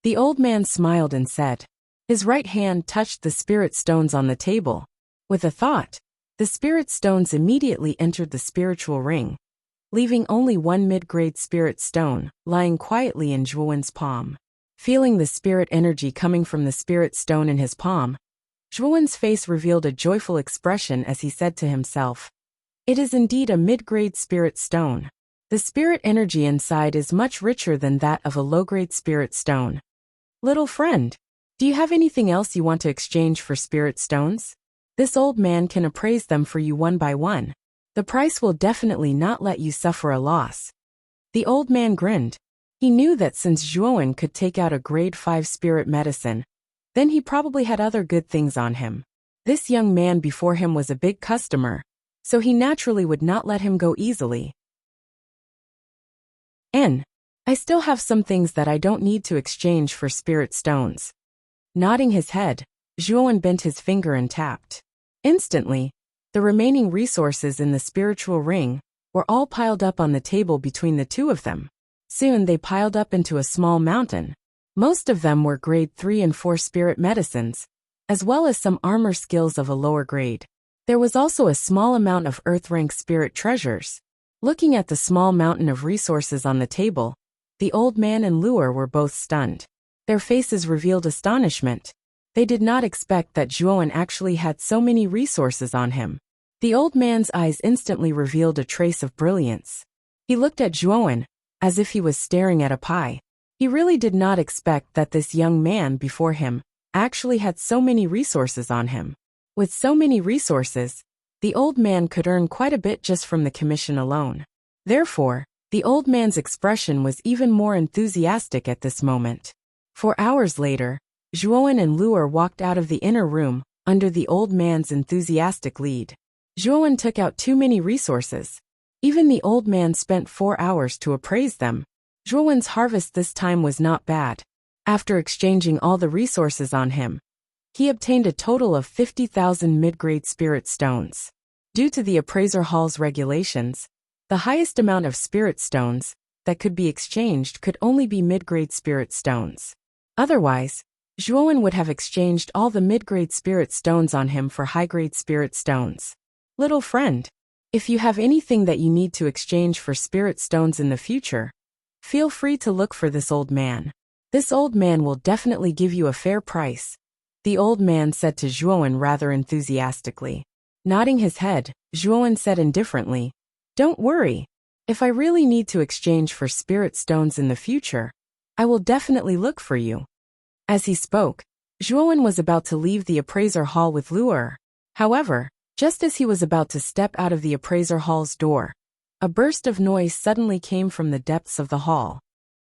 The old man smiled and said. His right hand touched the spirit stones on the table. With a thought, the spirit stones immediately entered the spiritual ring, leaving only 1 mid-grade spirit stone lying quietly in Zhuowen's palm. Feeling the spirit energy coming from the spirit stone in his palm, Zhuowen's face revealed a joyful expression as he said to himself, "It is indeed a mid-grade spirit stone. The spirit energy inside is much richer than that of a low-grade spirit stone. Little friend, do you have anything else you want to exchange for spirit stones? This old man can appraise them for you one by one. The price will definitely not let you suffer a loss." The old man grinned. He knew that since Zhuowen could take out a grade 5 spirit medicine, then he probably had other good things on him. This young man before him was a big customer, so he naturally would not let him go easily. I still have some things that I don't need to exchange for spirit stones." Nodding his head, Zhuowen bent his finger and tapped. Instantly, the remaining resources in the spiritual ring were all piled up on the table between the two of them. Soon they piled up into a small mountain. Most of them were grade 3 and 4 spirit medicines, as well as some armor skills of a lower grade. There was also a small amount of Earth-rank spirit treasures. Looking at the small mountain of resources on the table, the old man and Luer were both stunned. Their faces revealed astonishment. They did not expect that Zhuowen actually had so many resources on him. The old man's eyes instantly revealed a trace of brilliance. He looked at Zhuowen, as if he was staring at a pie. He really did not expect that this young man before him actually had so many resources on him. With so many resources, the old man could earn quite a bit just from the commission alone. Therefore, the old man's expression was even more enthusiastic at this moment. 4 hours later, Zhuowen and Luer walked out of the inner room, under the old man's enthusiastic lead. Zhuowen took out too many resources. Even the old man spent 4 hours to appraise them. Zhuowen's harvest this time was not bad. After exchanging all the resources on him, he obtained a total of 50,000 mid-grade spirit stones. Due to the appraiser hall's regulations, the highest amount of spirit stones that could be exchanged could only be mid-grade spirit stones. Otherwise, Zhuowen would have exchanged all the mid-grade spirit stones on him for high-grade spirit stones. Little friend, if you have anything that you need to exchange for spirit stones in the future, feel free to look for this old man. This old man will definitely give you a fair price, the old man said to Zhuowen rather enthusiastically. Nodding his head, Zhuowen said indifferently, "Don't worry. If I really need to exchange for spirit stones in the future, I will definitely look for you." As he spoke, Zhuowen was about to leave the appraiser hall with Luer. However, just as he was about to step out of the appraiser hall's door, a burst of noise suddenly came from the depths of the hall.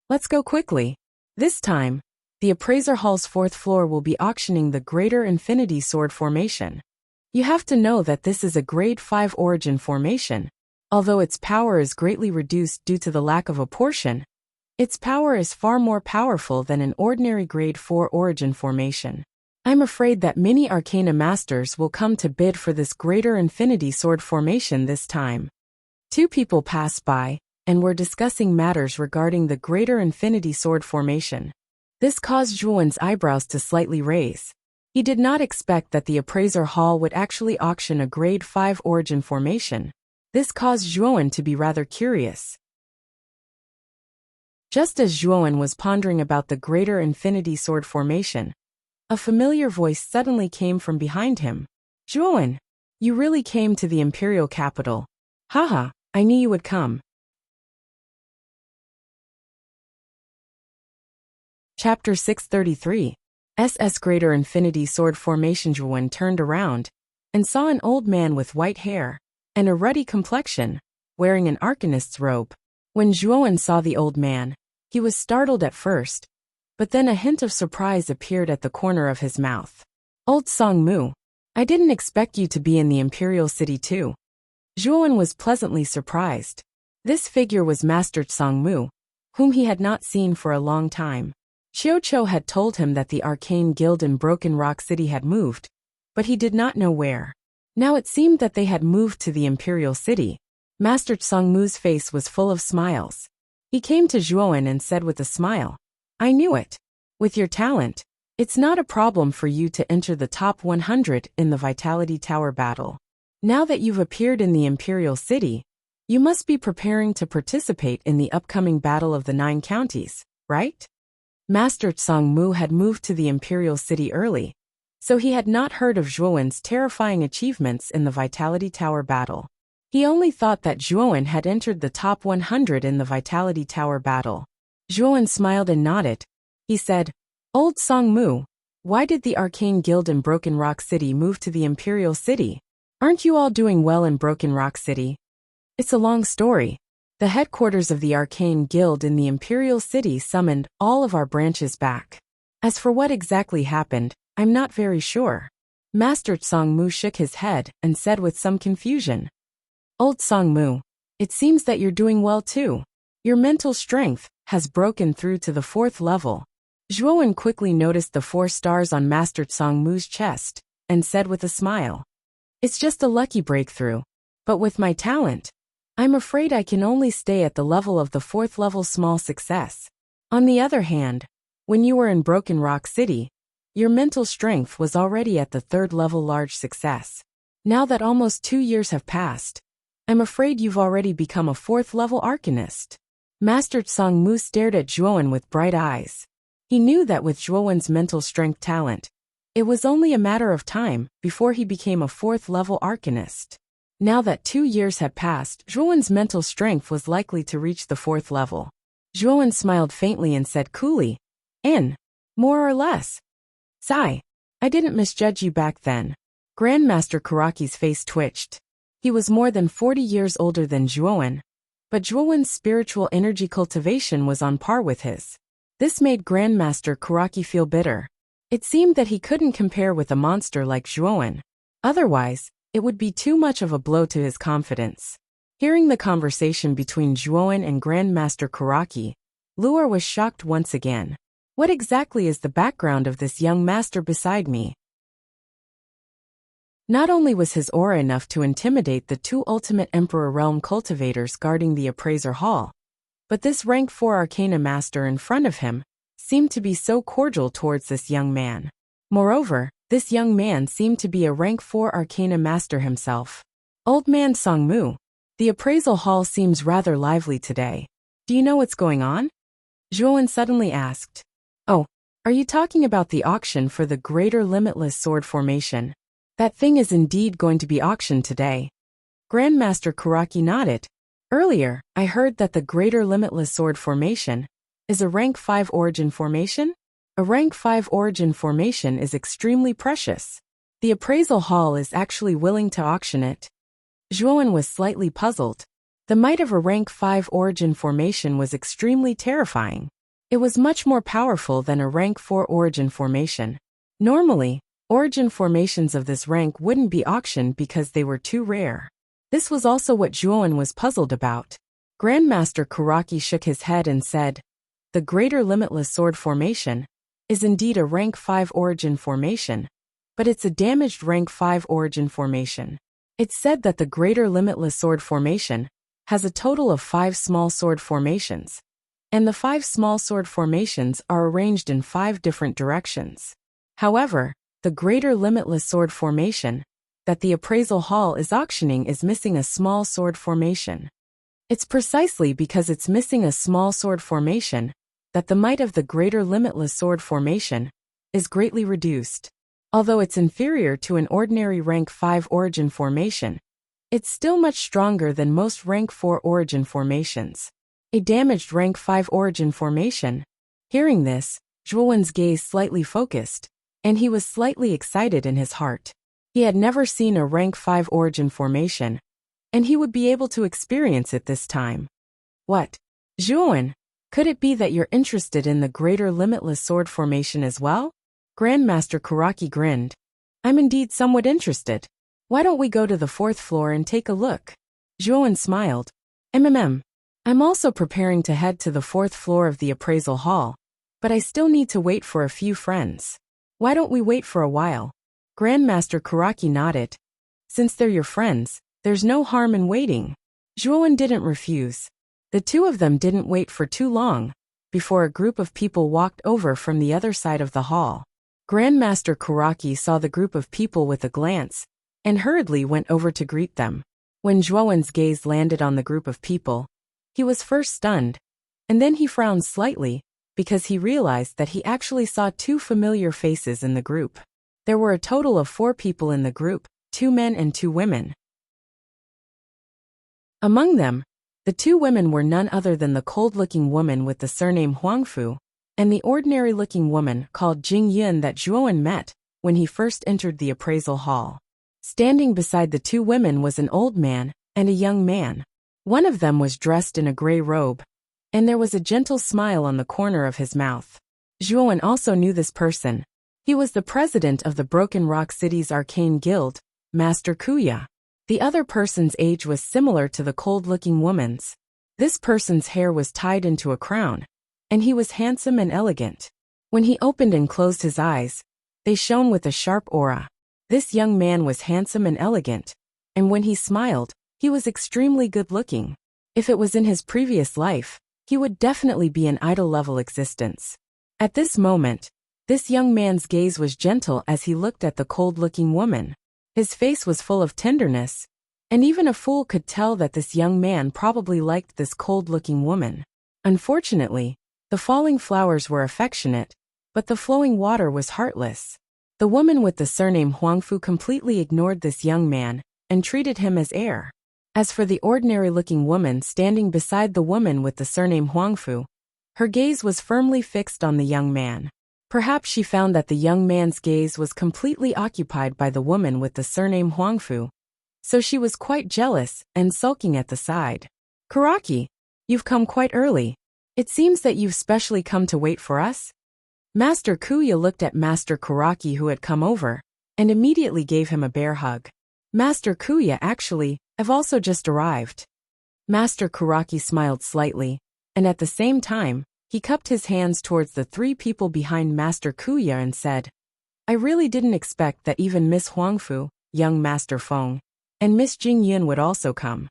"Let's go quickly." This time, the appraiser hall's 4th floor will be auctioning the Greater Infinity Sword formation. You have to know that this is a Grade 5 origin formation. Although its power is greatly reduced due to the lack of a portion, its power is far more powerful than an ordinary Grade 4 origin formation. I'm afraid that many Arcana Masters will come to bid for this Greater Infinity Sword formation this time. 2 people passed by and were discussing matters regarding the Greater Infinity Sword formation. This caused Zhuowen's eyebrows to slightly raise. He did not expect that the appraiser hall would actually auction a Grade 5 origin formation. This caused Zhuowen to be rather curious. Just as Zhuowen was pondering about the Greater Infinity Sword formation, a familiar voice suddenly came from behind him. "Zhuowen, you really came to the Imperial capital. Haha, I knew you would come." Chapter 633. SS Greater Infinity Sword Formation. Zhuowen turned around and saw an old man with white hair and a ruddy complexion, wearing an arcanist's robe. When Zhuowen saw the old man, he was startled at first, but then a hint of surprise appeared at the corner of his mouth. "Old Songmu, I didn't expect you to be in the Imperial City too." Zhuowen was pleasantly surprised. This figure was Master Songmu, whom he had not seen for a long time. Qiuqiu had told him that the Arcane Guild in Broken Rock City had moved, but he did not know where. Now it seemed that they had moved to the Imperial City. Master Songmu's face was full of smiles. He came to Zhuowen and said with a smile, "I knew it. With your talent, it's not a problem for you to enter the top 100 in the Vitality Tower battle. Now that you've appeared in the Imperial City, you must be preparing to participate in the upcoming Battle of the 9 Counties, right?" Master Songmu had moved to the Imperial City early, so he had not heard of Zhuowen's terrifying achievements in the Vitality Tower battle. He only thought that Zhuowen had entered the top 100 in the Vitality Tower battle. Zhuowen smiled and nodded. He said, "Old Songmu, why did the Arcane Guild in Broken Rock City move to the Imperial City? Aren't you all doing well in Broken Rock City?" "It's a long story. The headquarters of the Arcane Guild in the Imperial City summoned all of our branches back. As for what exactly happened, I'm not very sure." Master Songmu shook his head and said with some confusion, "Old Songmu, it seems that you're doing well too. Your mental strength has broken through to the 4th level." Zhuowen quickly noticed the 4 stars on Master Songmu's chest and said with a smile, "It's just a lucky breakthrough, but with my talent, I'm afraid I can only stay at the level of the 4th level small success. On the other hand, when you were in Broken Rock City, Your mental strength was already at the 3rd level large success. Now that almost 2 years have passed, I'm afraid you've already become a 4th level arcanist. Master Tsang Mu stared at Zhuowen with bright eyes. He knew that with Zhuowen's mental strength talent, it was only a matter of time before he became a 4th level arcanist. Now that 2 years had passed, Zhuowen's mental strength was likely to reach the 4th level. Zhuowen smiled faintly and said coolly, more or less. Sigh. I didn't misjudge you back then. Grandmaster Karaki's face twitched. He was more than 40 years older than Zhuowen, but Zhuowen's spiritual energy cultivation was on par with his. This made Grandmaster Karaki feel bitter. It seemed that he couldn't compare with a monster like Zhuowen. Otherwise, it would be too much of a blow to his confidence. Hearing the conversation between Zhuowen and Grandmaster Karaki, Luer was shocked once again. What exactly is the background of this young master beside me? Not only was his aura enough to intimidate the 2 ultimate Emperor Realm cultivators guarding the Appraiser Hall, but this rank 4 Arcana Master in front of him seemed to be so cordial towards this young man. Moreover, this young man seemed to be a rank 4 Arcana Master himself. Old man Songmu, the Appraisal Hall seems rather lively today. Do you know what's going on? Zhuowen suddenly asked. Oh, are you talking about the auction for the Greater Limitless Sword Formation? That thing is indeed going to be auctioned today. Grandmaster Karaki nodded. Earlier, I heard that the Greater Limitless Sword Formation is a rank 5 origin formation? A rank 5 origin formation is extremely precious. The Appraisal Hall is actually willing to auction it. Zhuowen was slightly puzzled. The might of a rank 5 origin formation was extremely terrifying. It was much more powerful than a rank 4 origin formation. Normally, origin formations of this rank wouldn't be auctioned because they were too rare. This was also what Zhuowen was puzzled about. Grandmaster Karaki shook his head and said, the Greater Limitless Sword Formation is indeed a rank 5 origin formation, but it's a damaged rank 5 origin formation. It's said that the Greater Limitless Sword Formation has a total of 5 small sword formations, and the 5 small sword formations are arranged in 5 different directions. However, the Greater Limitless Sword Formation that the Appraisal Hall is auctioning is missing a small sword formation. It's precisely because it's missing a small sword formation that the might of the Greater Limitless Sword Formation is greatly reduced. Although it's inferior to an ordinary rank 5 origin formation, it's still much stronger than most rank 4 origin formations. A damaged rank 5 origin formation. Hearing this, Zhuowen's gaze slightly focused, and he was slightly excited in his heart. He had never seen a rank 5 origin formation, and he would be able to experience it this time. What? Zhuowen, could it be that you're interested in the Greater Limitless Sword Formation as well? Grandmaster Karaki grinned. I'm indeed somewhat interested. Why don't we go to the 4th floor and take a look? Zhuowen smiled. I'm also preparing to head to the 4th floor of the Appraisal Hall, but I still need to wait for a few friends. Why don't we wait for a while? Grandmaster Karaki nodded. Since they're your friends, there's no harm in waiting. Zhuowen didn't refuse. The 2 of them didn't wait for too long before a group of people walked over from the other side of the hall. Grandmaster Karaki saw the group of people with a glance and hurriedly went over to greet them. When Zhuowen's gaze landed on the group of people, he was first stunned, and then he frowned slightly because he realized that he actually saw 2 familiar faces in the group. There were a total of 4 people in the group, 2 men and 2 women. Among them, the 2 women were none other than the cold-looking woman with the surname Huangfu and the ordinary-looking woman called Jing Yun that Zhuowen met when he first entered the Appraisal Hall. Standing beside the 2 women was an old man and a young man. One of them was dressed in a gray robe, and there was a gentle smile on the corner of his mouth. Zhuowen also knew this person. He was the president of the Broken Rock City's Arcane Guild, Master Kuya. The other person's age was similar to the cold-looking woman's. This person's hair was tied into a crown, and he was handsome and elegant. When he opened and closed his eyes, they shone with a sharp aura. This young man was handsome and elegant, and when he smiled, he was extremely good-looking. If it was in his previous life, he would definitely be an idol-level existence. At this moment, This young man's gaze was gentle as he looked at the cold-looking woman. His face was full of tenderness, and even a fool could tell that this young man probably liked this cold-looking woman. Unfortunately, the falling flowers were affectionate, but the flowing water was heartless. The woman with the surname Huangfu completely ignored this young man and treated him as air. As for the ordinary-looking woman standing beside the woman with the surname Huangfu, her gaze was firmly fixed on the young man. Perhaps she found that the young man's gaze was completely occupied by the woman with the surname Huangfu, so she was quite jealous and sulking at the side. "Kuraki, you've come quite early. It seems that you've specially come to wait for us?" Master Kuya looked at Master Kuraki, who had come over, and immediately gave him a bear hug. "Master Kuya, actually, I've also just arrived." Master Kuraki smiled slightly, and at the same time, he cupped his hands towards the three people behind Master Kuya and said, "I really didn't expect that even Miss Huangfu, young Master Feng, and Miss Jingyun would also come."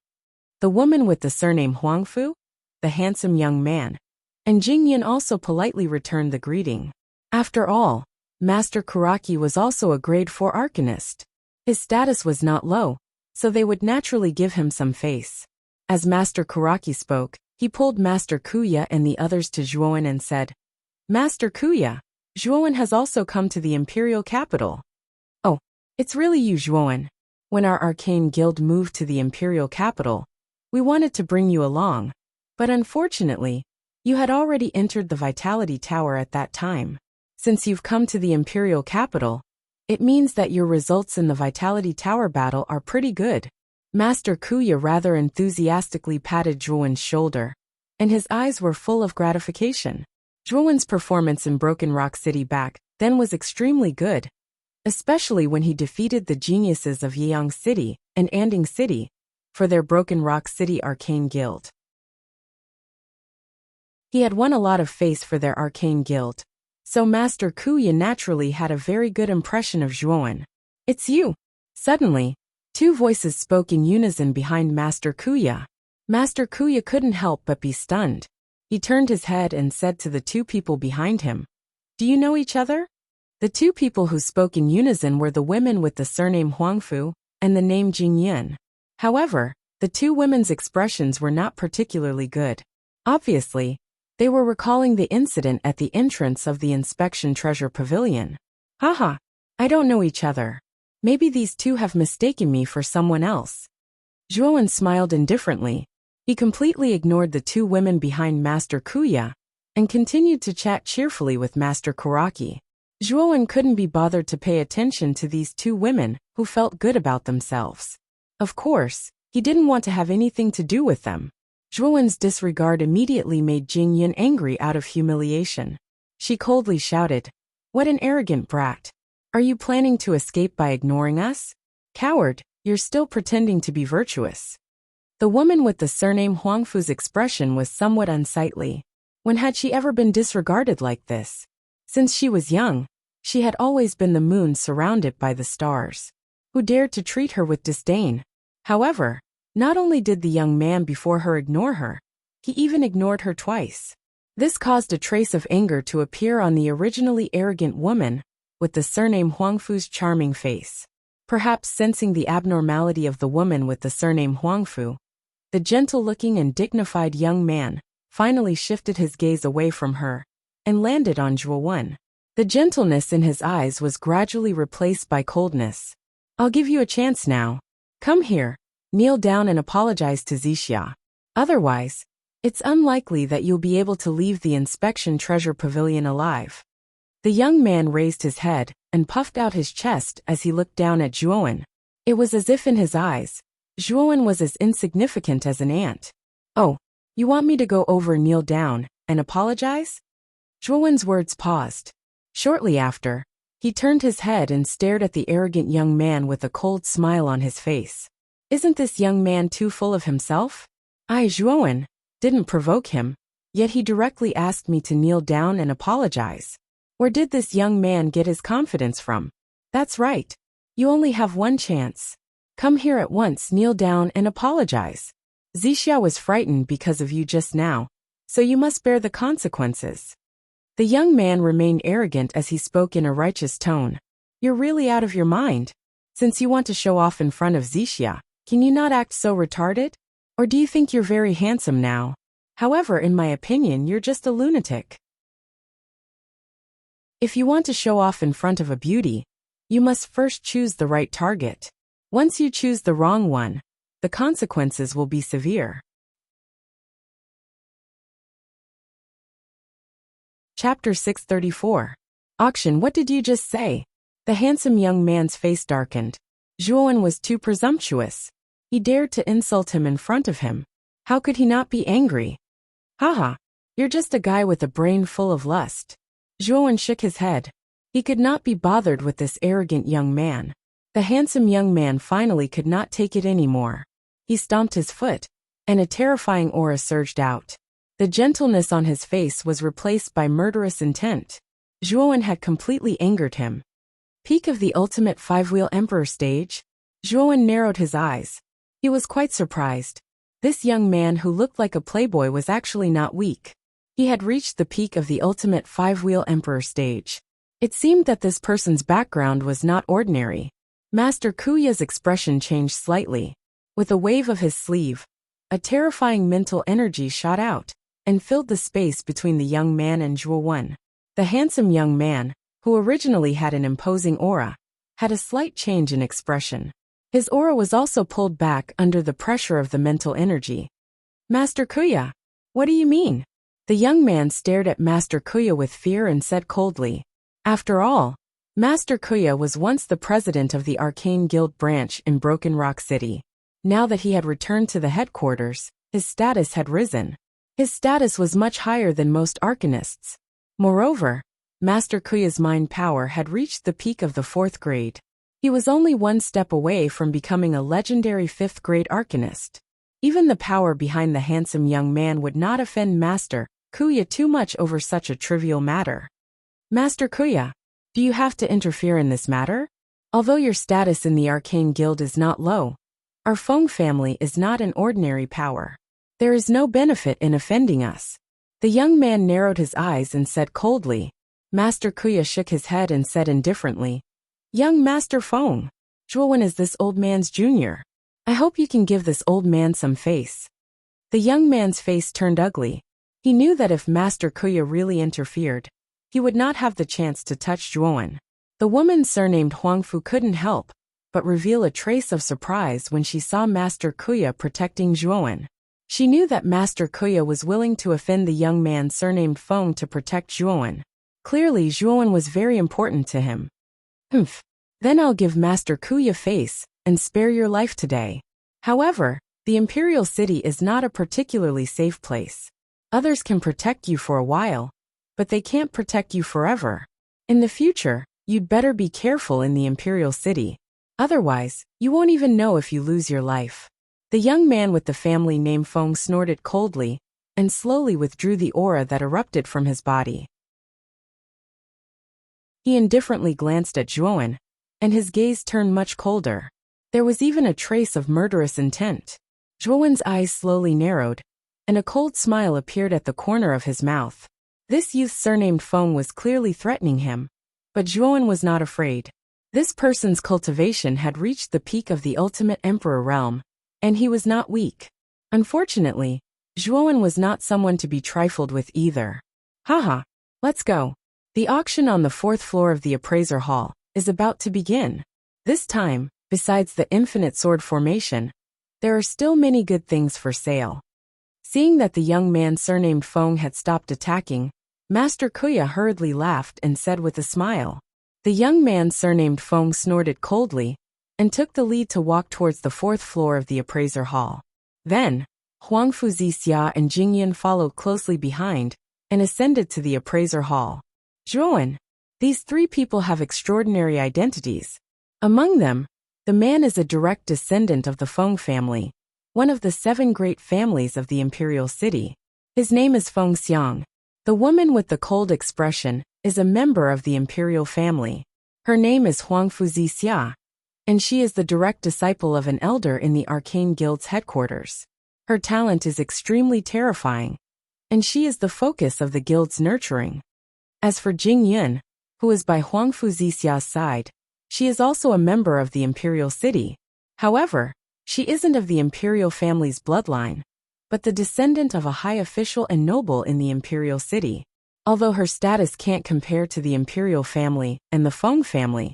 The woman with the surname Huangfu, the handsome young man, and Jingyun also politely returned the greeting. After all, Master Kuraki was also a grade 4 arcanist. His status was not low, so they would naturally give him some face. As Master Kuraki spoke, he pulled Master Kuya and the others to Zhuowen and said, "Master Kuya, Zhuowen has also come to the imperial capital." "Oh, it's really you, Zhuowen. When our arcane guild moved to the imperial capital, we wanted to bring you along, but unfortunately, you had already entered the Vitality Tower at that time. Since you've come to the imperial capital, it means that your results in the Vitality Tower battle are pretty good." Master Kuya rather enthusiastically patted Zhuowen's shoulder, and his eyes were full of gratification. Zhuowen's performance in Broken Rock City back then was extremely good, especially when he defeated the geniuses of Yeong City and Anding City for their Broken Rock City Arcane Guild. He had won a lot of face for their Arcane Guild, so Master Kuya naturally had a very good impression of Zhuowen. "It's you." Suddenly, two voices spoke in unison behind Master Kuya. Master Kuya couldn't help but be stunned. He turned his head and said to the two people behind him, "Do you know each other?" The two people who spoke in unison were the women with the surname Huangfu and the name Jingyun. However, the two women's expressions were not particularly good. Obviously, they were recalling the incident at the entrance of the Inspection Treasure Pavilion. "Haha, I don't know each other. Maybe these two have mistaken me for someone else." Zhuowen smiled indifferently. He completely ignored the two women behind Master Kuya and continued to chat cheerfully with Master Kuraki. Zhuowen couldn't be bothered to pay attention to these two women who felt good about themselves. Of course, he didn't want to have anything to do with them. Zhuowen's disregard immediately made Jingyun angry out of humiliation. She coldly shouted, "What an arrogant brat. Are you planning to escape by ignoring us? Coward, you're still pretending to be virtuous." The woman with the surname Huangfu's expression was somewhat unsightly. When had she ever been disregarded like this? Since she was young, she had always been the moon surrounded by the stars. Who dared to treat her with disdain? However, not only did the young man before her ignore her, he even ignored her twice. This caused a trace of anger to appear on the originally arrogant woman with the surname Huangfu's charming face. Perhaps sensing the abnormality of the woman with the surname Huangfu, the gentle-looking and dignified young man finally shifted his gaze away from her and landed on Zhuowen. The gentleness in his eyes was gradually replaced by coldness. "I'll give you a chance now. Come here. Kneel down and apologize to Wuxia. Otherwise, it's unlikely that you'll be able to leave the Inspection Treasure Pavilion alive." The young man raised his head and puffed out his chest as he looked down at Zhuowen. It was as if in his eyes, Zhuowen was as insignificant as an ant. "Oh, you want me to go over, kneel down, and apologize?" Zhuowen's words paused. Shortly after, he turned his head and stared at the arrogant young man with a cold smile on his face. Isn't this young man too full of himself? I, Zhuowen, didn't provoke him, yet he directly asked me to kneel down and apologize. Where did this young man get his confidence from? That's right. You only have one chance. Come here at once, kneel down and apologize. Wuxia was frightened because of you just now, so you must bear the consequences. The young man remained arrogant as he spoke in a righteous tone. You're really out of your mind. Since you want to show off in front of Wuxia, can you not act so retarded? Or do you think you're very handsome now? However, in my opinion, you're just a lunatic. If you want to show off in front of a beauty, you must first choose the right target. Once you choose the wrong one, the consequences will be severe. Chapter 634. Auction. What did you just say? The handsome young man's face darkened. Zhuowen was too presumptuous. He dared to insult him in front of him. How could he not be angry? Haha, you're just a guy with a brain full of lust. Zhuowen shook his head. He could not be bothered with this arrogant young man. The handsome young man finally could not take it anymore. He stomped his foot, and a terrifying aura surged out. The gentleness on his face was replaced by murderous intent. Zhuowen had completely angered him. Peak of the ultimate five-wheel emperor stage? Zhuowen narrowed his eyes. He was quite surprised. This young man who looked like a playboy was actually not weak. He had reached the peak of the ultimate five-wheel emperor stage. It seemed that this person's background was not ordinary. Master Kuya's expression changed slightly. With a wave of his sleeve, a terrifying mental energy shot out and filled the space between the young man and Zhuowen. The handsome young man, who originally had an imposing aura, had a slight change in expression. His aura was also pulled back under the pressure of the mental energy. Master Kuya, what do you mean? The young man stared at Master Kuya with fear and said coldly. After all, Master Kuya was once the president of the Arcane Guild branch in Broken Rock City. Now that he had returned to the headquarters, his status had risen. His status was much higher than most arcanists. Moreover, Master Kuya's mind power had reached the peak of the 4th grade. He was only one step away from becoming a legendary 5th grade arcanist. Even the power behind the handsome young man would not offend Master Kuya too much over such a trivial matter. Master Kuya, do you have to interfere in this matter? Although your status in the Arcane Guild is not low, our Feng family is not an ordinary power. There is no benefit in offending us. The young man narrowed his eyes and said coldly. Master Kuya shook his head and said indifferently, Young Master Feng, Zhuowen is this old man's junior. I hope you can give this old man some face. The young man's face turned ugly. He knew that if Master Kuya really interfered, he would not have the chance to touch Zhuowen. The woman surnamed Huangfu couldn't help but reveal a trace of surprise when she saw Master Kuya protecting Zhuowen. She knew that Master Kuya was willing to offend the young man surnamed Feng to protect Zhuowen. Clearly, Zhuowen was very important to him. Then I'll give Master Kuya face and spare your life today. However, the Imperial City is not a particularly safe place. Others can protect you for a while, but they can't protect you forever. In the future, you'd better be careful in the Imperial City. Otherwise, you won't even know if you lose your life. The young man with the family name Feng snorted coldly and slowly withdrew the aura that erupted from his body. He indifferently glanced at Zhuowen, and his gaze turned much colder. There was even a trace of murderous intent. Zhuowen's eyes slowly narrowed, and a cold smile appeared at the corner of his mouth. This youth surnamed Feng was clearly threatening him, but Zhuowen was not afraid. This person's cultivation had reached the peak of the ultimate emperor realm, and he was not weak. Unfortunately, Zhuowen was not someone to be trifled with either. Haha, let's go. The auction on the 4th floor of the appraiser hall is about to begin. This time, besides the infinite sword formation, there are still many good things for sale. Seeing that the young man surnamed Feng had stopped attacking, Master Kuya hurriedly laughed and said with a smile. The young man surnamed Feng snorted coldly and took the lead to walk towards the 4th floor of the appraiser hall. Then, Huangfu Zixia and Jingyan followed closely behind and ascended to the appraiser hall. Zhuowen, these 3 people have extraordinary identities. Among them, the man is a direct descendant of the Feng family, one of the 7 great families of the Imperial City. His name is Feng Xiang. The woman with the cold expression is a member of the Imperial family. Her name is Huangfu Zixia, and she is the direct disciple of an elder in the Arcane Guild's headquarters. Her talent is extremely terrifying, and she is the focus of the guild's nurturing. As for Jing Yun, who is by Huang Fuzixia's side, she is also a member of the imperial city. However, she isn't of the imperial family's bloodline, but the descendant of a high official and noble in the imperial city. Although her status can't compare to the imperial family and the Feng family,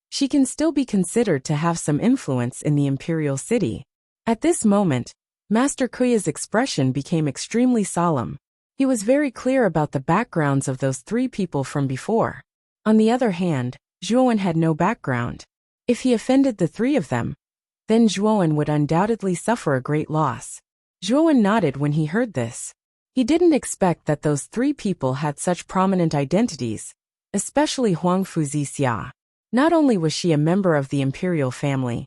she can still be considered to have some influence in the imperial city. At this moment, Master Kuya's expression became extremely solemn. He was very clear about the backgrounds of those three people from before. On the other hand, Zhuowen had no background. If he offended the three of them, then Zhuowen would undoubtedly suffer a great loss. Zhuowen nodded when he heard this. He didn't expect that those three people had such prominent identities, especially Huang Fuzixia. Not only was she a member of the imperial family,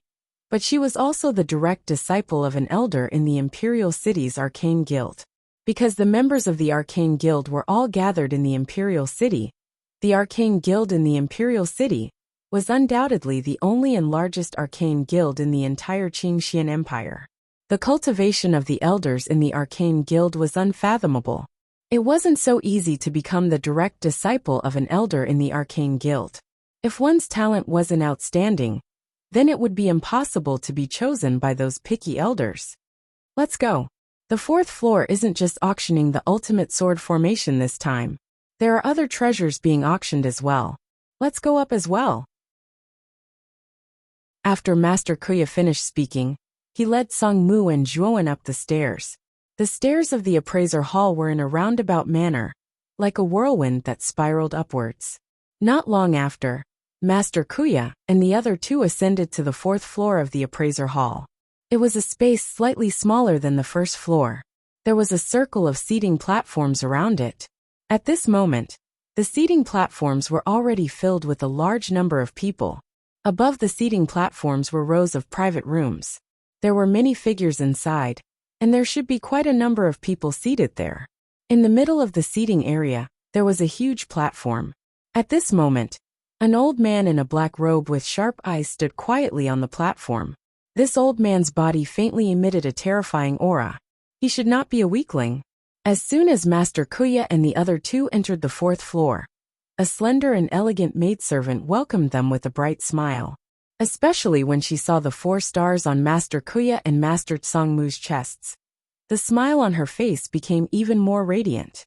but she was also the direct disciple of an elder in the imperial city's arcane guild. Because the members of the arcane guild were all gathered in the imperial city, the arcane guild in the imperial city was undoubtedly the only and largest arcane guild in the entire Qingxian Empire. The cultivation of the elders in the arcane guild was unfathomable. It wasn't so easy to become the direct disciple of an elder in the arcane guild. If one's talent wasn't outstanding, then it would be impossible to be chosen by those picky elders. Let's go. The fourth floor isn't just auctioning the ultimate sword formation this time. There are other treasures being auctioned as well. Let's go up as well. After Master Kuya finished speaking, he led Song Mu and Zhuowen up the stairs. The stairs of the appraiser hall were in a roundabout manner, like a whirlwind that spiraled upwards. Not long after, Master Kuya and the other two ascended to the fourth floor of the appraiser hall. It was a space slightly smaller than the first floor. There was a circle of seating platforms around it. At this moment, the seating platforms were already filled with a large number of people. Above the seating platforms were rows of private rooms. There were many figures inside, and there should be quite a number of people seated there. In the middle of the seating area, there was a huge platform. At this moment, an old man in a black robe with sharp eyes stood quietly on the platform. This old man's body faintly emitted a terrifying aura. He should not be a weakling. As soon as Master Kuya and the other two entered the fourth floor, a slender and elegant maidservant welcomed them with a bright smile. Especially when she saw the 4 stars on Master Kuya and Master Tsongmu's chests. The smile on her face became even more radiant.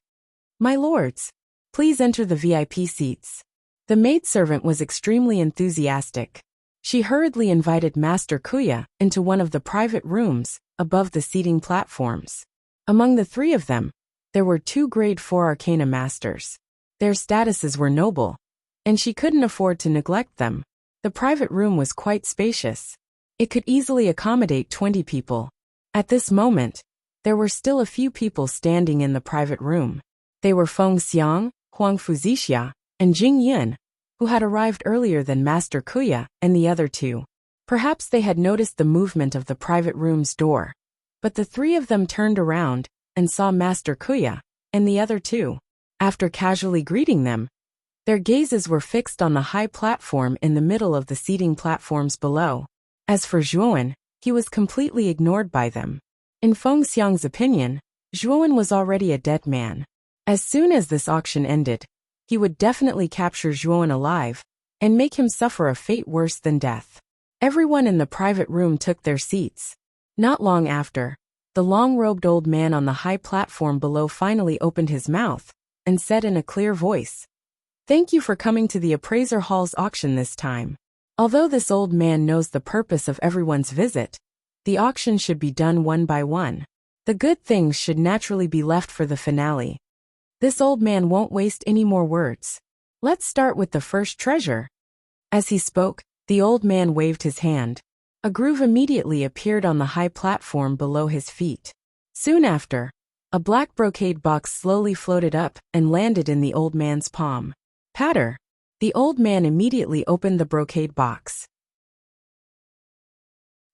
"My lords, please enter the VIP seats." The maidservant was extremely enthusiastic. She hurriedly invited Master Kuya into one of the private rooms above the seating platforms. Among the 3 of them, there were 2 grade 4 arcana masters. Their statuses were noble, and she couldn't afford to neglect them. The private room was quite spacious. It could easily accommodate 20 people. At this moment, there were still a few people standing in the private room. They were Feng Xiang, Huang Fuzixia, and Jing Yun, who had arrived earlier than Master Kuya and the other 2. Perhaps they had noticed the movement of the private room's door, but the 3 of them turned around and saw Master Kuya and the other 2. After casually greeting them, their gazes were fixed on the high platform in the middle of the seating platforms below. As for Zhuowen, he was completely ignored by them. In Feng Xiang's opinion, Zhuowen was already a dead man. As soon as this auction ended, he would definitely capture Zhuowen alive and make him suffer a fate worse than death. Everyone in the private room took their seats. Not long after, the long-robed old man on the high platform below finally opened his mouth and said in a clear voice, "Thank you for coming to the appraiser hall's auction this time. Although this old man knows the purpose of everyone's visit, the auction should be done one by one. The good things should naturally be left for the finale. This old man won't waste any more words. Let's start with the first treasure." As he spoke, the old man waved his hand. A groove immediately appeared on the high platform below his feet. Soon after, a black brocade box slowly floated up and landed in the old man's palm. Patter! The old man immediately opened the brocade box.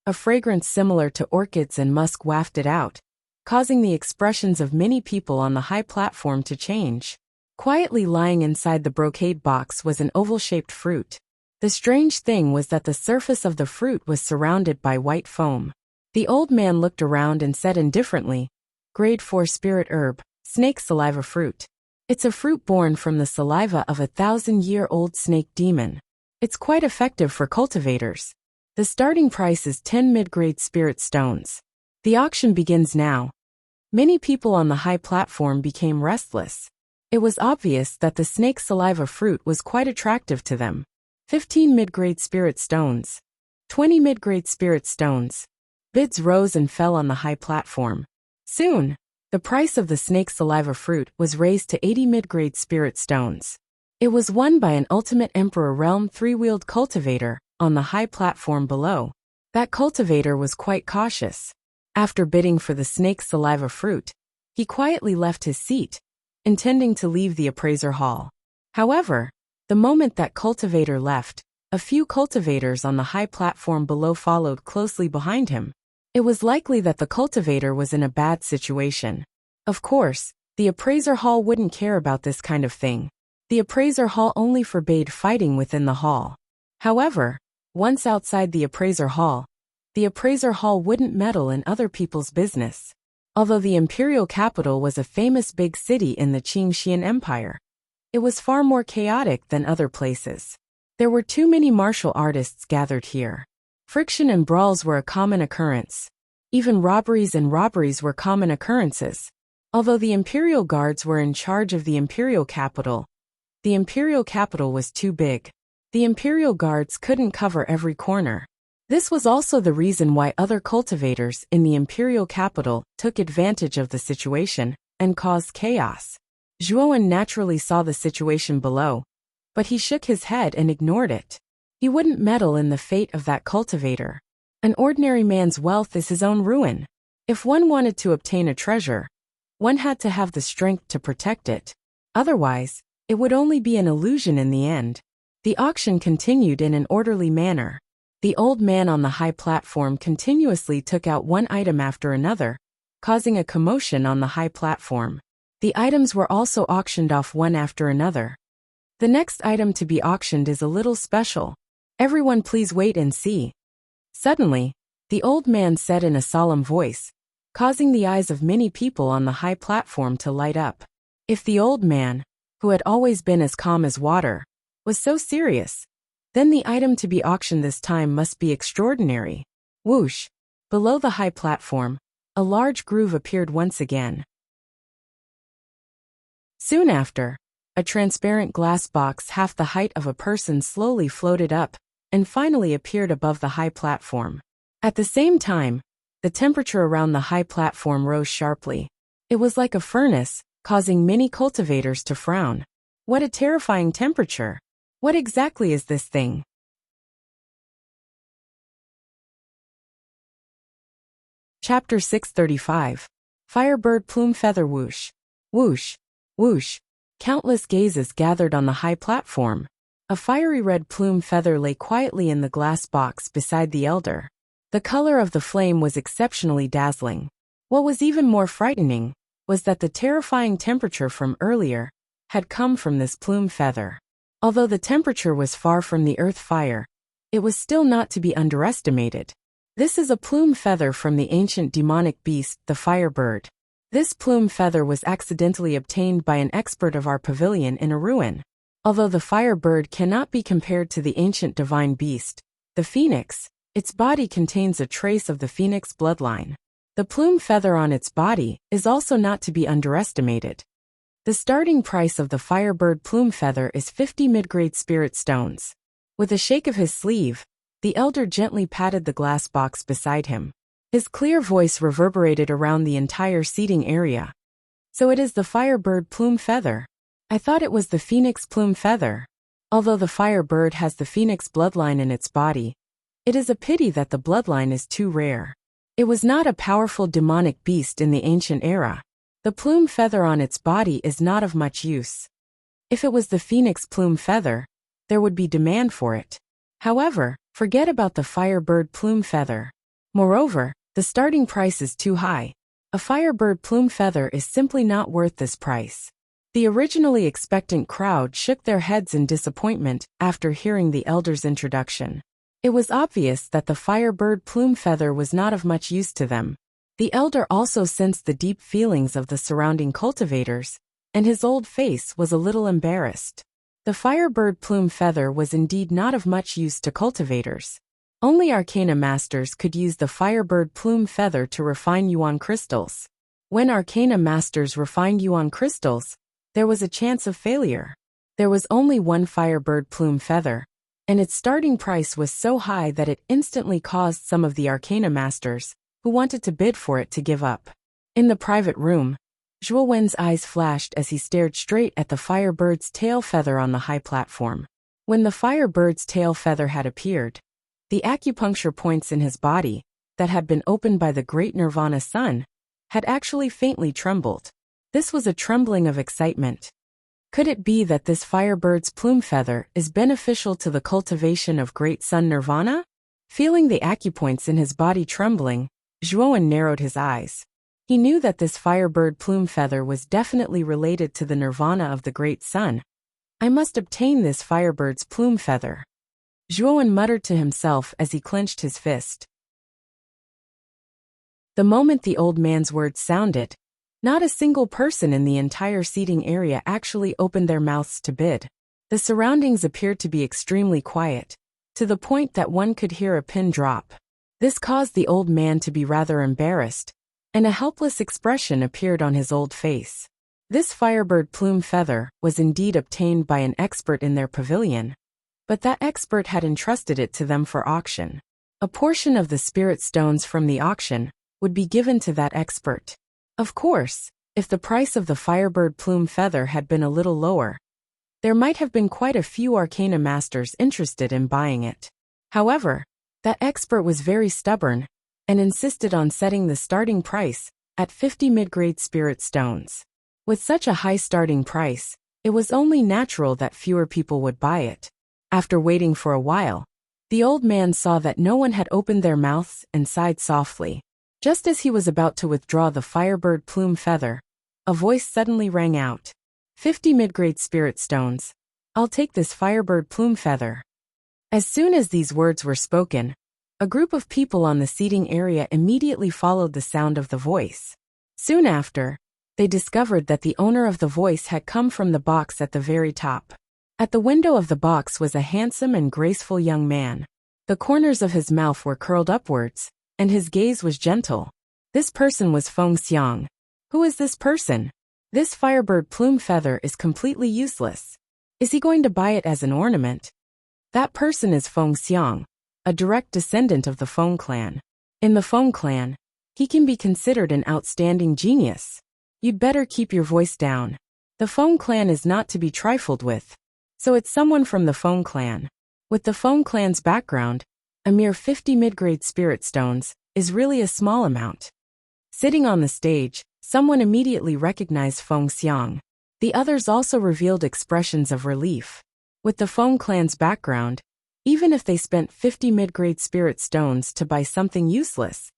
A fragrance similar to orchids and musk wafted out, causing the expressions of many people on the high platform to change. Quietly lying inside the brocade box was an oval-shaped fruit. The strange thing was that the surface of the fruit was surrounded by white foam. The old man looked around and said indifferently, "Grade 4 spirit herb, snake saliva fruit." It's a fruit born from the saliva of a 1,000-year-old snake demon. It's quite effective for cultivators. The starting price is 10 mid-grade spirit stones. The auction begins now. Many people on the high platform became restless. It was obvious that the snake saliva fruit was quite attractive to them. 15 mid-grade spirit stones. 20 mid-grade spirit stones. Bids rose and fell on the high platform. Soon, the price of the snake saliva fruit was raised to 80 mid-grade spirit stones. It was won by an ultimate Emperor Realm 3-wheeled cultivator on the high platform below. That cultivator was quite cautious. After bidding for the snake saliva fruit, he quietly left his seat, intending to leave the appraiser hall. However, the moment that cultivator left, a few cultivators on the high platform below followed closely behind him. It was likely that the cultivator was in a bad situation. Of course, the appraiser hall wouldn't care about this kind of thing. The appraiser hall only forbade fighting within the hall. However, once outside the appraiser hall wouldn't meddle in other people's business. Although the imperial capital was a famous big city in the Qingxian Empire, it was far more chaotic than other places. There were too many martial artists gathered here. Friction and brawls were a common occurrence. Even robberies were common occurrences. Although the imperial guards were in charge of the imperial capital was too big. The imperial guards couldn't cover every corner. This was also the reason why other cultivators in the imperial capital took advantage of the situation and caused chaos. Zhuowen naturally saw the situation below, but he shook his head and ignored it. He wouldn't meddle in the fate of that cultivator. An ordinary man's wealth is his own ruin. If one wanted to obtain a treasure, one had to have the strength to protect it. Otherwise, it would only be an illusion in the end. The auction continued in an orderly manner. The old man on the high platform continuously took out one item after another, causing a commotion on the high platform. The items were also auctioned off one after another. The next item to be auctioned is a little special. Everyone please wait and see. Suddenly, the old man said in a solemn voice, causing the eyes of many people on the high platform to light up. If the old man, who had always been as calm as water, was so serious, then the item to be auctioned this time must be extraordinary. Whoosh! Below the high platform, a large groove appeared once again. Soon after, a transparent glass box half the height of a person slowly floated up and finally appeared above the high platform. At the same time, the temperature around the high platform rose sharply. It was like a furnace, causing many cultivators to frown. What a terrifying temperature! What exactly is this thing? Chapter 635. Firebird Plume Feather Whoosh. Whoosh. Whoosh. Countless gazes gathered on the high platform. A fiery red plume feather lay quietly in the glass box beside the elder. The color of the flame was exceptionally dazzling. What was even more frightening was that the terrifying temperature from earlier had come from this plume feather. Although the temperature was far from the earth fire, it was still not to be underestimated. This is a plume feather from the ancient demonic beast, the firebird. This plume feather was accidentally obtained by an expert of our pavilion in a ruin. Although the firebird cannot be compared to the ancient divine beast, the phoenix, its body contains a trace of the phoenix bloodline. The plume feather on its body is also not to be underestimated. The starting price of the firebird plume feather is 50 mid-grade spirit stones. With a shake of his sleeve, the elder gently patted the glass box beside him. His clear voice reverberated around the entire seating area. So it is the firebird plume feather. I thought it was the phoenix plume feather. Although the firebird has the phoenix bloodline in its body, it is a pity that the bloodline is too rare. It was not a powerful demonic beast in the ancient era. The plume feather on its body is not of much use. If it was the phoenix plume feather, there would be demand for it. However, forget about the firebird plume feather. Moreover, the starting price is too high. A firebird plume feather is simply not worth this price. The originally expectant crowd shook their heads in disappointment after hearing the elder's introduction. It was obvious that the firebird plume feather was not of much use to them. The elder also sensed the deep feelings of the surrounding cultivators, and his old face was a little embarrassed. The firebird plume feather was indeed not of much use to cultivators. Only arcana masters could use the firebird plume feather to refine yuan crystals. When arcana masters refined yuan crystals, there was a chance of failure. There was only one firebird plume feather, and its starting price was so high that it instantly caused some of the arcana masters, who wanted to bid for it, to give up. In the private room, Zhuo Wen's eyes flashed as he stared straight at the firebird's tail feather on the high platform. When the firebird's tail feather had appeared, the acupuncture points in his body, that had been opened by the great Nirvana sun, had actually faintly trembled. This was a trembling of excitement. Could it be that this firebird's plume feather is beneficial to the cultivation of great sun Nirvana? Feeling the acupoints in his body trembling, Zhuowen narrowed his eyes. He knew that this firebird plume feather was definitely related to the Nirvana of the great sun. I must obtain this firebird's plume feather. Zhuowen muttered to himself as he clenched his fist. The moment the old man's words sounded, not a single person in the entire seating area actually opened their mouths to bid. The surroundings appeared to be extremely quiet, to the point that one could hear a pin drop. This caused the old man to be rather embarrassed, and a helpless expression appeared on his old face. This firebird plume feather was indeed obtained by an expert in their pavilion, but that expert had entrusted it to them for auction. A portion of the spirit stones from the auction would be given to that expert. Of course, if the price of the firebird plume feather had been a little lower, there might have been quite a few arcana masters interested in buying it. However, that expert was very stubborn and insisted on setting the starting price at 50 mid-grade spirit stones. With such a high starting price, it was only natural that fewer people would buy it. After waiting for a while, the old man saw that no one had opened their mouths and sighed softly. Just as he was about to withdraw the firebird plume feather, a voice suddenly rang out. 50 mid-grade spirit stones. I'll take this firebird plume feather. As soon as these words were spoken, a group of people on the seating area immediately followed the sound of the voice. Soon after, they discovered that the owner of the voice had come from the box at the very top. At the window of the box was a handsome and graceful young man. The corners of his mouth were curled upwards, and his gaze was gentle. This person was Feng Xiang. Who is this person? This firebird plume feather is completely useless. Is he going to buy it as an ornament? That person is Feng Xiang, a direct descendant of the Feng clan. In the Feng clan, he can be considered an outstanding genius. You'd better keep your voice down. The Feng clan is not to be trifled with. So it's someone from the Feng clan. With the Feng clan's background, a mere 50 mid-grade spirit stones is really a small amount. Sitting on the stage, someone immediately recognized Feng Xiang. The others also revealed expressions of relief. With the Feng clan's background, even if they spent 50 mid-grade spirit stones to buy something useless,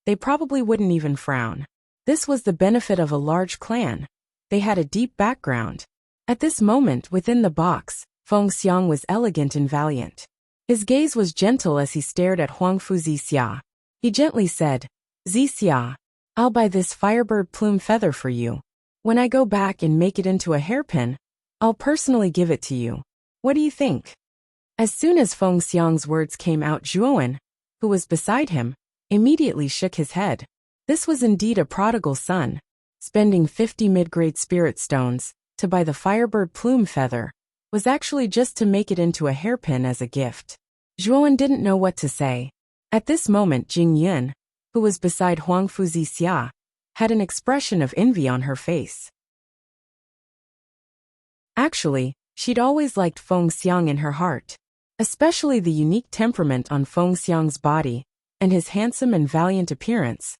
they probably wouldn't even frown. This was the benefit of a large clan. They had a deep background. At this moment within the box, Feng Xiang was elegant and valiant. His gaze was gentle as he stared at Huangfu Zixia. He gently said, Zixia, I'll buy this firebird plume feather for you. When I go back and make it into a hairpin, I'll personally give it to you. What do you think? As soon as Feng Xiang's words came out, Zhuowen, who was beside him, immediately shook his head. This was indeed a prodigal son. Spending 50 mid-grade spirit stones to buy the firebird plume feather was actually just to make it into a hairpin as a gift. Zhuowen didn't know what to say. At this moment Jing Yun, who was beside Huangfu Zixia, had an expression of envy on her face. Actually, she'd always liked Feng Xiang in her heart, especially the unique temperament on Feng Xiang's body and his handsome and valiant appearance.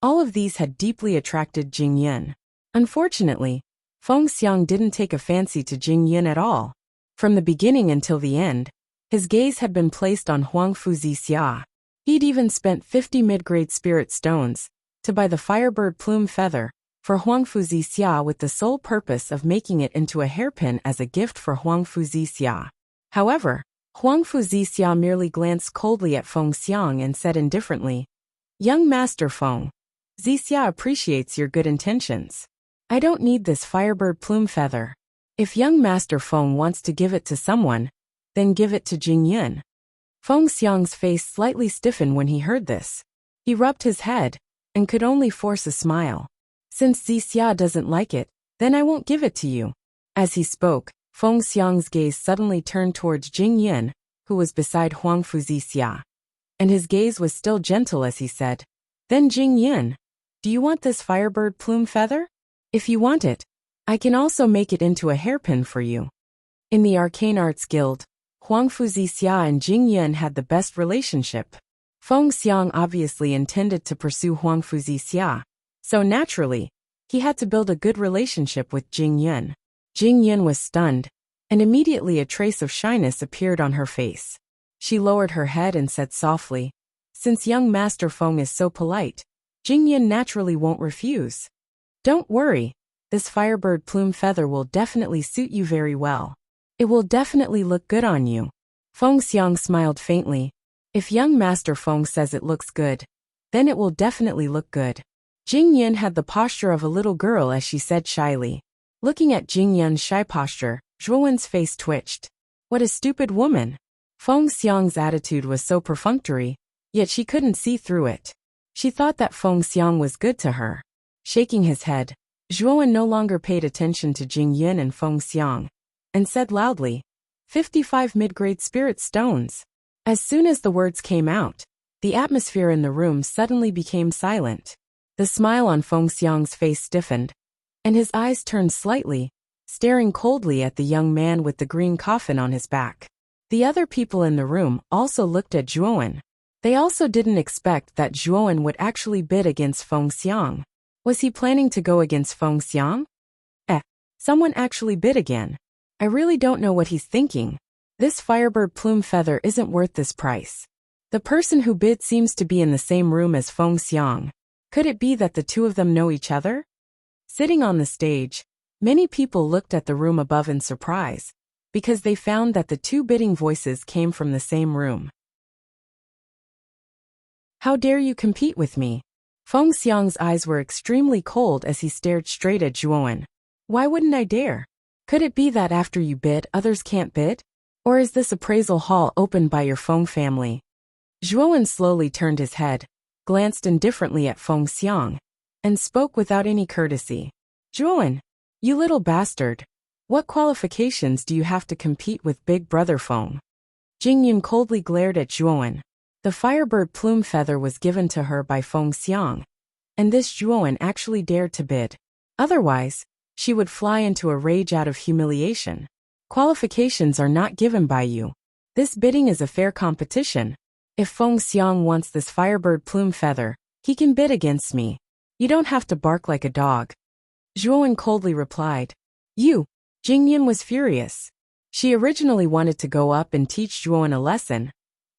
All of these had deeply attracted Jing Yun. Unfortunately, Feng Xiang didn't take a fancy to Jing Yun at all. From the beginning until the end, his gaze had been placed on Huangfu Zixia. He'd even spent 50 mid-grade spirit stones to buy the firebird plume feather for Huangfu Zixia with the sole purpose of making it into a hairpin as a gift for Huangfu Zixia. However, Huangfu Zixia merely glanced coldly at Feng Xiang and said indifferently, Young Master Feng, Zixia appreciates your good intentions. I don't need this firebird plume feather. If young Master Feng wants to give it to someone, then give it to Jingyun. Feng Xiang's face slightly stiffened when he heard this. He rubbed his head, and could only force a smile. Since Zixia doesn't like it, then I won't give it to you. As he spoke, Feng Xiang's gaze suddenly turned towards Jingyun, who was beside Huangfu Zixia. And his gaze was still gentle as he said, Then Jingyun, do you want this firebird plume feather? If you want it, I can also make it into a hairpin for you. In the Arcane Arts Guild, Huangfu Zixia and Jingyun had the best relationship. Feng Xiang obviously intended to pursue Huangfu Zixia, so naturally, he had to build a good relationship with Jingyun. Jingyun was stunned, and immediately a trace of shyness appeared on her face. She lowered her head and said softly, Since young Master Feng is so polite, Jingyun naturally won't refuse. Don't worry, this firebird plume feather will definitely suit you very well. It will definitely look good on you. Feng Xiang smiled faintly. If young Master Feng says it looks good, then it will definitely look good. Jingyun had the posture of a little girl as she said shyly. Looking at Jingyun's shy posture, Zhuowen's face twitched. What a stupid woman. Feng Xiang's attitude was so perfunctory, yet she couldn't see through it. She thought that Feng Xiang was good to her. Shaking his head, Zhuowen no longer paid attention to Jingyun and Feng Xiang, and said loudly, 55 mid-grade spirit stones. As soon as the words came out, the atmosphere in the room suddenly became silent. The smile on Feng Xiang's face stiffened, and his eyes turned slightly, staring coldly at the young man with the green coffin on his back. The other people in the room also looked at Zhuowen. They also didn't expect that Zhuowen would actually bid against Feng Xiang. Was he planning to go against Feng Xiang? Someone actually bid again. I really don't know what he's thinking. This firebird plume feather isn't worth this price. The person who bid seems to be in the same room as Feng Xiang. Could it be that the two of them know each other? Sitting on the stage, many people looked at the room above in surprise, because they found that the two bidding voices came from the same room. How dare you compete with me? Feng Xiang's eyes were extremely cold as he stared straight at Zhuowen. Why wouldn't I dare? Could it be that after you bid, others can't bid? Or is this appraisal hall opened by your Feng family? Zhuowen slowly turned his head, glanced indifferently at Feng Xiang, and spoke without any courtesy. Zhuowen, you little bastard. What qualifications do you have to compete with Big Brother Feng? Jingyun coldly glared at Zhuowen. The firebird plume feather was given to her by Feng Xiang, and this Zhuowen actually dared to bid. Otherwise, she would fly into a rage out of humiliation. Qualifications are not given by you. This bidding is a fair competition. If Feng Xiang wants this firebird plume feather, he can bid against me. You don't have to bark like a dog. Zhuowen coldly replied. You. Jingyun was furious. She originally wanted to go up and teach Zhuowen a lesson,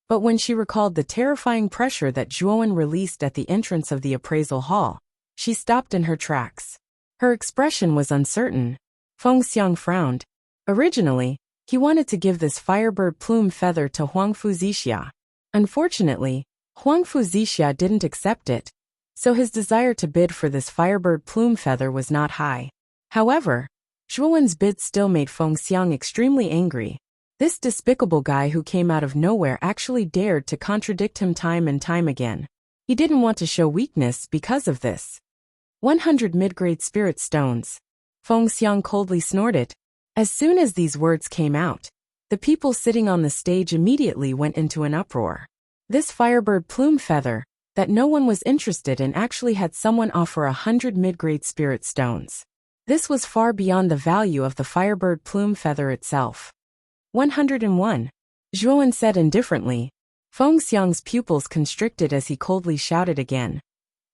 but when she recalled the terrifying pressure that Zhuowen released at the entrance of the appraisal hall, she stopped in her tracks. Her expression was uncertain. Feng Xiang frowned. Originally, he wanted to give this firebird plume feather to Huangfu Zixia. Unfortunately, Huangfu Zixia didn't accept it, so his desire to bid for this firebird plume feather was not high. However, Zhuowen's bid still made Feng Xiang extremely angry. This despicable guy who came out of nowhere actually dared to contradict him time and time again. He didn't want to show weakness because of this. 100 mid-grade spirit stones. Feng Xiang coldly snorted. As soon as these words came out, the people sitting on the stage immediately went into an uproar. This firebird plume feather, that no one was interested in, actually had someone offer 100 mid-grade spirit stones. This was far beyond the value of the firebird plume feather itself. 101. Zhuowen said indifferently. Feng Xiang's pupils constricted as he coldly shouted again.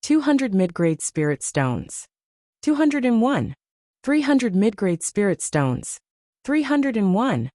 200 mid-grade spirit stones. 201. 300 mid-grade spirit stones. 301.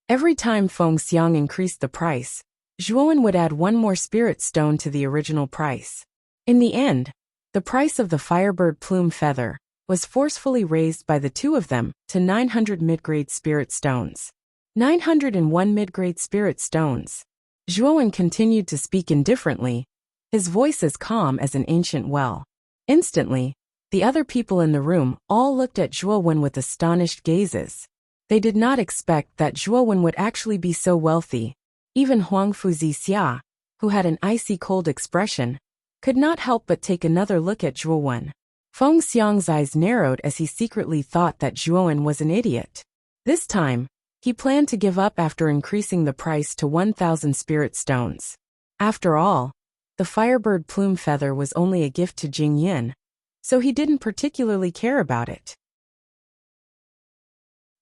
Every time Feng Xiang increased the price, Zhuowen would add one more spirit stone to the original price. In the end, the price of the firebird plume feather was forcefully raised by the two of them to 900 mid-grade spirit stones. 901 mid-grade spirit stones. Zhuowen continued to speak indifferently, his voice as calm as an ancient well. Instantly, The other people in the room all looked at Zhuo Wen with astonished gazes. They did not expect that Zhuo Wen would actually be so wealthy. Even Huang Fuzixia, who had an icy cold expression, could not help but take another look at Zhuo Wen. Feng Xiang's eyes narrowed as he secretly thought that Zhuo Wen was an idiot. This time, he planned to give up after increasing the price to 1,000 spirit stones. After all, the Firebird plume feather was only a gift to Jing Yin, so he didn't particularly care about it.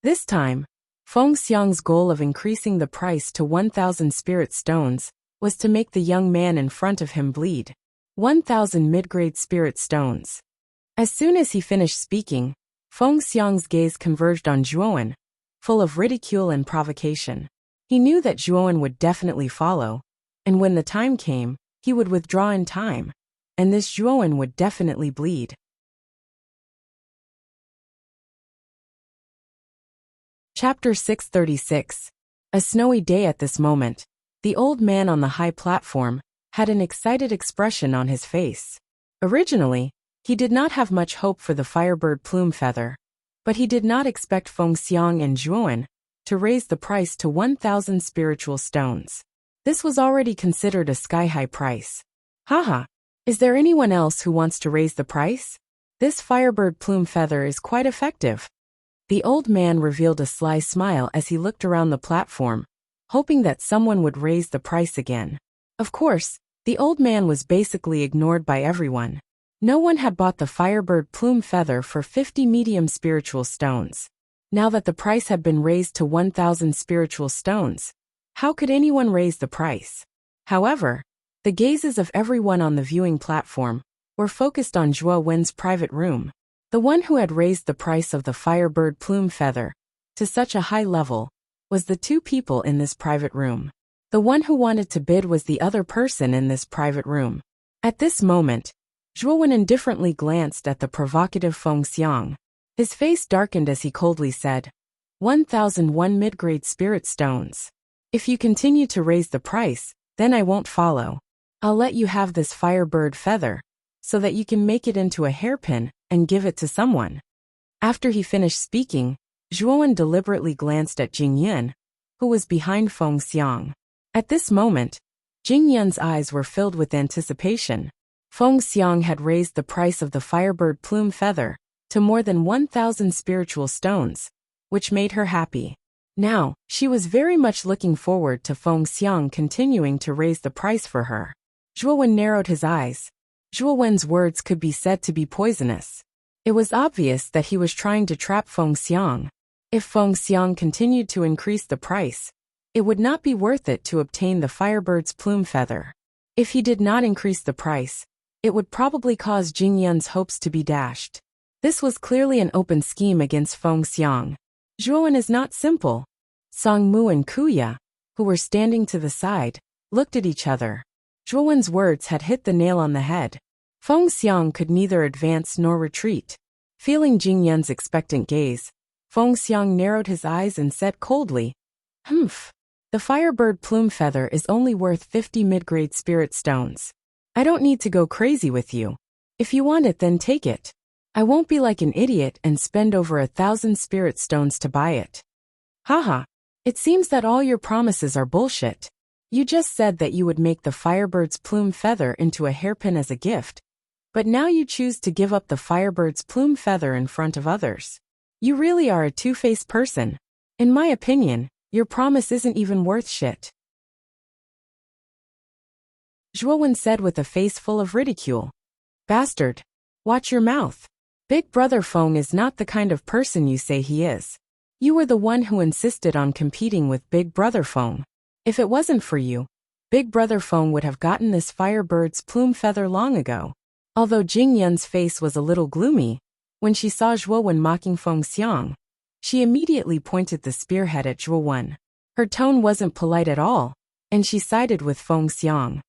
This time, Feng Xiang's goal of increasing the price to 1,000 spirit stones was to make the young man in front of him bleed. 1,000 mid-grade spirit stones. As soon as he finished speaking, Feng Xiang's gaze converged on Zhuo Wen, full of ridicule and provocation. He knew that Zhuo Wen would definitely follow, and when the time came, he would withdraw in time, and this Zhuo Wen would definitely bleed. Chapter 636. A snowy day. At this moment, the old man on the high platform had an excited expression on his face. Originally, he did not have much hope for the Firebird plume feather, but he did not expect Feng Xiang and Zhuo Wen to raise the price to 1,000 spiritual stones. This was already considered a sky-high price. Haha, is there anyone else who wants to raise the price? This Firebird plume feather is quite effective. The old man revealed a sly smile as he looked around the platform, hoping that someone would raise the price again. Of course, the old man was basically ignored by everyone. No one had bought the Firebird plume feather for 50 medium spiritual stones. Now that the price had been raised to 1,000 spiritual stones, how could anyone raise the price? However, the gazes of everyone on the viewing platform were focused on Zhuo Wen's private room. The one who had raised the price of the Firebird plume feather to such a high level was the two people in this private room. The one who wanted to bid was the other person in this private room. At this moment, Zhuo Wen indifferently glanced at the provocative Feng Xiang. His face darkened as he coldly said, 1,001 mid-grade spirit stones. If you continue to raise the price, then I won't follow. I'll let you have this Firebird feather, so that you can make it into a hairpin and give it to someone. After he finished speaking, Zhuo Wen deliberately glanced at Jing Yin, who was behind Feng Xiang. At this moment, Jing Yin's eyes were filled with anticipation. Feng Xiang had raised the price of the Firebird plume feather to more than 1,000 spiritual stones, which made her happy. Now, she was very much looking forward to Feng Xiang continuing to raise the price for her. Zhuo Wen narrowed his eyes. Zhuo Wen's words could be said to be poisonous. It was obvious that he was trying to trap Feng Xiang. If Feng Xiang continued to increase the price, it would not be worth it to obtain the Firebird's plume feather. If he did not increase the price, it would probably cause Jing Yun's hopes to be dashed. This was clearly an open scheme against Feng Xiang. Zhuo Wen is not simple. Song Mu and Kuya, who were standing to the side, looked at each other. Zhuo Wen's words had hit the nail on the head. Feng Xiang could neither advance nor retreat. Feeling Jing Yun's expectant gaze, Feng Xiang narrowed his eyes and said coldly, "Humph. The Firebird plume feather is only worth 50 mid-grade spirit stones. I don't need to go crazy with you. If you want it, then take it. I won't be like an idiot and spend over 1,000 spirit stones to buy it." Haha. It seems that all your promises are bullshit. You just said that you would make the Firebird's plume feather into a hairpin as a gift, but now you choose to give up the Firebird's plume feather in front of others. You really are a two-faced person. In my opinion, your promise isn't even worth shit. Zhuo Wen said with a face full of ridicule. Bastard. Watch your mouth. Big Brother Feng is not the kind of person you say he is. You were the one who insisted on competing with Big Brother Feng. If it wasn't for you, Big Brother Feng would have gotten this Firebird's plume feather long ago. Although Jing Yun's face was a little gloomy, when she saw Zhuo Wen mocking Feng Xiang, she immediately pointed the spearhead at Zhuo Wen. Her tone wasn't polite at all, and she sided with Feng Xiang.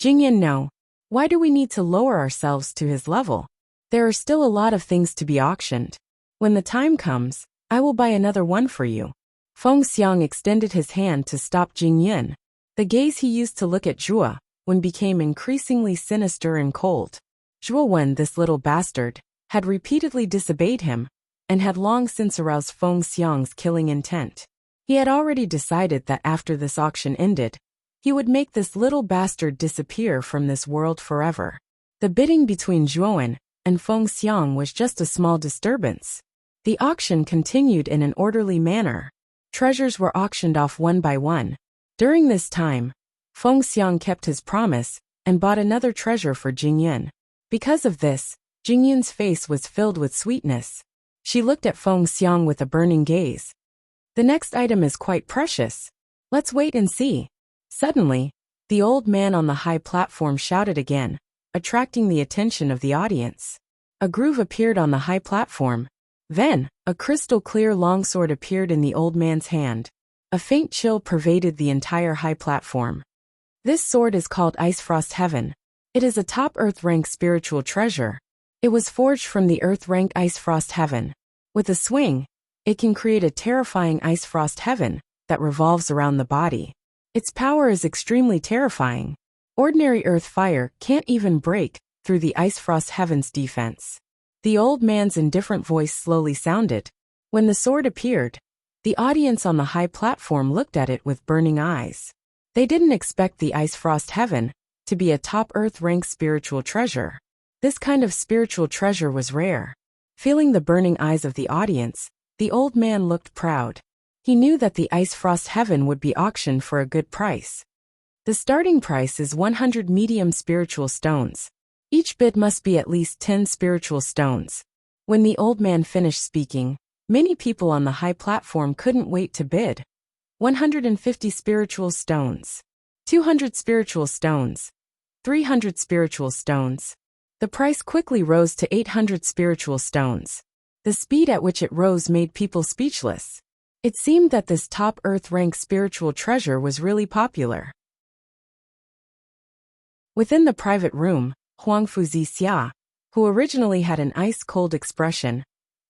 Jing Yun, no. Why do we need to lower ourselves to his level? There are still a lot of things to be auctioned. When the time comes, I will buy another one for you. Feng Xiang extended his hand to stop Jing Yun. The gaze he used to look at Zhuo Wen became increasingly sinister and cold. Zhuo Wen, this little bastard, had repeatedly disobeyed him, and had long since aroused Feng Xiang's killing intent. He had already decided that after this auction ended, he would make this little bastard disappear from this world forever. The bidding between Zhuowen and Feng Xiang was just a small disturbance. The auction continued in an orderly manner. Treasures were auctioned off one by one. During this time, Feng Xiang kept his promise and bought another treasure for Jingyun. Because of this, Jingyun's face was filled with sweetness. She looked at Feng Xiang with a burning gaze. The next item is quite precious. Let's wait and see. Suddenly, the old man on the high platform shouted again, attracting the attention of the audience. A groove appeared on the high platform. Then, a crystal-clear longsword appeared in the old man's hand. A faint chill pervaded the entire high platform. This sword is called Ice Frost Heaven. It is a top Earth rank spiritual treasure. It was forged from the Earth rank Ice Frost Heaven. With a swing, it can create a terrifying Ice Frost Heaven that revolves around the body. Its power is extremely terrifying. Ordinary earth fire can't even break through the Ice Frost Heaven's defense. The old man's indifferent voice slowly sounded. When the sword appeared, the audience on the high platform looked at it with burning eyes. They didn't expect the Ice Frost Heaven to be a top Earth rank spiritual treasure. This kind of spiritual treasure was rare. Feeling the burning eyes of the audience, the old man looked proud. He knew that the Ice Frost Heaven would be auctioned for a good price. The starting price is 100 medium spiritual stones. Each bid must be at least 10 spiritual stones. When the old man finished speaking, many people on the high platform couldn't wait to bid. 150 spiritual stones. 200 spiritual stones. 300 spiritual stones. The price quickly rose to 800 spiritual stones. The speed at which it rose made people speechless. It seemed that this top Earth rank spiritual treasure was really popular. Within the private room, Huangfu Zixia, who originally had an ice-cold expression,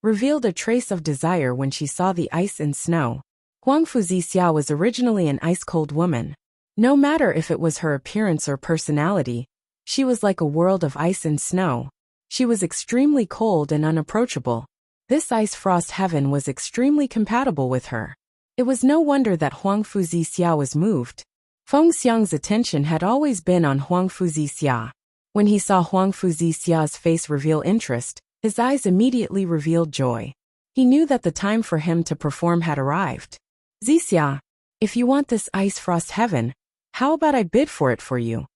revealed a trace of desire when she saw the ice and snow. Huangfu Zixia was originally an ice-cold woman. No matter if it was her appearance or personality, she was like a world of ice and snow. She was extremely cold and unapproachable. This Ice Frost Heaven was extremely compatible with her. It was no wonder that Huangfu Zixia was moved. Feng Xiang's attention had always been on Huangfu Zixia. When he saw Huangfu Zixia's face reveal interest, his eyes immediately revealed joy. He knew that the time for him to perform had arrived. Zixia, if you want this Ice Frost Heaven, how about I bid for it for you?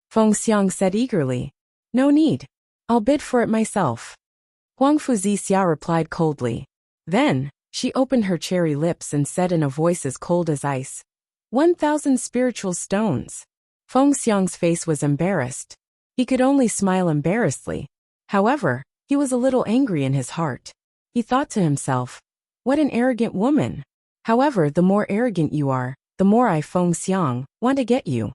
Feng Xiang said eagerly. No need. I'll bid for it myself. Huangfu Zixia replied coldly. Then, she opened her cherry lips and said in a voice as cold as ice, 1,000 spiritual stones. Feng Xiang's face was embarrassed. He could only smile embarrassedly. However, he was a little angry in his heart. He thought to himself, what an arrogant woman. However, the more arrogant you are, the more I, Feng Xiang, want to get you.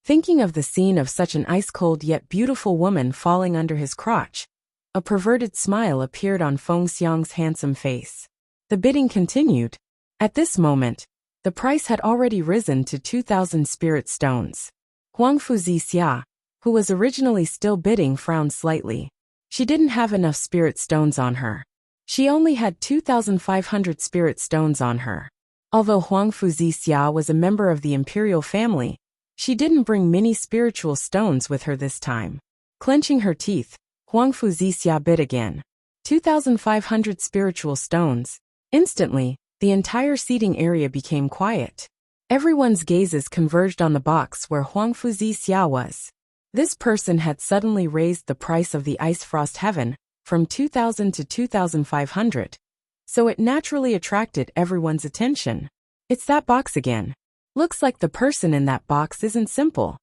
Thinking of the scene of such an ice-cold yet beautiful woman falling under his crotch, a perverted smile appeared on Feng Xiang's handsome face. The bidding continued. At this moment, the price had already risen to 2,000 spirit stones. Huangfu Zixia, who was originally still bidding, frowned slightly. She didn't have enough spirit stones on her. She only had 2,500 spirit stones on her. Although Huangfu Zixia was a member of the imperial family, she didn't bring many spiritual stones with her this time. Clenching her teeth, Huangfu Zixia bid again. 2,500 spiritual stones. Instantly, the entire seating area became quiet. Everyone's gazes converged on the box where Huangfu Zixia was. This person had suddenly raised the price of the Ice Frost Heaven from 2,000 to 2,500. So it naturally attracted everyone's attention. It's that box again. Looks like the person in that box isn't simple.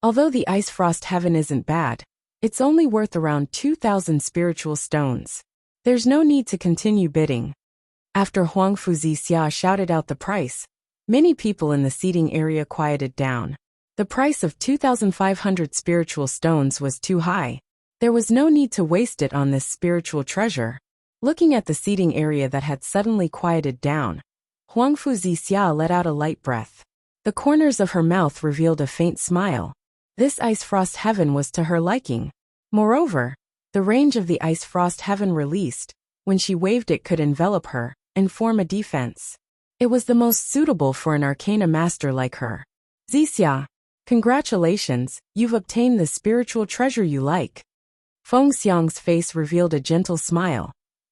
Although the Ice Frost Heaven isn't bad, it's only worth around 2,000 spiritual stones. There's no need to continue bidding. After Huangfu Zixia shouted out the price, many people in the seating area quieted down. The price of 2,500 spiritual stones was too high. There was no need to waste it on this spiritual treasure. Looking at the seating area that had suddenly quieted down, Huangfu Zixia let out a light breath. The corners of her mouth revealed a faint smile. This Ice Frost Heaven was to her liking. Moreover, The range of the ice frost heaven released, when she waved it could envelop her and form a defense. It was the most suitable for an arcana master like her. Wuxia, congratulations, you've obtained the spiritual treasure you like. Feng Xiang's face revealed a gentle smile,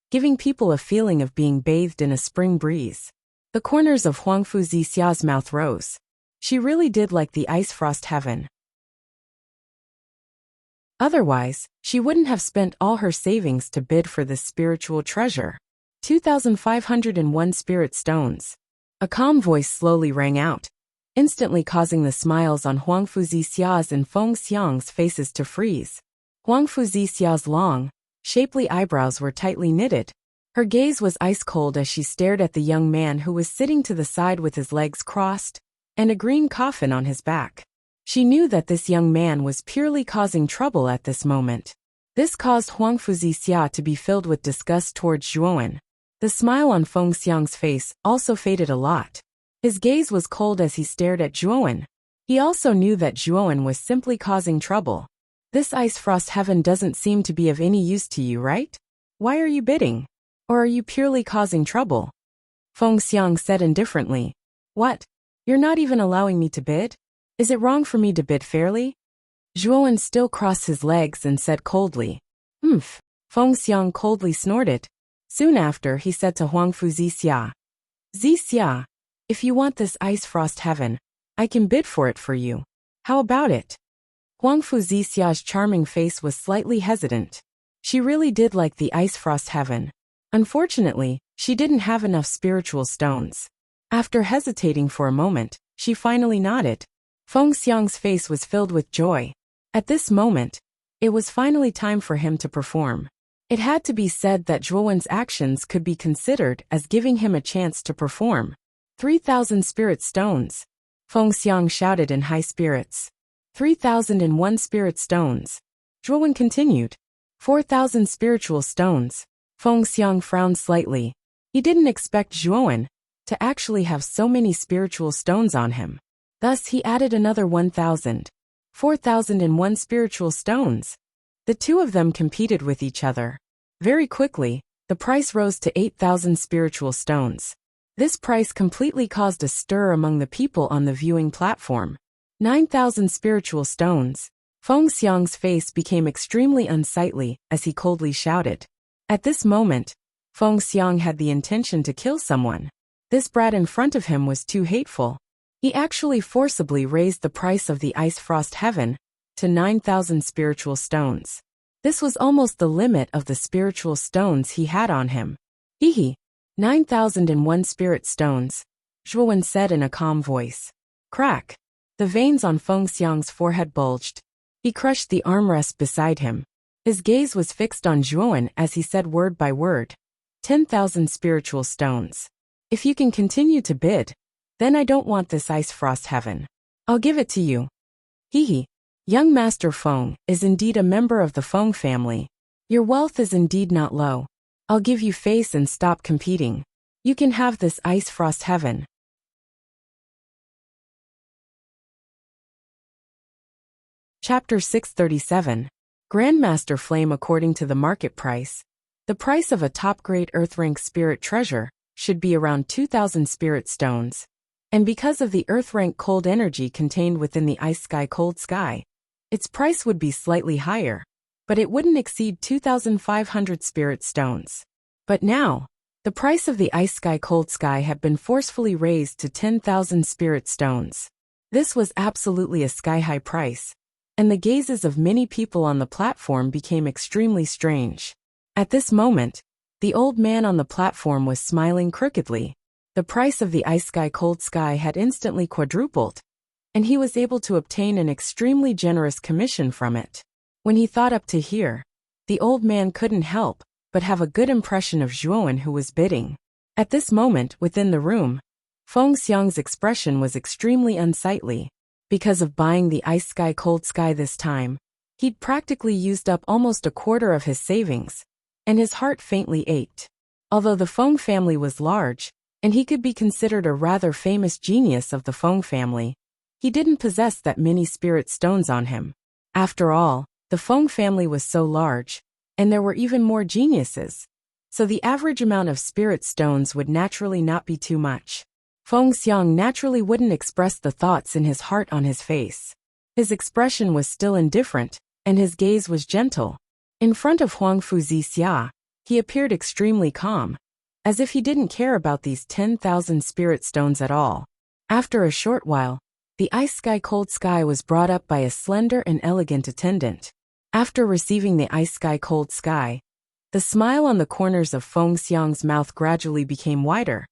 giving people a feeling of being bathed in a spring breeze. The corners of Huangfu Wuxia's mouth rose. She really did like the ice frost heaven. Otherwise, she wouldn't have spent all her savings to bid for this spiritual treasure. 2,501 spirit stones. A calm voice slowly rang out, instantly causing the smiles on Huangfu Wuxia's and Feng Xiang's faces to freeze. Huangfu Wuxia's long, shapely eyebrows were tightly knitted. Her gaze was ice-cold as she stared at the young man who was sitting to the side with his legs crossed and a green coffin on his back. She knew that this young man was purely causing trouble at this moment. This caused Huangfu Wuxia to be filled with disgust towards Zhuowen. The smile on Feng Xiang's face also faded a lot. His gaze was cold as he stared at Zhuowen. He also knew that Zhuowen was simply causing trouble. This ice frost heaven doesn't seem to be of any use to you, right? Why are you bidding? Or are you purely causing trouble? Feng Xiang said indifferently. What? You're not even allowing me to bid? Is it wrong for me to bid fairly? Zhuowen still crossed his legs and said coldly. Feng Xiang coldly snorted. Soon after, he said to Huangfu Wuxia. Wuxia, if you want this ice frost heaven, I can bid for it for you. How about it? Huangfu Wuxia's charming face was slightly hesitant. She really did like the ice frost heaven. Unfortunately, she didn't have enough spiritual stones. After hesitating for a moment, she finally nodded. Feng Xiang's face was filled with joy. At this moment, it was finally time for him to perform. It had to be said that Zhuowen's actions could be considered as giving him a chance to perform. 3,000 spirit stones. Feng Xiang shouted in high spirits. 3,001 spirit stones. Zhuowen continued. 4,000 spiritual stones. Feng Xiang frowned slightly. He didn't expect Zhuowen to actually have so many spiritual stones on him. Thus he added another 1,000. 4,001 spiritual stones. The two of them competed with each other. Very quickly, the price rose to 8,000 spiritual stones. This price completely caused a stir among the people on the viewing platform. 9,000 spiritual stones. Feng Xiang's face became extremely unsightly as he coldly shouted. At this moment, Feng Xiang had the intention to kill someone. This brat in front of him was too hateful. He actually forcibly raised the price of the ice frost heaven to 9,000 spiritual stones. This was almost the limit of the spiritual stones he had on him. 9,001 spirit stones, Zhuowen said in a calm voice. Crack. The veins on Feng Xiang's forehead bulged. He crushed the armrest beside him. His gaze was fixed on Zhuowen as he said word by word. 10,000 spiritual stones. If you can continue to bid, then I don't want this ice frost heaven. I'll give it to you. Young Master Feng is indeed a member of the Feng family. Your wealth is indeed not low. I'll give you face and stop competing. You can have this ice frost heaven. Chapter 637. Grandmaster Flame. According to the market price, the price of a top-grade Earth-rank spirit treasure should be around 2,000 spirit stones. And because of the Earth-rank cold energy contained within the ice sky cold sky, its price would be slightly higher, but it wouldn't exceed 2,500 spirit stones. But now, the price of the ice sky cold sky had been forcefully raised to 10,000 spirit stones. This was absolutely a sky-high price, and the gazes of many people on the platform became extremely strange. At this moment, the old man on the platform was smiling crookedly. The price of the ice sky cold sky had instantly quadrupled, and he was able to obtain an extremely generous commission from it. When he thought up to here, the old man couldn't help but have a good impression of Zhuowen who was bidding. At this moment within the room, Feng Xiang's expression was extremely unsightly. Because of buying the ice sky cold sky this time, he'd practically used up almost a quarter of his savings, and his heart faintly ached. Although the Feng family was large, and he could be considered a rather famous genius of the Feng family, he didn't possess that many spirit stones on him. After all, the Feng family was so large, and there were even more geniuses. So the average amount of spirit stones would naturally not be too much. Feng Xiang naturally wouldn't express the thoughts in his heart on his face. His expression was still indifferent, and his gaze was gentle. In front of Huangfu Zixia, he appeared extremely calm, as if he didn't care about these 10,000 spirit stones at all. After a short while, the ice sky cold sky was brought up by a slender and elegant attendant. After receiving the ice sky cold sky, the smile on the corners of Feng Xiang's mouth gradually became wider,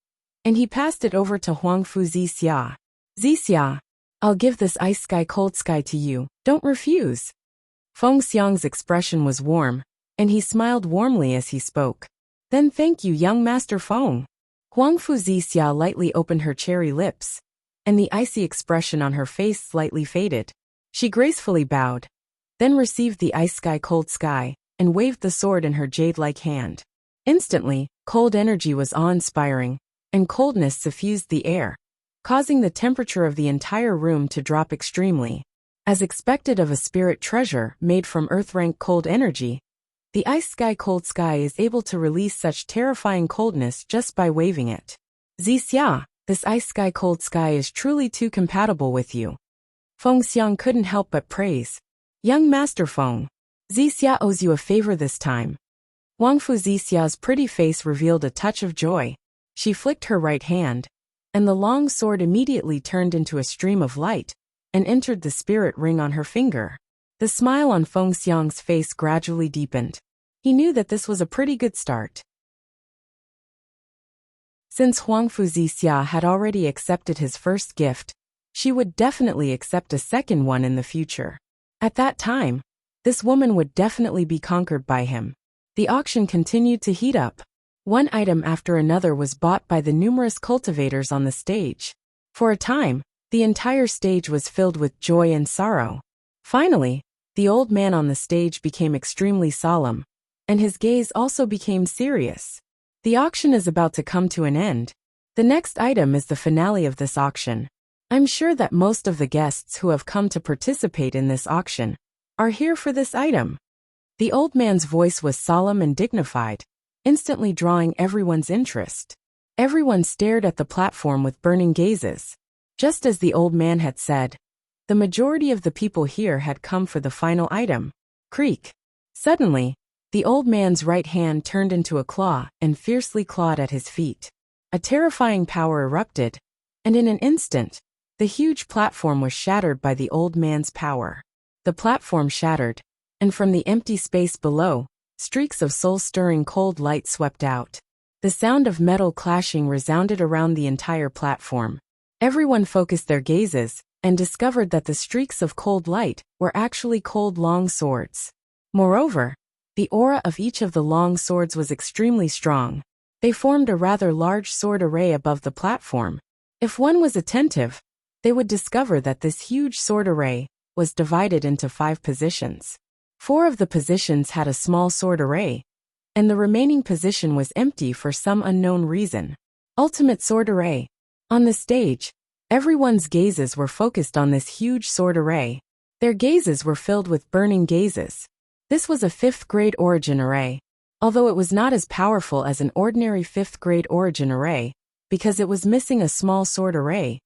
and he passed it over to Huangfu Zixia. Zixia, I'll give this ice sky cold sky to you, don't refuse. Feng Xiang's expression was warm, and he smiled warmly as he spoke. Then thank you, young Master Feng. Huangfu Zixia lightly opened her cherry lips, and the icy expression on her face slightly faded. She gracefully bowed, then received the ice sky cold sky, and waved the sword in her jade-like hand. Instantly, cold energy was awe-inspiring, and coldness suffused the air, causing the temperature of the entire room to drop extremely. As expected of a spirit treasure made from earth-rank cold energy, the ice sky cold sky is able to release such terrifying coldness just by waving it. Zixia, this ice sky cold sky is truly too compatible with you. Feng Xiang couldn't help but praise. Young Master Feng, Zixia owes you a favor this time. Huangfu Zixia's pretty face revealed a touch of joy. She flicked her right hand, and the long sword immediately turned into a stream of light, and entered the spirit ring on her finger. The smile on Feng Xiang's face gradually deepened. He knew that this was a pretty good start. Since Huangfu Zixia had already accepted his first gift, she would definitely accept a second one in the future. At that time, this woman would definitely be conquered by him. The auction continued to heat up. One item after another was bought by the numerous cultivators on the stage. For a time, the entire stage was filled with joy and sorrow. Finally, the old man on the stage became extremely solemn, and his gaze also became serious. The auction is about to come to an end. The next item is the finale of this auction. I'm sure that most of the guests who have come to participate in this auction are here for this item. The old man's voice was solemn and dignified, instantly drawing everyone's interest. Everyone stared at the platform with burning gazes. Just as the old man had said, the majority of the people here had come for the final item. Creak. Suddenly, the old man's right hand turned into a claw and fiercely clawed at his feet. A terrifying power erupted, and in an instant, the huge platform was shattered by the old man's power. The platform shattered, and from the empty space below, streaks of soul-stirring cold light swept out. The sound of metal clashing resounded around the entire platform. Everyone focused their gazes, and discovered that the streaks of cold light were actually cold long swords. Moreover, the aura of each of the long swords was extremely strong. They formed a rather large sword array above the platform. If one was attentive, they would discover that this huge sword array was divided into 5 positions. 4 of the positions had a small sword array, and the remaining position was empty for some unknown reason. Ultimate sword array. On the stage, everyone's gazes were focused on this huge sword array. Their gazes were filled with burning gazes. This was a 5th grade origin array. Although it was not as powerful as an ordinary 5th grade origin array, because it was missing a small sword array,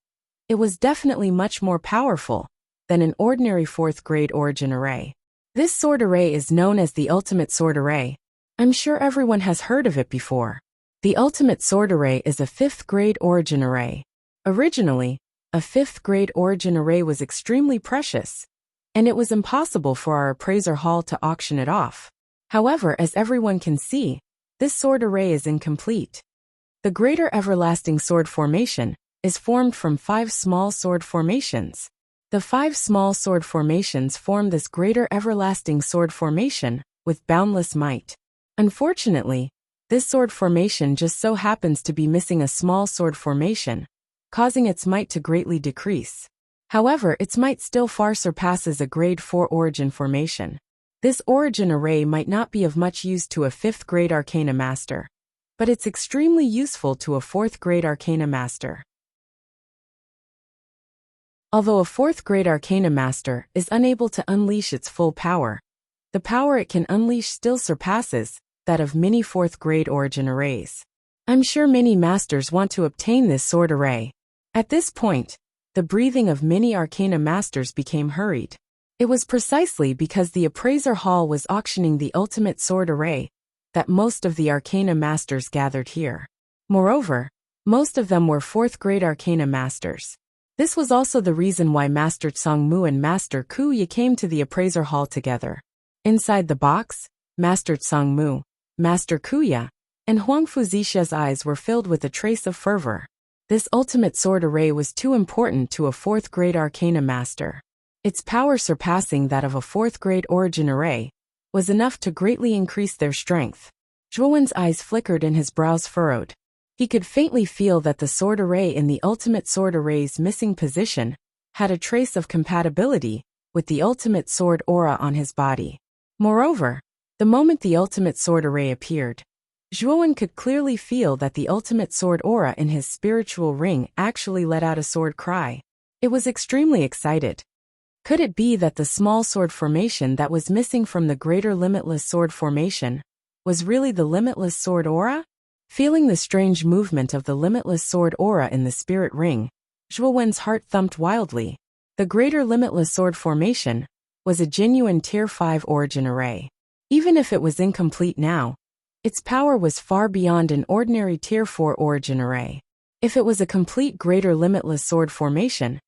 it was definitely much more powerful than an ordinary 4th grade origin array. This sword array is known as the Ultimate Sword Array. I'm sure everyone has heard of it before. The Ultimate Sword Array is a 5th grade origin array. Originally, a 5th grade origin array was extremely precious, and it was impossible for our appraiser hall to auction it off. However, as everyone can see, this sword array is incomplete. The Greater Everlasting Sword Formation is formed from 5 small sword formations. The 5 small sword formations form this Greater Everlasting Sword Formation with boundless might. Unfortunately, this sword formation just so happens to be missing a small sword formation, causing its might to greatly decrease. However, its might still far surpasses a grade 4 origin formation. This origin array might not be of much use to a 5th grade Arcana Master, but it's extremely useful to a 4th grade Arcana Master. Although a 4th grade Arcana Master is unable to unleash its full power, the power it can unleash still surpasses that of many fourth-grade origin arrays. I'm sure many masters want to obtain this sword array. At this point, the breathing of many arcana masters became hurried. It was precisely because the appraiser hall was auctioning the ultimate sword array that most of the arcana masters gathered here. Moreover, most of them were fourth-grade arcana masters. This was also the reason why Master Tsangmu and Master Kuya came to the appraiser hall together. Inside the box, Master Tsangmu, Master Kuya, and Huangfu Zixa's eyes were filled with a trace of fervor. This ultimate sword array was too important to a fourth-grade arcana master. Its power surpassing that of a fourth-grade origin array was enough to greatly increase their strength. Zhuowen's eyes flickered and his brows furrowed. He could faintly feel that the sword array in the ultimate sword array's missing position had a trace of compatibility with the ultimate sword aura on his body. Moreover, the moment the ultimate sword array appeared, Zhuowen could clearly feel that the ultimate sword aura in his spiritual ring actually let out a sword cry. It was extremely excited. Could it be that the small sword formation that was missing from the greater limitless sword formation was really the limitless sword aura? Feeling the strange movement of the limitless sword aura in the spirit ring, Zhuowen's heart thumped wildly. The greater limitless sword formation was a genuine Tier 5 origin array. Even if it was incomplete now, its power was far beyond an ordinary Tier 4 origin array. If it was a complete greater limitless sword formation,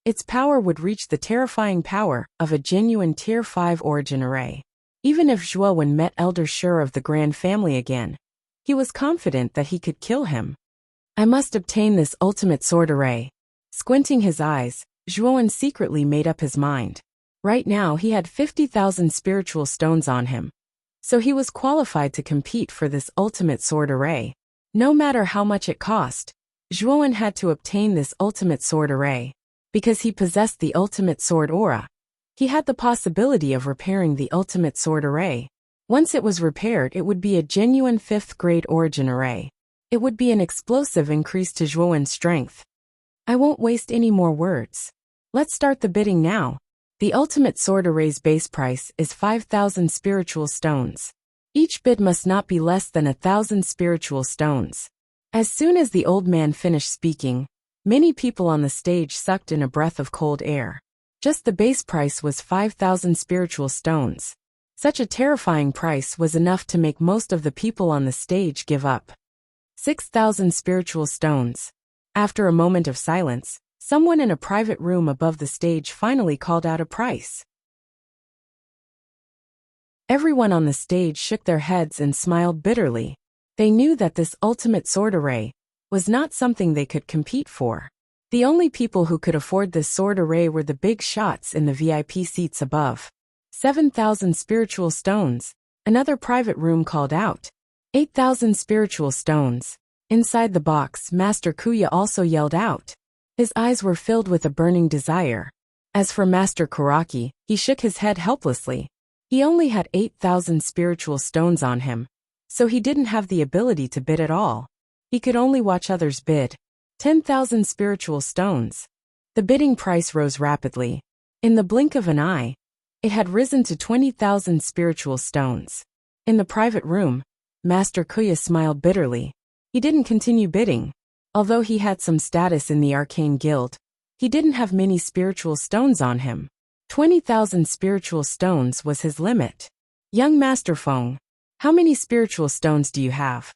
its power would reach the terrifying power of a genuine Tier 5 origin array. Even if Zhuowen met Elder Shur of the Grand Family again, he was confident that he could kill him. I must obtain this ultimate sword array. Squinting his eyes, Zhuowen secretly made up his mind. Right now he had 50,000 spiritual stones on him, so he was qualified to compete for this ultimate sword array. No matter how much it cost, Zhuowen had to obtain this ultimate sword array. Because he possessed the ultimate sword aura, he had the possibility of repairing the ultimate sword array. Once it was repaired, it would be a genuine 5th-grade origin array. It would be an explosive increase to Zhuowen's strength. I won't waste any more words. Let's start the bidding now. The ultimate sword array's base price is 5,000 spiritual stones. Each bid must not be less than 1,000 spiritual stones. As soon as the old man finished speaking, many people on the stage sucked in a breath of cold air. Just the base price was 5,000 spiritual stones. Such a terrifying price was enough to make most of the people on the stage give up. 6,000 spiritual stones. After a moment of silence, someone in a private room above the stage finally called out a price. Everyone on the stage shook their heads and smiled bitterly. They knew that this ultimate sword array was not something they could compete for. The only people who could afford this sword array were the big shots in the VIP seats above. 7,000 spiritual stones. Another private room called out. 8,000 spiritual stones. Inside the box, Master Kuya also yelled out. His eyes were filled with a burning desire. As for Master Kuraki, he shook his head helplessly. He only had 8,000 spiritual stones on him, so he didn't have the ability to bid at all. He could only watch others bid. 10,000 spiritual stones. The bidding price rose rapidly. In the blink of an eye, it had risen to 20,000 spiritual stones. In the private room, Master Kuya smiled bitterly. He didn't continue bidding. Although he had some status in the Arcane Guild, he didn't have many spiritual stones on him. 20,000 spiritual stones was his limit. Young Master Feng, how many spiritual stones do you have?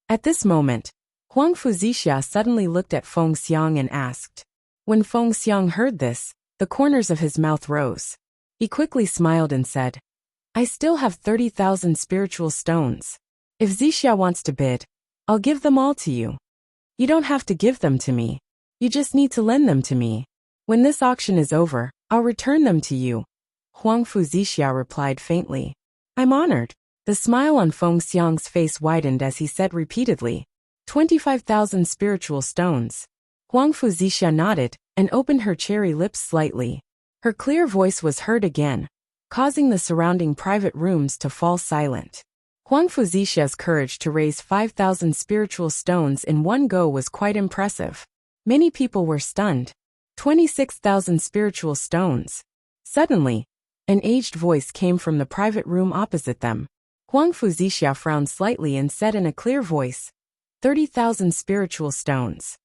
At this moment, Huangfu Zixia suddenly looked at Feng Xiang and asked. When Feng Xiang heard this, the corners of his mouth rose. He quickly smiled and said, I still have 30,000 spiritual stones. If Zixia wants to bid, I'll give them all to you. You don't have to give them to me. You just need to lend them to me. When this auction is over, I'll return them to you. Huangfu Zixia replied faintly. I'm honored. The smile on Feng Xiang's face widened as he said repeatedly, 25,000 spiritual stones. Huangfu Zixia nodded and opened her cherry lips slightly. Her clear voice was heard again, causing the surrounding private rooms to fall silent. Huangfu Zixia's courage to raise 5,000 spiritual stones in one go was quite impressive. Many people were stunned. 26,000 spiritual stones. Suddenly, An aged voice came from the private room opposite them. Huang Fuzixia frowned slightly and said in a clear voice, 30,000 spiritual stones.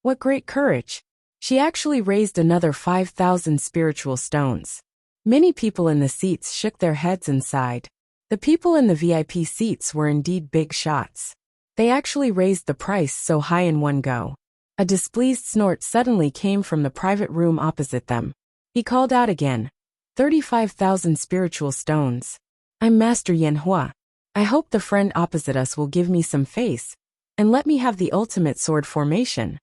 What great courage! She actually raised another 5,000 spiritual stones. Many people in the seats shook their heads and sighed. The people in the VIP seats were indeed big shots. They actually raised the price so high in one go. A displeased snort suddenly came from the private room opposite them. He called out again, 35,000 spiritual stones. I'm Master Yanhua. I hope the friend opposite us will give me some face, and let me have the ultimate sword formation.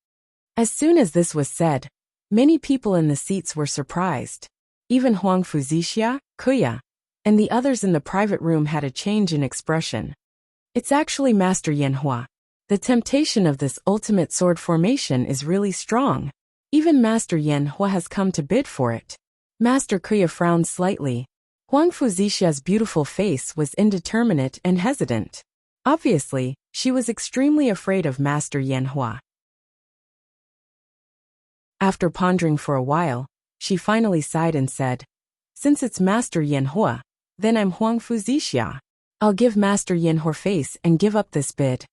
As soon as this was said, many people in the seats were surprised. Even Huang Fuzixia, Kuya, and the others in the private room had a change in expression. It's actually Master Yanhua. The temptation of this ultimate sword formation is really strong. Even Master Yanhua has come to bid for it. Master Kuya frowned slightly. Huang Fuzixia's beautiful face was indeterminate and hesitant. Obviously, she was extremely afraid of Master Yanhua. After pondering for a while, she finally sighed and said, since it's Master Yanhua, then I'm Huang Fuzixia. I'll give Master Yanhua face and give up this bid.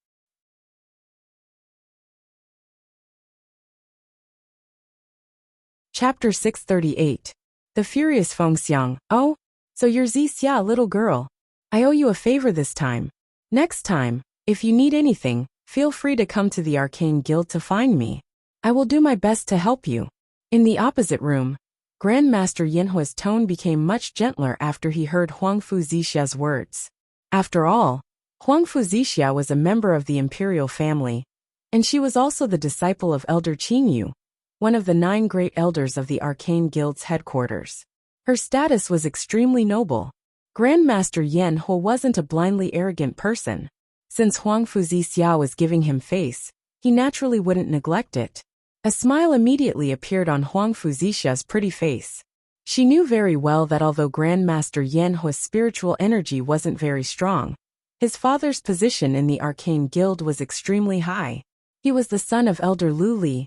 Chapter 638. The Furious Fengxiang. Oh, so you're Zixia, little girl. I owe you a favor this time. Next time, if you need anything, feel free to come to the Arcane Guild to find me. I will do my best to help you. In the opposite room, Grandmaster Yanhua's tone became much gentler after he heard Huang Fuzixia's words. After all, Huang Fuzixia was a member of the imperial family, and she was also the disciple of Elder Qingyu, one of the 9 great elders of the Arcane Guild's headquarters. Her status was extremely noble. Grandmaster Yanhua wasn't a blindly arrogant person. Since Huang Fuzixia was giving him face, he naturally wouldn't neglect it. A smile immediately appeared on Huang Fuzixia's pretty face. She knew very well that although Grandmaster Yanhua's spiritual energy wasn't very strong, his father's position in the Arcane Guild was extremely high. He was the son of Elder Lu Li,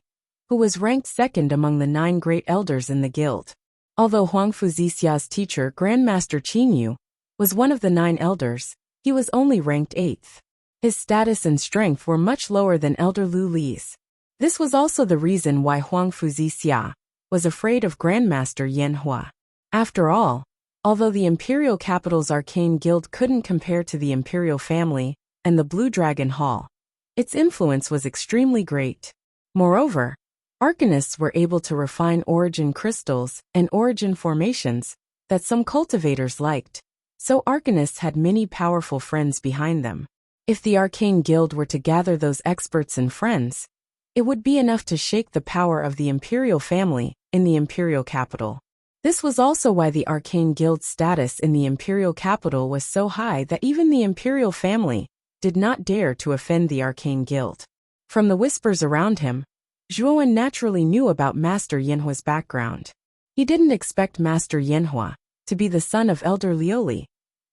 who was ranked second among the 9 great elders in the guild. Although Huang Fuzixia's teacher, Grandmaster Qingyu, was one of the 9 elders, he was only ranked 8th. His status and strength were much lower than Elder Lu Li's. This was also the reason why Huang Fuzixia was afraid of Grandmaster Yanhua. After all, although the Imperial Capital's Arcane Guild couldn't compare to the Imperial Family and the Blue Dragon Hall, its influence was extremely great. Moreover, Arcanists were able to refine origin crystals and origin formations that some cultivators liked, so Arcanists had many powerful friends behind them. If the Arcane Guild were to gather those experts and friends, it would be enough to shake the power of the Imperial family in the Imperial capital. This was also why the Arcane Guild's status in the Imperial capital was so high that even the Imperial family did not dare to offend the Arcane Guild. From the whispers around him, Zhuowen naturally knew about Master Yanhua's background. He didn't expect Master Yanhua to be the son of Elder Lioli,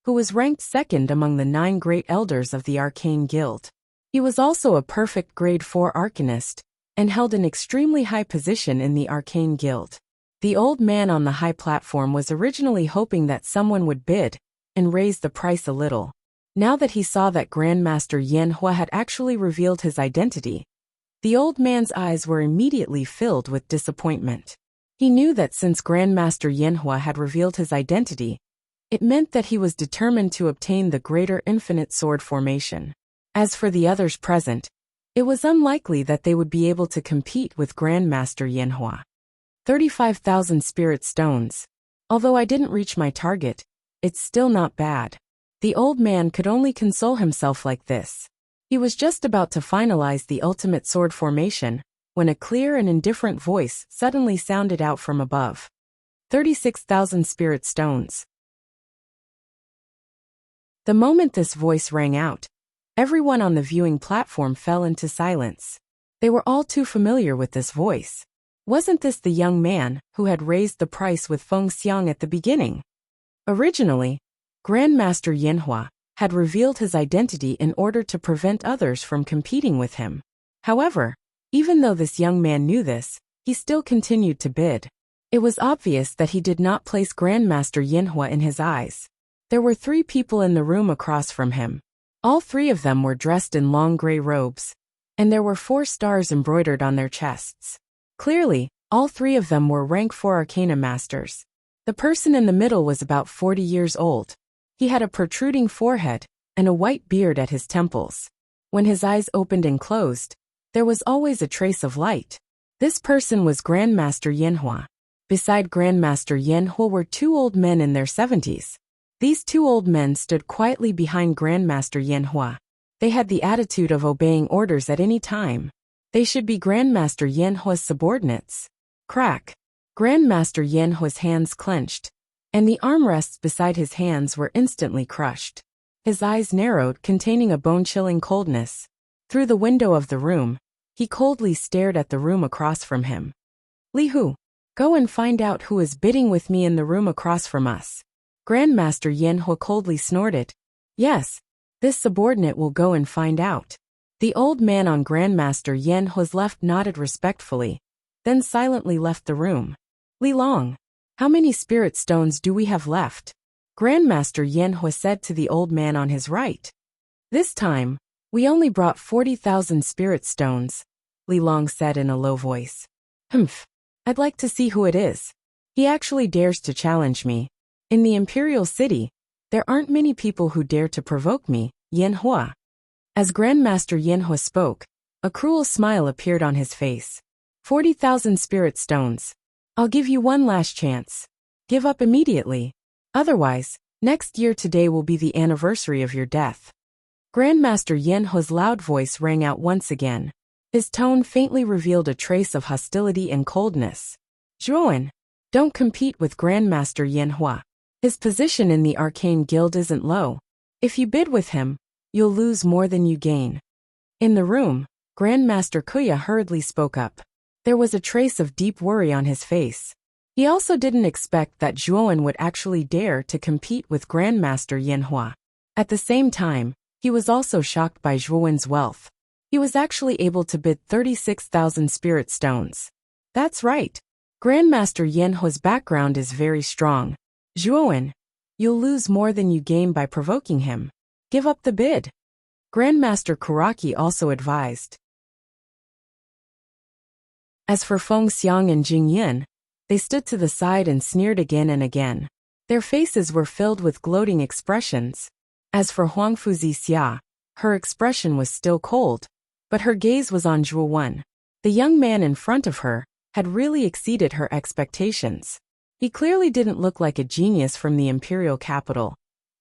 who was ranked second among the 9 great elders of the Arcane Guild. He was also a perfect grade 4 arcanist, and held an extremely high position in the Arcane Guild. The old man on the high platform was originally hoping that someone would bid and raise the price a little. Now that he saw that Grandmaster Yanhua had actually revealed his identity, the old man's eyes were immediately filled with disappointment. He knew that since Grandmaster Yanhua had revealed his identity, it meant that he was determined to obtain the greater infinite sword formation. As for the others present, it was unlikely that they would be able to compete with Grandmaster Yanhua. 35,000 spirit stones. Although I didn't reach my target, it's still not bad. The old man could only console himself like this. He was just about to finalize the ultimate sword formation when a clear and indifferent voice suddenly sounded out from above. 36,000 spirit stones. The moment this voice rang out, everyone on the viewing platform fell into silence. They were all too familiar with this voice. Wasn't this the young man who had raised the price with Feng Xiang at the beginning? Originally, Grandmaster Yanhua had revealed his identity in order to prevent others from competing with him. However, even though this young man knew this, he still continued to bid. It was obvious that he did not place Grandmaster Yinhua in his eyes. There were 3 people in the room across from him. All 3 of them were dressed in long gray robes, and there were 4 stars embroidered on their chests. Clearly, all 3 of them were rank 4 Arcana Masters. The person in the middle was about 40 years old. He had a protruding forehead and a white beard at his temples. When his eyes opened and closed, there was always a trace of light. This person was Grandmaster Yinhua. Beside Grandmaster Yinhua were 2 old men in their 70s. These 2 old men stood quietly behind Grandmaster Yinhua. They had the attitude of obeying orders at any time. They should be Grandmaster Yinhua's subordinates. Crack! Grandmaster Yinhua's hands clenched, and the armrests beside his hands were instantly crushed. His eyes narrowed, containing a bone-chilling coldness. Through the window of the room, he coldly stared at the room across from him. Li Hu, go and find out who is bidding with me in the room across from us. Grandmaster Yinhua coldly snorted. Yes, this subordinate will go and find out. The old man on Grandmaster Yinhua's left nodded respectfully, then silently left the room. Li Long, how many spirit stones do we have left? Grandmaster Yinhua said to the old man on his right. This time, we only brought 40,000 spirit stones, Li Long said in a low voice. Humph, I'd like to see who it is. He actually dares to challenge me. In the Imperial City, there aren't many people who dare to provoke me, Yinhua. As Grandmaster Yinhua spoke, a cruel smile appeared on his face. 40,000 spirit stones. I'll give you one last chance. Give up immediately. Otherwise, next year today will be the anniversary of your death. Grandmaster Yinhua's loud voice rang out once again. His tone faintly revealed a trace of hostility and coldness. Zhuowen, don't compete with Grandmaster Yinhua. His position in the Arcane Guild isn't low. If you bid with him, you'll lose more than you gain. In the room, Grandmaster Kuya hurriedly spoke up. There was a trace of deep worry on his face. He also didn't expect that Zhuowen would actually dare to compete with Grandmaster Yinhua. At the same time, he was also shocked by Zhuowen's wealth. He was actually able to bid 36,000 spirit stones. That's right. Grandmaster Yinhua's background is very strong. Zhuowen, you'll lose more than you gain by provoking him. Give up the bid. Grandmaster Kuraki also advised. As for Feng Xiang and Jing Yin, they stood to the side and sneered again and again. Their faces were filled with gloating expressions. As for Huangfu Zixia, her expression was still cold, but her gaze was on Zhuowen. The young man in front of her had really exceeded her expectations. He clearly didn't look like a genius from the imperial capital,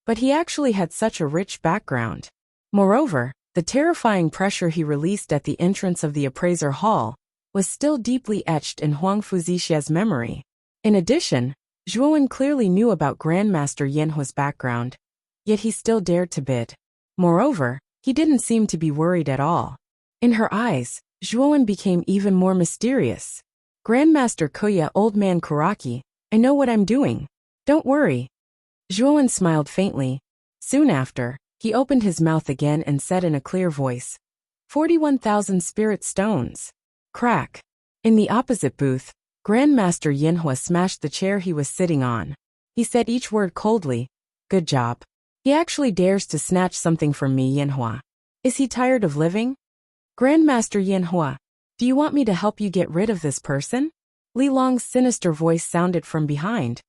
but he actually had such a rich background. Moreover, the terrifying pressure he released at the entrance of the appraiser hall was still deeply etched in Huangfu Zixia's memory. In addition, Zhuowen clearly knew about Grandmaster Yinhua's background, yet he still dared to bid. Moreover, he didn't seem to be worried at all. In her eyes, Zhuowen became even more mysterious. Grandmaster Kuya, old man Kuraki, I know what I'm doing. Don't worry. Zhuowen smiled faintly. Soon after, he opened his mouth again and said in a clear voice, 41,000 spirit stones. Crack. In the opposite booth, Grandmaster Yinhua smashed the chair he was sitting on. He said each word coldly. Good job. He actually dares to snatch something from me, Yinhua. Is he tired of living? Grandmaster Yinhua, do you want me to help you get rid of this person? Li Long's sinister voice sounded from behind.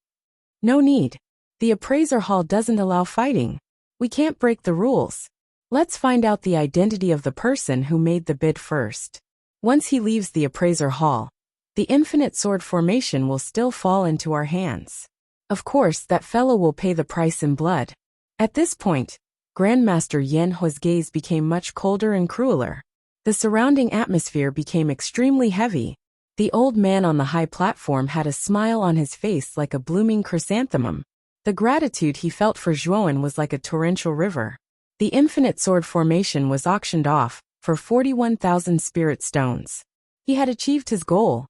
No need. The appraiser hall doesn't allow fighting. We can't break the rules. Let's find out the identity of the person who made the bid first. Once he leaves the appraiser hall, the infinite sword formation will still fall into our hands. Of course, that fellow will pay the price in blood. At this point, Grandmaster Yinhua's gaze became much colder and crueler. The surrounding atmosphere became extremely heavy. The old man on the high platform had a smile on his face like a blooming chrysanthemum. The gratitude he felt for Zhuowen was like a torrential river. The infinite sword formation was auctioned off for 41,000 spirit stones. He had achieved his goal.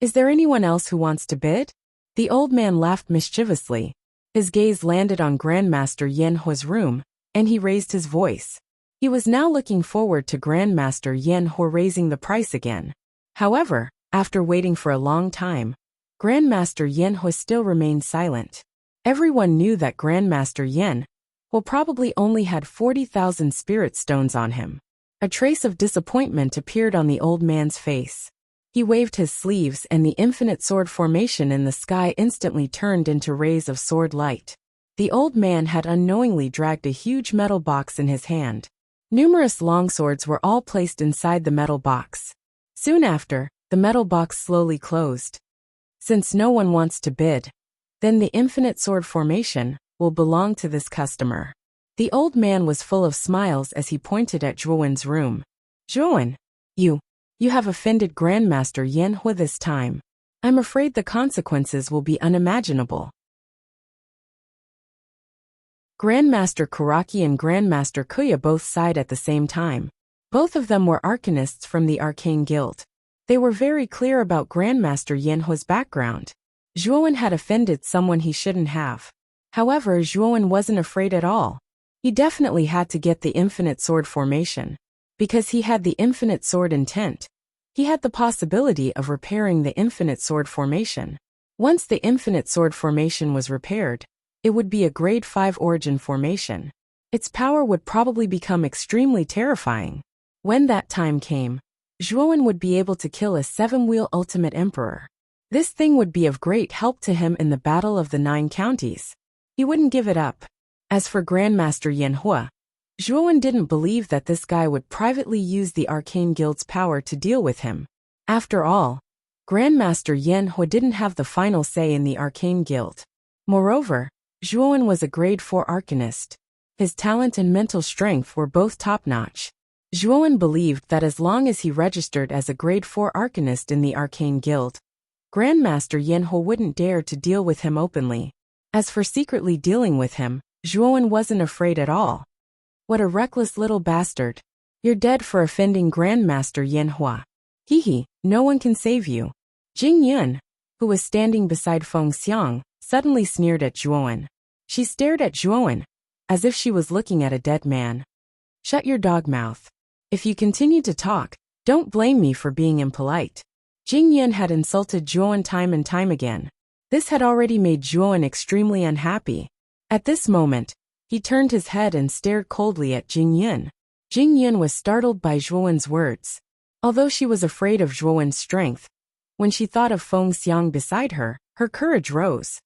Is there anyone else who wants to bid? The old man laughed mischievously. His gaze landed on Grandmaster Yinhua's room, and he raised his voice. He was now looking forward to Grandmaster Yinhua raising the price again. However, after waiting for a long time, Grandmaster Yan Hui still remained silent. Everyone knew that Grandmaster Yan Hui probably only had 40,000 spirit stones on him. A trace of disappointment appeared on the old man's face. He waved his sleeves and the infinite sword formation in the sky instantly turned into rays of sword light. The old man had unknowingly dragged a huge metal box in his hand. Numerous longswords were all placed inside the metal box. Soon after, the metal box slowly closed. Since no one wants to bid, then the infinite sword formation will belong to this customer. The old man was full of smiles as he pointed at Zhuowen's room. Zhuowen, you have offended Grandmaster Yan Hui this time. I'm afraid the consequences will be unimaginable. Grandmaster Karaki and Grandmaster Kuya both sighed at the same time. Both of them were arcanists from the Arcane Guild. They were very clear about Grandmaster Yan Hui's background. Zhuowen had offended someone he shouldn't have. However, Zhuowen wasn't afraid at all. He definitely had to get the infinite sword formation. Because he had the infinite sword intent, he had the possibility of repairing the infinite sword formation. Once the infinite sword formation was repaired, it would be a grade 5 origin formation. Its power would probably become extremely terrifying. When that time came, Zhuowen would be able to kill a 7-wheel ultimate emperor. This thing would be of great help to him in the Battle of the 9 Counties. He wouldn't give it up. As for Grandmaster Yan Hui, Zhuowen didn't believe that this guy would privately use the Arcane Guild's power to deal with him. After all, Grandmaster Yan Hui didn't have the final say in the Arcane Guild. Moreover, Zhuowen was a grade 4 arcanist. His talent and mental strength were both top-notch. Zhuowen believed that as long as he registered as a grade 4 arcanist in the Arcane Guild, Grandmaster Yan Hui wouldn't dare to deal with him openly. As for secretly dealing with him, Zhuowen wasn't afraid at all. What a reckless little bastard. You're dead for offending Grandmaster Yan Hui. Hee, no one can save you. Jing Yun, who was standing beside Feng Xiang, suddenly sneered at Zhuowen. She stared at Zhuowen, as if she was looking at a dead man. Shut your dog mouth. If you continue to talk, don't blame me for being impolite. Jing Yun had insulted Zhuowen time and time again. This had already made Zhuowen extremely unhappy. At this moment, he turned his head and stared coldly at Jing Yun. Jing Yun was startled by Zhuowen's words. Although she was afraid of Zhuowen's strength, when she thought of Feng Xiang beside her, her courage rose.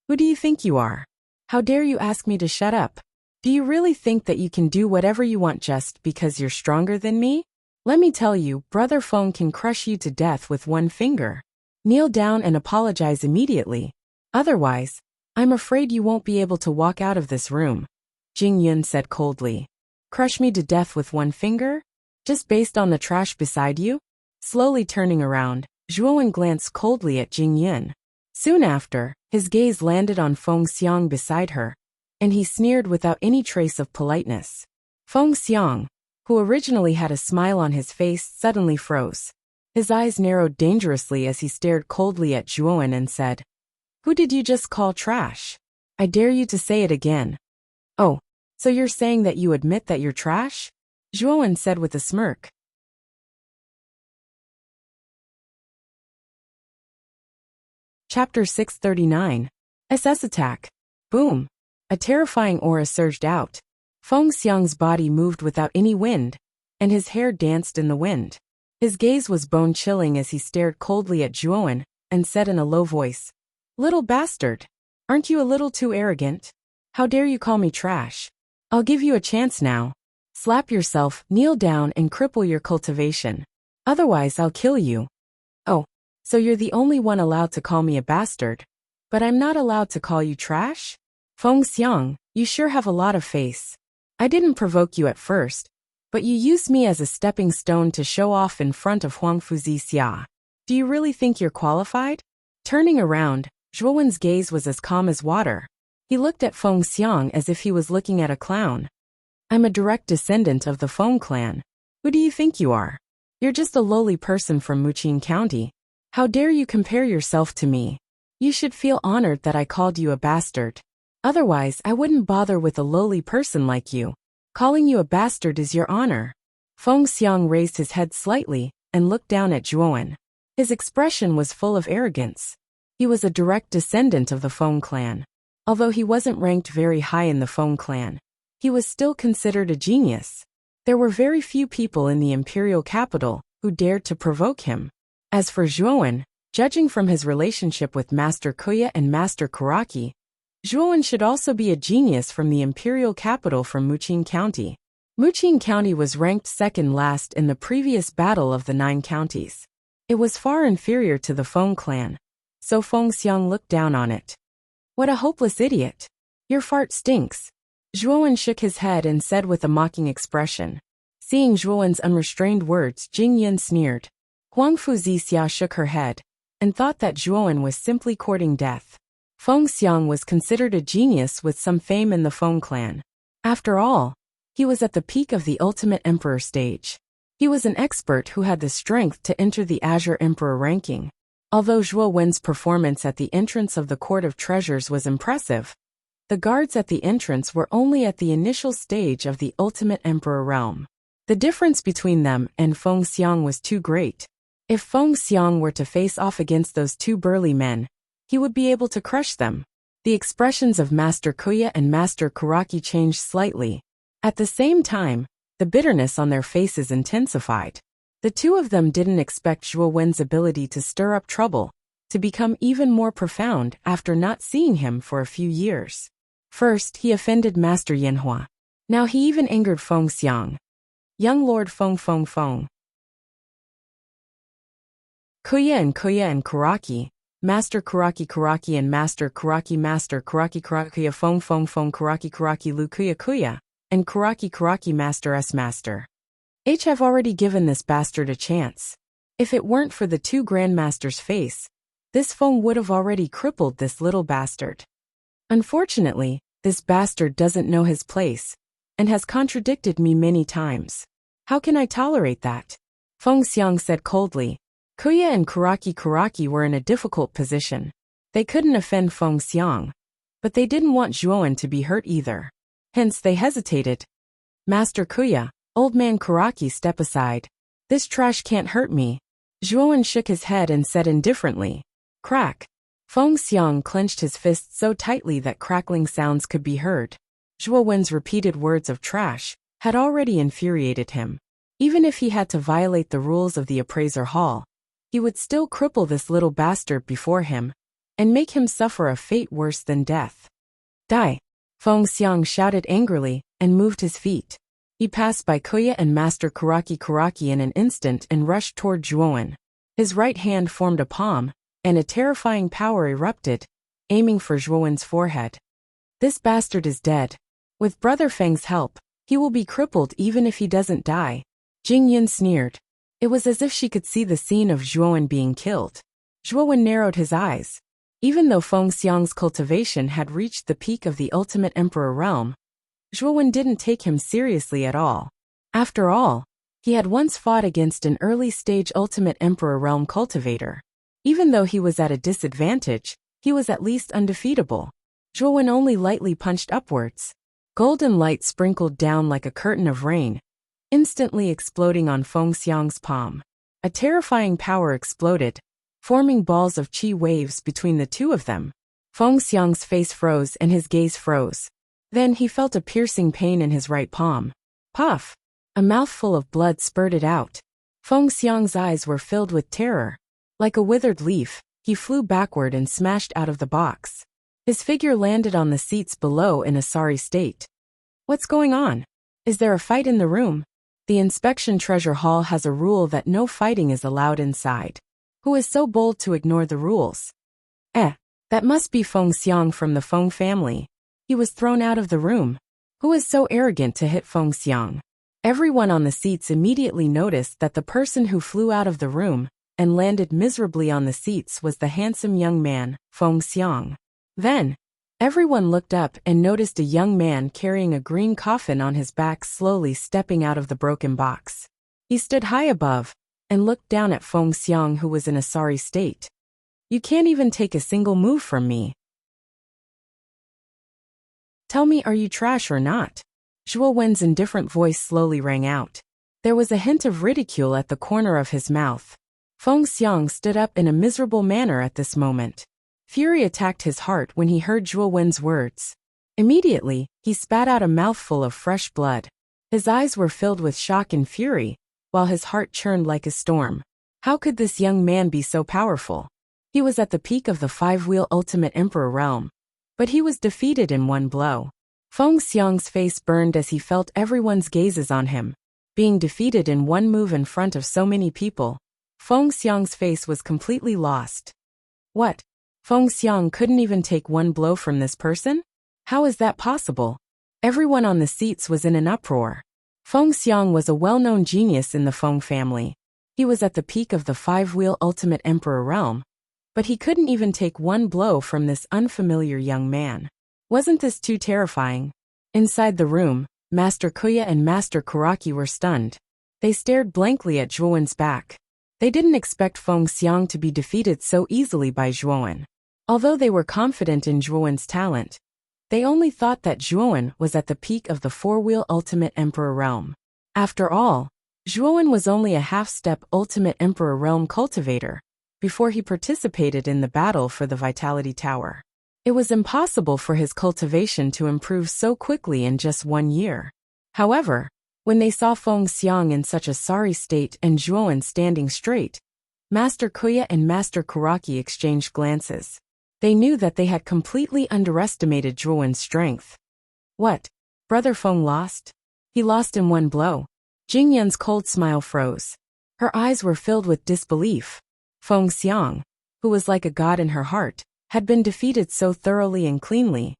Who do you think you are? How dare you ask me to shut up? Do you really think that you can do whatever you want just because you're stronger than me? Let me tell you, Brother Feng can crush you to death with one finger. Kneel down and apologize immediately. Otherwise, I'm afraid you won't be able to walk out of this room, Jing Yun said coldly. Crush me to death with one finger? Just based on the trash beside you? Slowly turning around, Zhuowen glanced coldly at Jing Yun. Soon after, his gaze landed on Feng Xiang beside her, and he sneered without any trace of politeness. Feng Xiang, who originally had a smile on his face, suddenly froze. His eyes narrowed dangerously as he stared coldly at Zhuowen and said, Who did you just call trash? I dare you to say it again. Oh, so you're saying that you admit that you're trash? Zhuowen said with a smirk. Chapter 639. SS Attack. Boom. A terrifying aura surged out. Feng Xiang's body moved without any wind, and his hair danced in the wind. His gaze was bone-chilling as he stared coldly at Zhuowen and said in a low voice, Little bastard, aren't you a little too arrogant? How dare you call me trash? I'll give you a chance now. Slap yourself, kneel down and cripple your cultivation. Otherwise I'll kill you. Oh, so you're the only one allowed to call me a bastard, but I'm not allowed to call you trash? Feng Xiang, you sure have a lot of face. I didn't provoke you at first, but you used me as a stepping stone to show off in front of Huang Fuzi Xia. Do you really think you're qualified? Turning around, Zhuowen's gaze was as calm as water. He looked at Feng Xiang as if he was looking at a clown. I'm a direct descendant of the Feng clan. Who do you think you are? You're just a lowly person from Wuxia County. How dare you compare yourself to me? You should feel honored that I called you a bastard. Otherwise, I wouldn't bother with a lowly person like you. Calling you a bastard is your honor. Feng Xiang raised his head slightly and looked down at Zhuowen. His expression was full of arrogance. He was a direct descendant of the Feng clan. Although he wasn't ranked very high in the Feng clan, he was still considered a genius. There were very few people in the imperial capital who dared to provoke him. As for Zhuowen, judging from his relationship with Master Kuya and Master Kuraki, Zhuowen should also be a genius from the imperial capital from Muqing County. Muqing County was ranked second last in the previous battle of the 9 counties. It was far inferior to the Feng clan, so Feng Xiang looked down on it. What a hopeless idiot. Your fart stinks. Zhuowen shook his head and said with a mocking expression. Seeing Zhuowen's unrestrained words, Jing Yin sneered. Huangfu Zixia shook her head and thought that Zhuowen was simply courting death. Feng Xiang was considered a genius with some fame in the Feng clan. After all, he was at the peak of the ultimate emperor stage. He was an expert who had the strength to enter the Azure Emperor ranking. Although Zhuo Wen's performance at the entrance of the Court of Treasures was impressive, the guards at the entrance were only at the initial stage of the ultimate emperor realm. The difference between them and Feng Xiang was too great. If Feng Xiang were to face off against those two burly men, he would be able to crush them. The expressions of Master Kuya and Master Kuraki changed slightly. At the same time, the bitterness on their faces intensified. The two of them didn't expect Zhuo Wen's ability to stir up trouble to become even more profound after not seeing him for a few years. First, he offended Master Yanhua. Now he even angered Feng Xiang. Young Lord Feng. Kuya and Kuraki, Master Kuraki and Master Kuraki Feng Kuraki Lu Kuya, and Kuraki Master S Master. Have already given this bastard a chance. If it weren't for the two grandmasters' face, this Feng would have already crippled this little bastard. Unfortunately, this bastard doesn't know his place, and has contradicted me many times. How can I tolerate that? Feng Xiang said coldly. Kuya and Kuraki were in a difficult position. They couldn't offend Feng Xiang, but they didn't want Zhuowen to be hurt either. Hence they hesitated. Master Kuya, old man Kuraki, step aside. This trash can't hurt me. Zhuowen shook his head and said indifferently. Crack. Feng Xiang clenched his fists so tightly that crackling sounds could be heard. Zhuowen's repeated words of trash had already infuriated him. Even if he had to violate the rules of the appraiser hall, he would still cripple this little bastard before him and make him suffer a fate worse than death. Die! Feng Xiang shouted angrily and moved his feet. He passed by Kuya and Master Kuraki in an instant and rushed toward Zhuowen. His right hand formed a palm, and a terrifying power erupted, aiming for Zhuowen's forehead. This bastard is dead. With Brother Feng's help, he will be crippled even if he doesn't die. Jing Yin sneered. It was as if she could see the scene of Zhuowen being killed. Zhuowen narrowed his eyes. Even though Feng Xiang's cultivation had reached the peak of the ultimate emperor realm, Zhuowen didn't take him seriously at all. After all, he had once fought against an early-stage ultimate emperor realm cultivator. Even though he was at a disadvantage, he was at least undefeatable. Zhuowen only lightly punched upwards. Golden light sprinkled down like a curtain of rain, instantly exploding on Feng Xiang's palm. A terrifying power exploded, forming balls of qi waves between the two of them. Feng Xiang's face froze and his gaze froze. Then he felt a piercing pain in his right palm. Puff! A mouthful of blood spurted out. Feng Xiang's eyes were filled with terror. Like a withered leaf, he flew backward and smashed out of the box. His figure landed on the seats below in a sorry state. What's going on? Is there a fight in the room? The inspection treasure hall has a rule that no fighting is allowed inside. Who is so bold to ignore the rules? That must be Feng Xiang from the Feng family. He was thrown out of the room. Who is so arrogant to hit Feng Xiang? Everyone on the seats immediately noticed that the person who flew out of the room and landed miserably on the seats was the handsome young man, Feng Xiang. Then, everyone looked up and noticed a young man carrying a green coffin on his back slowly stepping out of the broken box. He stood high above and looked down at Feng Xiang, who was in a sorry state. You can't even take a single move from me. Tell me, are you trash or not? Zhuo Wen's indifferent voice slowly rang out. There was a hint of ridicule at the corner of his mouth. Feng Xiang stood up in a miserable manner at this moment. Fury attacked his heart when he heard Zhuo Wen's words. Immediately, he spat out a mouthful of fresh blood. His eyes were filled with shock and fury, while his heart churned like a storm. How could this young man be so powerful? He was at the peak of the five-wheel ultimate emperor realm, but he was defeated in one blow. Feng Xiang's face burned as he felt everyone's gazes on him. Being defeated in one move in front of so many people, Feng Xiang's face was completely lost. What? Feng Xiang couldn't even take one blow from this person? How is that possible? Everyone on the seats was in an uproar. Feng Xiang was a well-known genius in the Feng family. He was at the peak of the five-wheel ultimate emperor realm, but he couldn't even take one blow from this unfamiliar young man. Wasn't this too terrifying? Inside the room, Master Kuya and Master Kuraki were stunned. They stared blankly at Zhuowen's back. They didn't expect Feng Xiang to be defeated so easily by Zhuowen. Although they were confident in Zhuowen's talent, they only thought that Zhuowen was at the peak of the four-wheel ultimate emperor realm. After all, Zhuowen was only a half-step ultimate emperor realm cultivator before he participated in the battle for the Vitality Tower. It was impossible for his cultivation to improve so quickly in just 1 year. However, when they saw Feng Xiang in such a sorry state and Zhuowen standing straight, Master Kuya and Master Kuraki exchanged glances. They knew that they had completely underestimated Zhuowen's strength. What? Brother Feng lost? He lost in one blow. Jingyun's cold smile froze. Her eyes were filled with disbelief. Feng Xiang, who was like a god in her heart, had been defeated so thoroughly and cleanly.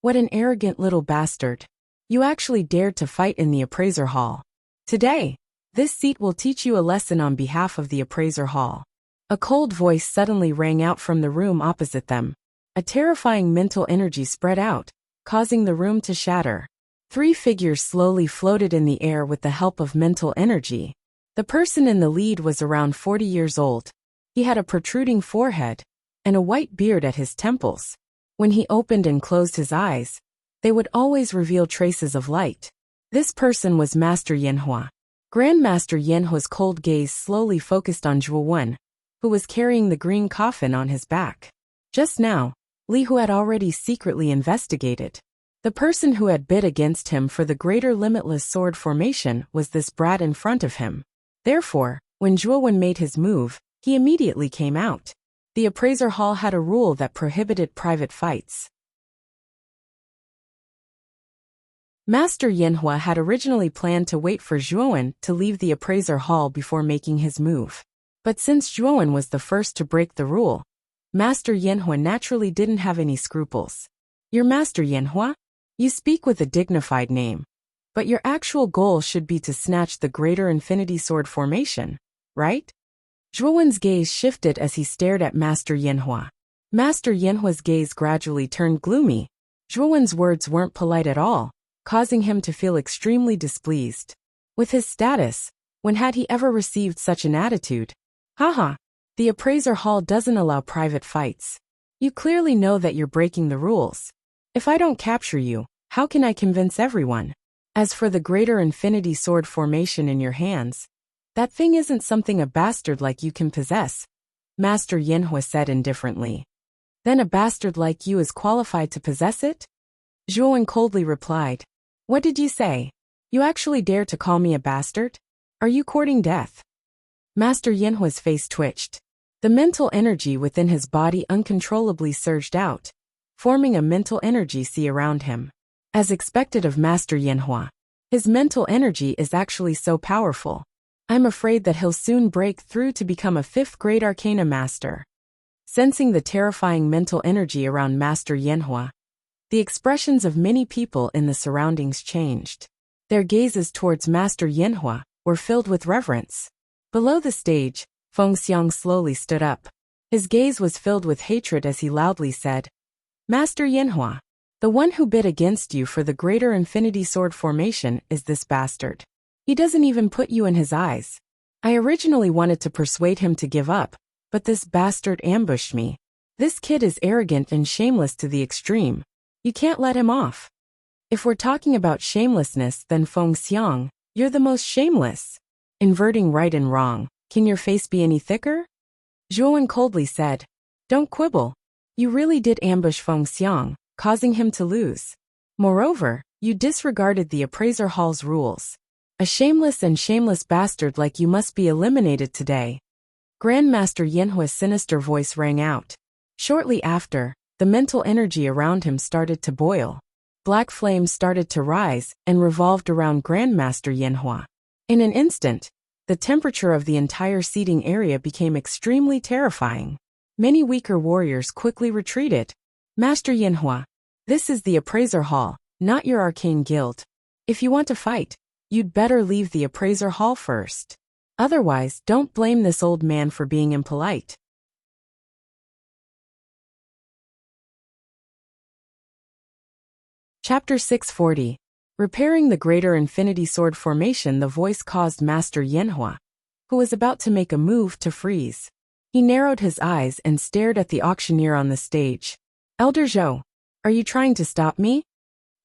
What an arrogant little bastard. You actually dared to fight in the appraiser hall. Today, this seat will teach you a lesson on behalf of the appraiser hall. A cold voice suddenly rang out from the room opposite them. A terrifying mental energy spread out, causing the room to shatter. 3 figures slowly floated in the air with the help of mental energy. The person in the lead was around 40 years old. He had a protruding forehead and a white beard at his temples. When he opened and closed his eyes, they would always reveal traces of light. This person was Master Yanhua. Grandmaster Yanhua's cold gaze slowly focused on Zhuowen, who was carrying the green coffin on his back. Just now, Li Hu had already secretly investigated. The person who had bid against him for the greater limitless sword formation was this brat in front of him. Therefore, when Zhuowen made his move, he immediately came out. The appraiser hall had a rule that prohibited private fights. Master Yanhua had originally planned to wait for Zhuowen to leave the appraiser hall before making his move. But since Zhuowen was the first to break the rule, Master Yanhua naturally didn't have any scruples. You're Master Yanhua? You speak with a dignified name. But your actual goal should be to snatch the greater infinity sword formation, right? Zhuowen's gaze shifted as he stared at Master Yanhua. Master Yanhua's gaze gradually turned gloomy. Zhuowen's words weren't polite at all, causing him to feel extremely displeased. With his status, when had he ever received such an attitude? Haha, the appraiser hall doesn't allow private fights. You clearly know that you're breaking the rules. If I don't capture you, how can I convince everyone? As for the greater infinity sword formation in your hands, that thing isn't something a bastard like you can possess, Master Yanhua said indifferently. Then a bastard like you is qualified to possess it? Zhuowen coldly replied. What did you say? You actually dare to call me a bastard? Are you courting death? Master Yanhua's face twitched. The mental energy within his body uncontrollably surged out, forming a mental energy sea around him. As expected of Master Yanhua, his mental energy is actually so powerful. I'm afraid that he'll soon break through to become a 5th grade arcana master. Sensing the terrifying mental energy around Master Yanhua, the expressions of many people in the surroundings changed. Their gazes towards Master Yanhua were filled with reverence. Below the stage, Feng Xiang slowly stood up. His gaze was filled with hatred as he loudly said, Master Yanhua, the one who bid against you for the greater infinity sword formation is this bastard. He doesn't even put you in his eyes. I originally wanted to persuade him to give up, but this bastard ambushed me. This kid is arrogant and shameless to the extreme. You can't let him off. If we're talking about shamelessness, then Feng Xiang, you're the most shameless. Inverting right and wrong, can your face be any thicker? Zhuowen coldly said, Don't quibble. You really did ambush Feng Xiang, causing him to lose. Moreover, you disregarded the appraiser hall's rules. A shameless and shameless bastard like you must be eliminated today. Grandmaster Yinhua's sinister voice rang out. Shortly after, the mental energy around him started to boil. Black flames started to rise and revolved around Grandmaster Yinhua. In an instant, the temperature of the entire seating area became extremely terrifying. Many weaker warriors quickly retreated. Master Yinhua, this is the appraiser hall, not your arcane guild. If you want to fight, you'd better leave the appraiser hall first. Otherwise, don't blame this old man for being impolite. Chapter 640. Repairing the Greater Infinity Sword Formation. The voice caused Master Yinhua, who was about to make a move, to freeze. He narrowed his eyes and stared at the auctioneer on the stage. Elder Zhou, are you trying to stop me?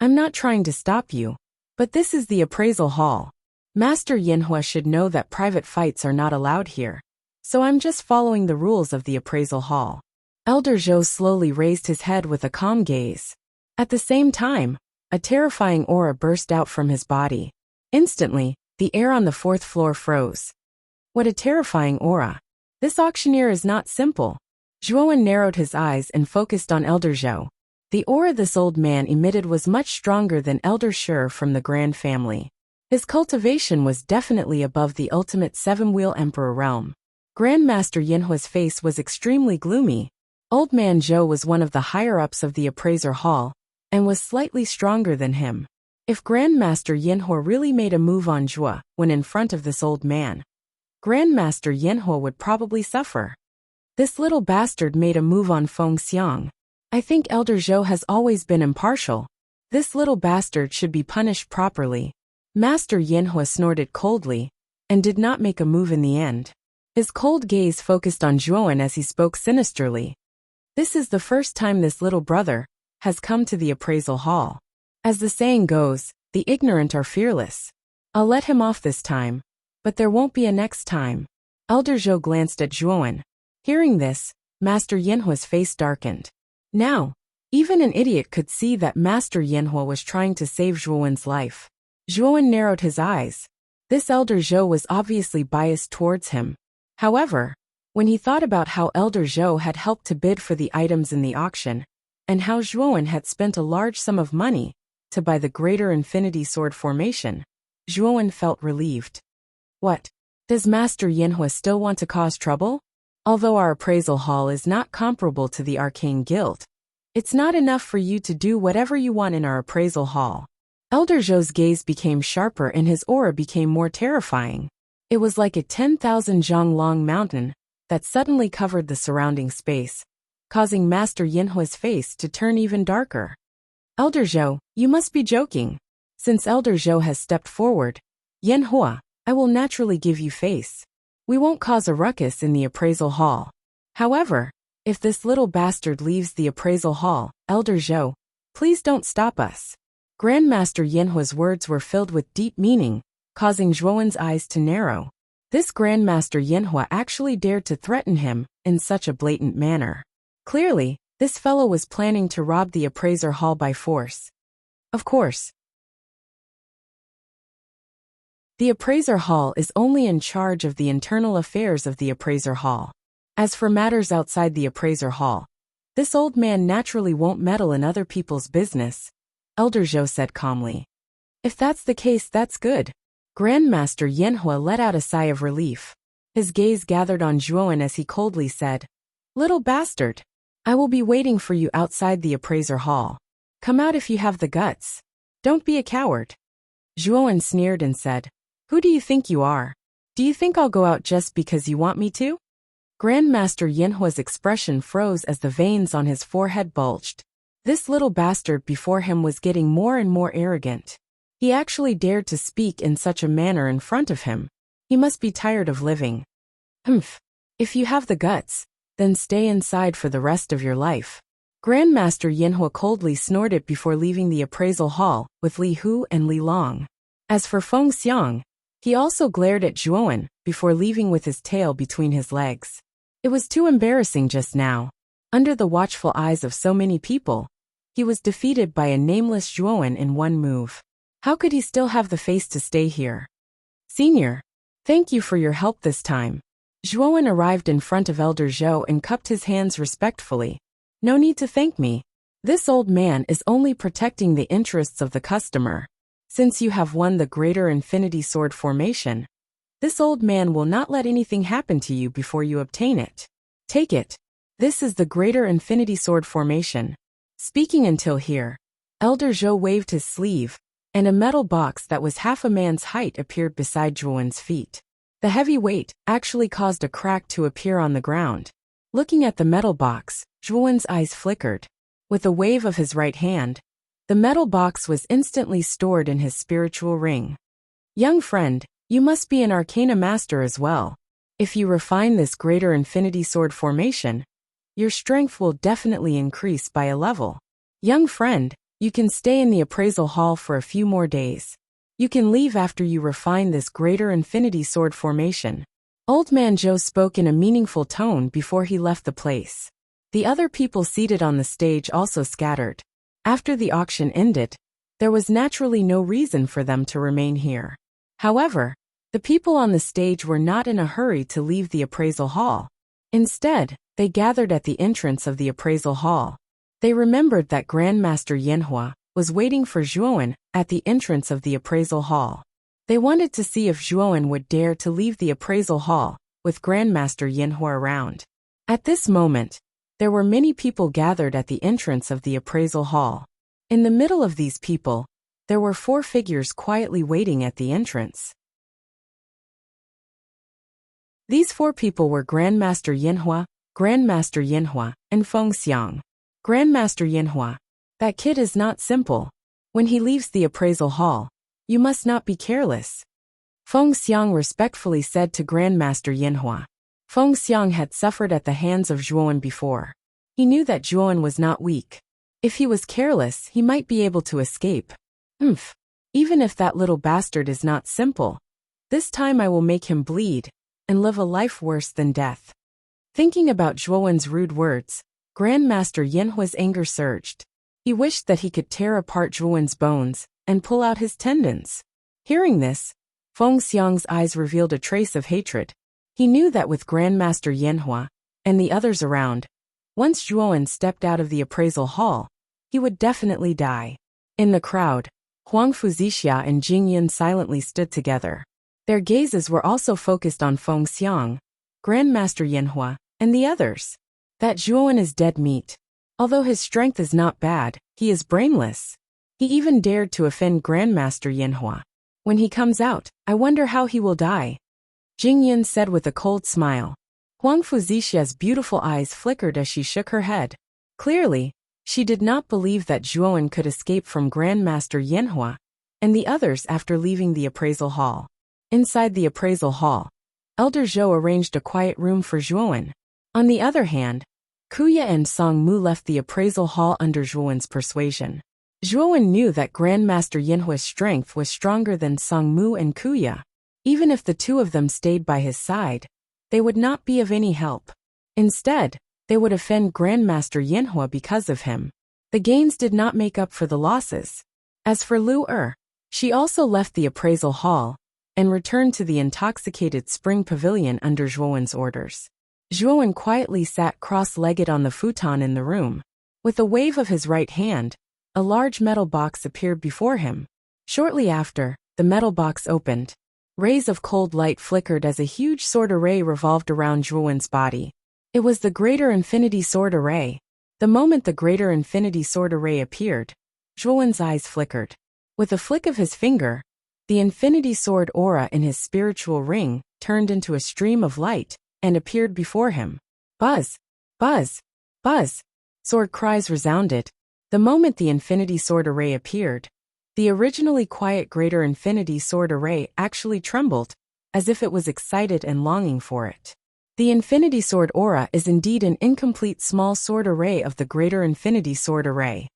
I'm not trying to stop you. But this is the appraisal hall. Master Yinhua should know that private fights are not allowed here. So I'm just following the rules of the appraisal hall. Elder Zhou slowly raised his head with a calm gaze. At the same time, a terrifying aura burst out from his body. Instantly, the air on the fourth floor froze. What a terrifying aura. This auctioneer is not simple. Zhuowen narrowed his eyes and focused on Elder Zhou. The aura this old man emitted was much stronger than Elder Shi from the Grand Family. His cultivation was definitely above the ultimate seven-wheel emperor realm. Grandmaster Yinhua's face was extremely gloomy. Old man Zhou was one of the higher-ups of the appraiser hall, and was slightly stronger than him. If Grandmaster Yinhua really made a move on Zhua when in front of this old man, Grandmaster Yinhua would probably suffer. This little bastard made a move on Feng Xiang. I think Elder Zhou has always been impartial. This little bastard should be punished properly. Master Yinhua snorted coldly, and did not make a move in the end. His cold gaze focused on Zhuowen as he spoke sinisterly. This is the first time this little brother has come to the appraisal hall. As the saying goes, the ignorant are fearless. I'll let him off this time, but there won't be a next time. Elder Zhou glanced at Zhuowen. Hearing this, Master Yinhua's face darkened. Now, even an idiot could see that Master Yinhua was trying to save Zhuowen's life. Zhuowen narrowed his eyes. This Elder Zhou was obviously biased towards him. However, when he thought about how Elder Zhou had helped to bid for the items in the auction, and how Zhuowen had spent a large sum of money to buy the Greater Infinity Sword Formation, Zhuowen felt relieved. What? Does Master Yinhua still want to cause trouble? Although our appraisal hall is not comparable to the Arcane Guild, it's not enough for you to do whatever you want in our appraisal hall. Elder Zhou's gaze became sharper and his aura became more terrifying. It was like a 10,000 zhang long mountain that suddenly covered the surrounding space, causing Master Yinhua's face to turn even darker. Elder Zhou, you must be joking. Since Elder Zhou has stepped forward, Yinhua, I will naturally give you face. We won't cause a ruckus in the appraisal hall. However, if this little bastard leaves the appraisal hall, Elder Zhou, please don't stop us. Grandmaster Yinhua's words were filled with deep meaning, causing Zhuowen's eyes to narrow. This Grandmaster Yinhua actually dared to threaten him in such a blatant manner. Clearly, this fellow was planning to rob the appraiser hall by force. Of course, the appraiser hall is only in charge of the internal affairs of the appraiser hall. As for matters outside the appraiser hall, this old man naturally won't meddle in other people's business, Elder Zhou said calmly. If that's the case, that's good. Grandmaster Yinhua let out a sigh of relief. His gaze gathered on Zhuowen as he coldly said, Little bastard, I will be waiting for you outside the appraiser hall. Come out if you have the guts. Don't be a coward. Zhuowen sneered and said, Who do you think you are? Do you think I'll go out just because you want me to? Grandmaster Yinhua's expression froze as the veins on his forehead bulged. This little bastard before him was getting more and more arrogant. He actually dared to speak in such a manner in front of him. He must be tired of living. Humph. If you have the guts, then stay inside for the rest of your life. Grandmaster Yinhua coldly snorted before leaving the appraisal hall with Li Hu and Li Long. As for Feng Xiang, he also glared at Zhuowen before leaving with his tail between his legs. It was too embarrassing just now. Under the watchful eyes of so many people, he was defeated by a nameless Zhuowen in one move. How could he still have the face to stay here? Senior, thank you for your help this time. Zhuowen arrived in front of Elder Zhou and cupped his hands respectfully. No need to thank me. This old man is only protecting the interests of the customer. Since you have won the Greater Infinity Sword formation, this old man will not let anything happen to you before you obtain it. Take it. This is the Greater Infinity Sword formation. Speaking until here, Elder Zhou waved his sleeve, and a metal box that was half a man's height appeared beside Zhuowen's feet. The heavy weight actually caused a crack to appear on the ground. Looking at the metal box, Zhuowen's eyes flickered. With a wave of his right hand, the metal box was instantly stored in his spiritual ring. Young friend, you must be an Arcana Master as well. If you refine this Greater Infinity Sword formation, your strength will definitely increase by a level. Young friend, you can stay in the appraisal hall for a few more days. You can leave after you refine this Greater Infinity Sword formation. Old Man Zhou spoke in a meaningful tone before he left the place. The other people seated on the stage also scattered. After the auction ended, there was naturally no reason for them to remain here. However, the people on the stage were not in a hurry to leave the appraisal hall. Instead, they gathered at the entrance of the appraisal hall. They remembered that Grandmaster Yanhua was waiting for Zhuowen at the entrance of the appraisal hall. They wanted to see if Zhuowen would dare to leave the appraisal hall with Grandmaster Yanhua around. At this moment, there were many people gathered at the entrance of the appraisal hall. In the middle of these people, there were 4 figures quietly waiting at the entrance. These 4 people were Grandmaster Yanhua, and Feng Xiang. Grandmaster Yanhua, that kid is not simple. When he leaves the appraisal hall, you must not be careless. Feng Xiang respectfully said to Grandmaster Yanhua. Feng Xiang had suffered at the hands of Zhuowen before. He knew that Zhuowen was not weak. If he was careless, he might be able to escape. Even if that little bastard is not simple, this time I will make him bleed and live a life worse than death. Thinking about Zhuowen's rude words, Grandmaster Yanhua's anger surged. He wished that he could tear apart Zhuowen's bones and pull out his tendons. Hearing this, Feng Xiang's eyes revealed a trace of hatred. He knew that with Grandmaster Yanhua and the others around, once Zhuowen stepped out of the appraisal hall, he would definitely die. In the crowd, Huang Fuzixia and Jingyan silently stood together. Their gazes were also focused on Feng Xiang, Grandmaster Yanhua, and the others. That Zhuowen is dead meat. Although his strength is not bad, he is brainless. He even dared to offend Grandmaster Yanhua. When he comes out, I wonder how he will die. Jingyan said with a cold smile. Huang Fuzixia's beautiful eyes flickered as she shook her head. Clearly, she did not believe that Zhuowen could escape from Grandmaster Yanhua and the others after leaving the appraisal hall. Inside the appraisal hall, Elder Zhou arranged a quiet room for Zhuowen. On the other hand, Kuya and Song Mu left the appraisal hall under Zhuowen's persuasion. Zhuowen knew that Grandmaster Yanhua's strength was stronger than Song Mu and Kuya. Even if the two of them stayed by his side, they would not be of any help. Instead, they would offend Grandmaster Yanhua because of him. The gains did not make up for the losses. As for Lu Er, she also left the appraisal hall and returned to the intoxicated spring pavilion under Zhuowen's orders. Zhuowen quietly sat cross-legged on the futon in the room. With a wave of his right hand, a large metal box appeared before him. Shortly after, the metal box opened. Rays of cold light flickered as a huge sword array revolved around Zhuowen's body. It was the Greater Infinity Sword Array. The moment the Greater Infinity Sword Array appeared, Zhuowen's eyes flickered. With a flick of his finger, the Infinity Sword aura in his spiritual ring turned into a stream of light and appeared before him. Buzz! Buzz! Buzz! Sword cries resounded. The moment the Infinity Sword Array appeared, the originally quiet Greater Infinity Sword Array actually trembled, as if it was excited and longing for it. The Infinity Sword Aura is indeed an incomplete small sword array of the Greater Infinity Sword Array.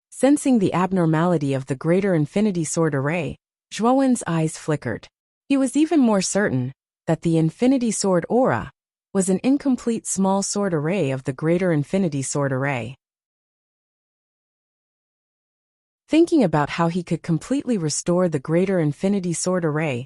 Sensing the abnormality of the Greater Infinity Sword Array, Zhuowen's eyes flickered. He was even more certain that the Infinity Sword Aura was an incomplete small sword array of the greater infinity sword array. Thinking about how he could completely restore the greater infinity sword array,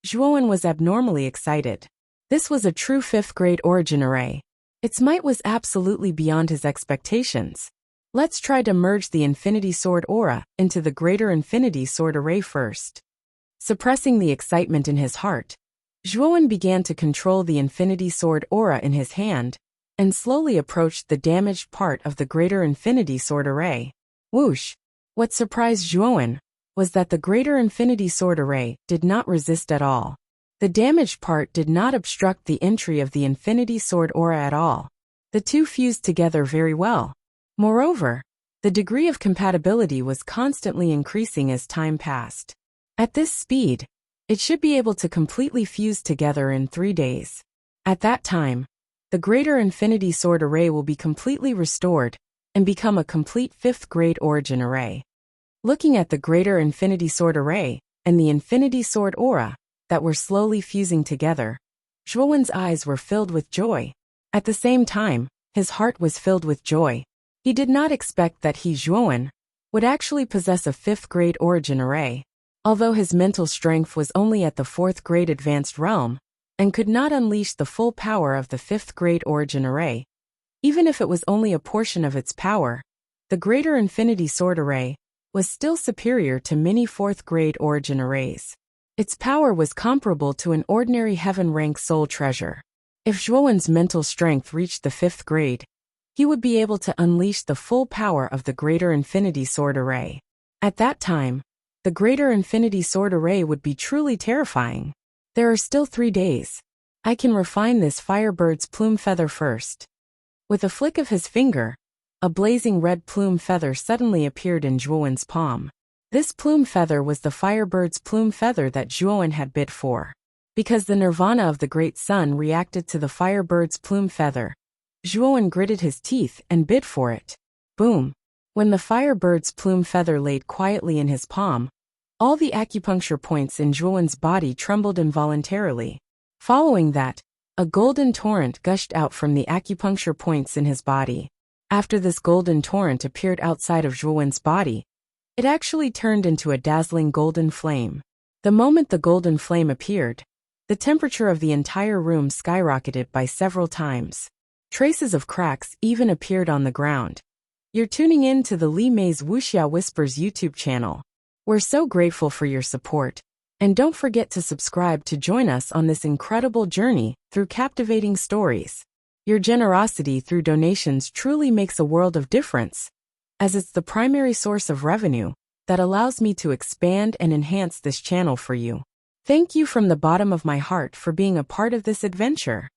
Zhuowen was abnormally excited. This was a true 5th grade origin array. Its might was absolutely beyond his expectations. Let's try to merge the infinity sword aura into the greater infinity sword array first. Suppressing the excitement in his heart, Zhuowen began to control the infinity sword aura in his hand and slowly approached the damaged part of the greater infinity sword array. Whoosh! What surprised Zhuowen was that the greater infinity sword array did not resist at all. The damaged part did not obstruct the entry of the infinity sword aura at all. The two fused together very well. Moreover, the degree of compatibility was constantly increasing as time passed. At this speed, it should be able to completely fuse together in 3 days. At that time, the greater infinity sword array will be completely restored and become a complete 5th grade origin array. Looking at the greater infinity sword array and the infinity sword aura that were slowly fusing together, Zhuowen's eyes were filled with joy. At the same time, his heart was filled with joy. He did not expect that he, Zhuowen, would actually possess a 5th grade origin array. Although his mental strength was only at the 4th grade advanced realm and could not unleash the full power of the 5th grade origin array, even if it was only a portion of its power, the greater infinity sword array was still superior to many 4th grade origin arrays. Its power was comparable to an ordinary heaven-rank soul treasure. If Zhuowen's mental strength reached the 5th grade, he would be able to unleash the full power of the greater infinity sword array. At that time, the greater infinity sword array would be truly terrifying. There are still 3 days. I can refine this firebird's plume feather first. With a flick of his finger, a blazing red plume feather suddenly appeared in Zhuowen's palm. This plume feather was the firebird's plume feather that Zhuowen had bid for. Because the nirvana of the great sun reacted to the firebird's plume feather, Zhuowen gritted his teeth and bid for it. Boom! When the firebird's plume feather laid quietly in his palm, all the acupuncture points in Zhuowen's body trembled involuntarily. Following that, a golden torrent gushed out from the acupuncture points in his body. After this golden torrent appeared outside of Zhuowen's body, it actually turned into a dazzling golden flame. The moment the golden flame appeared, the temperature of the entire room skyrocketed by several times. Traces of cracks even appeared on the ground. You're tuning in to the Li Mei's Wuxia Whispers YouTube channel. We're so grateful for your support. And don't forget to subscribe to join us on this incredible journey through captivating stories. Your generosity through donations truly makes a world of difference, as it's the primary source of revenue that allows me to expand and enhance this channel for you. Thank you from the bottom of my heart for being a part of this adventure.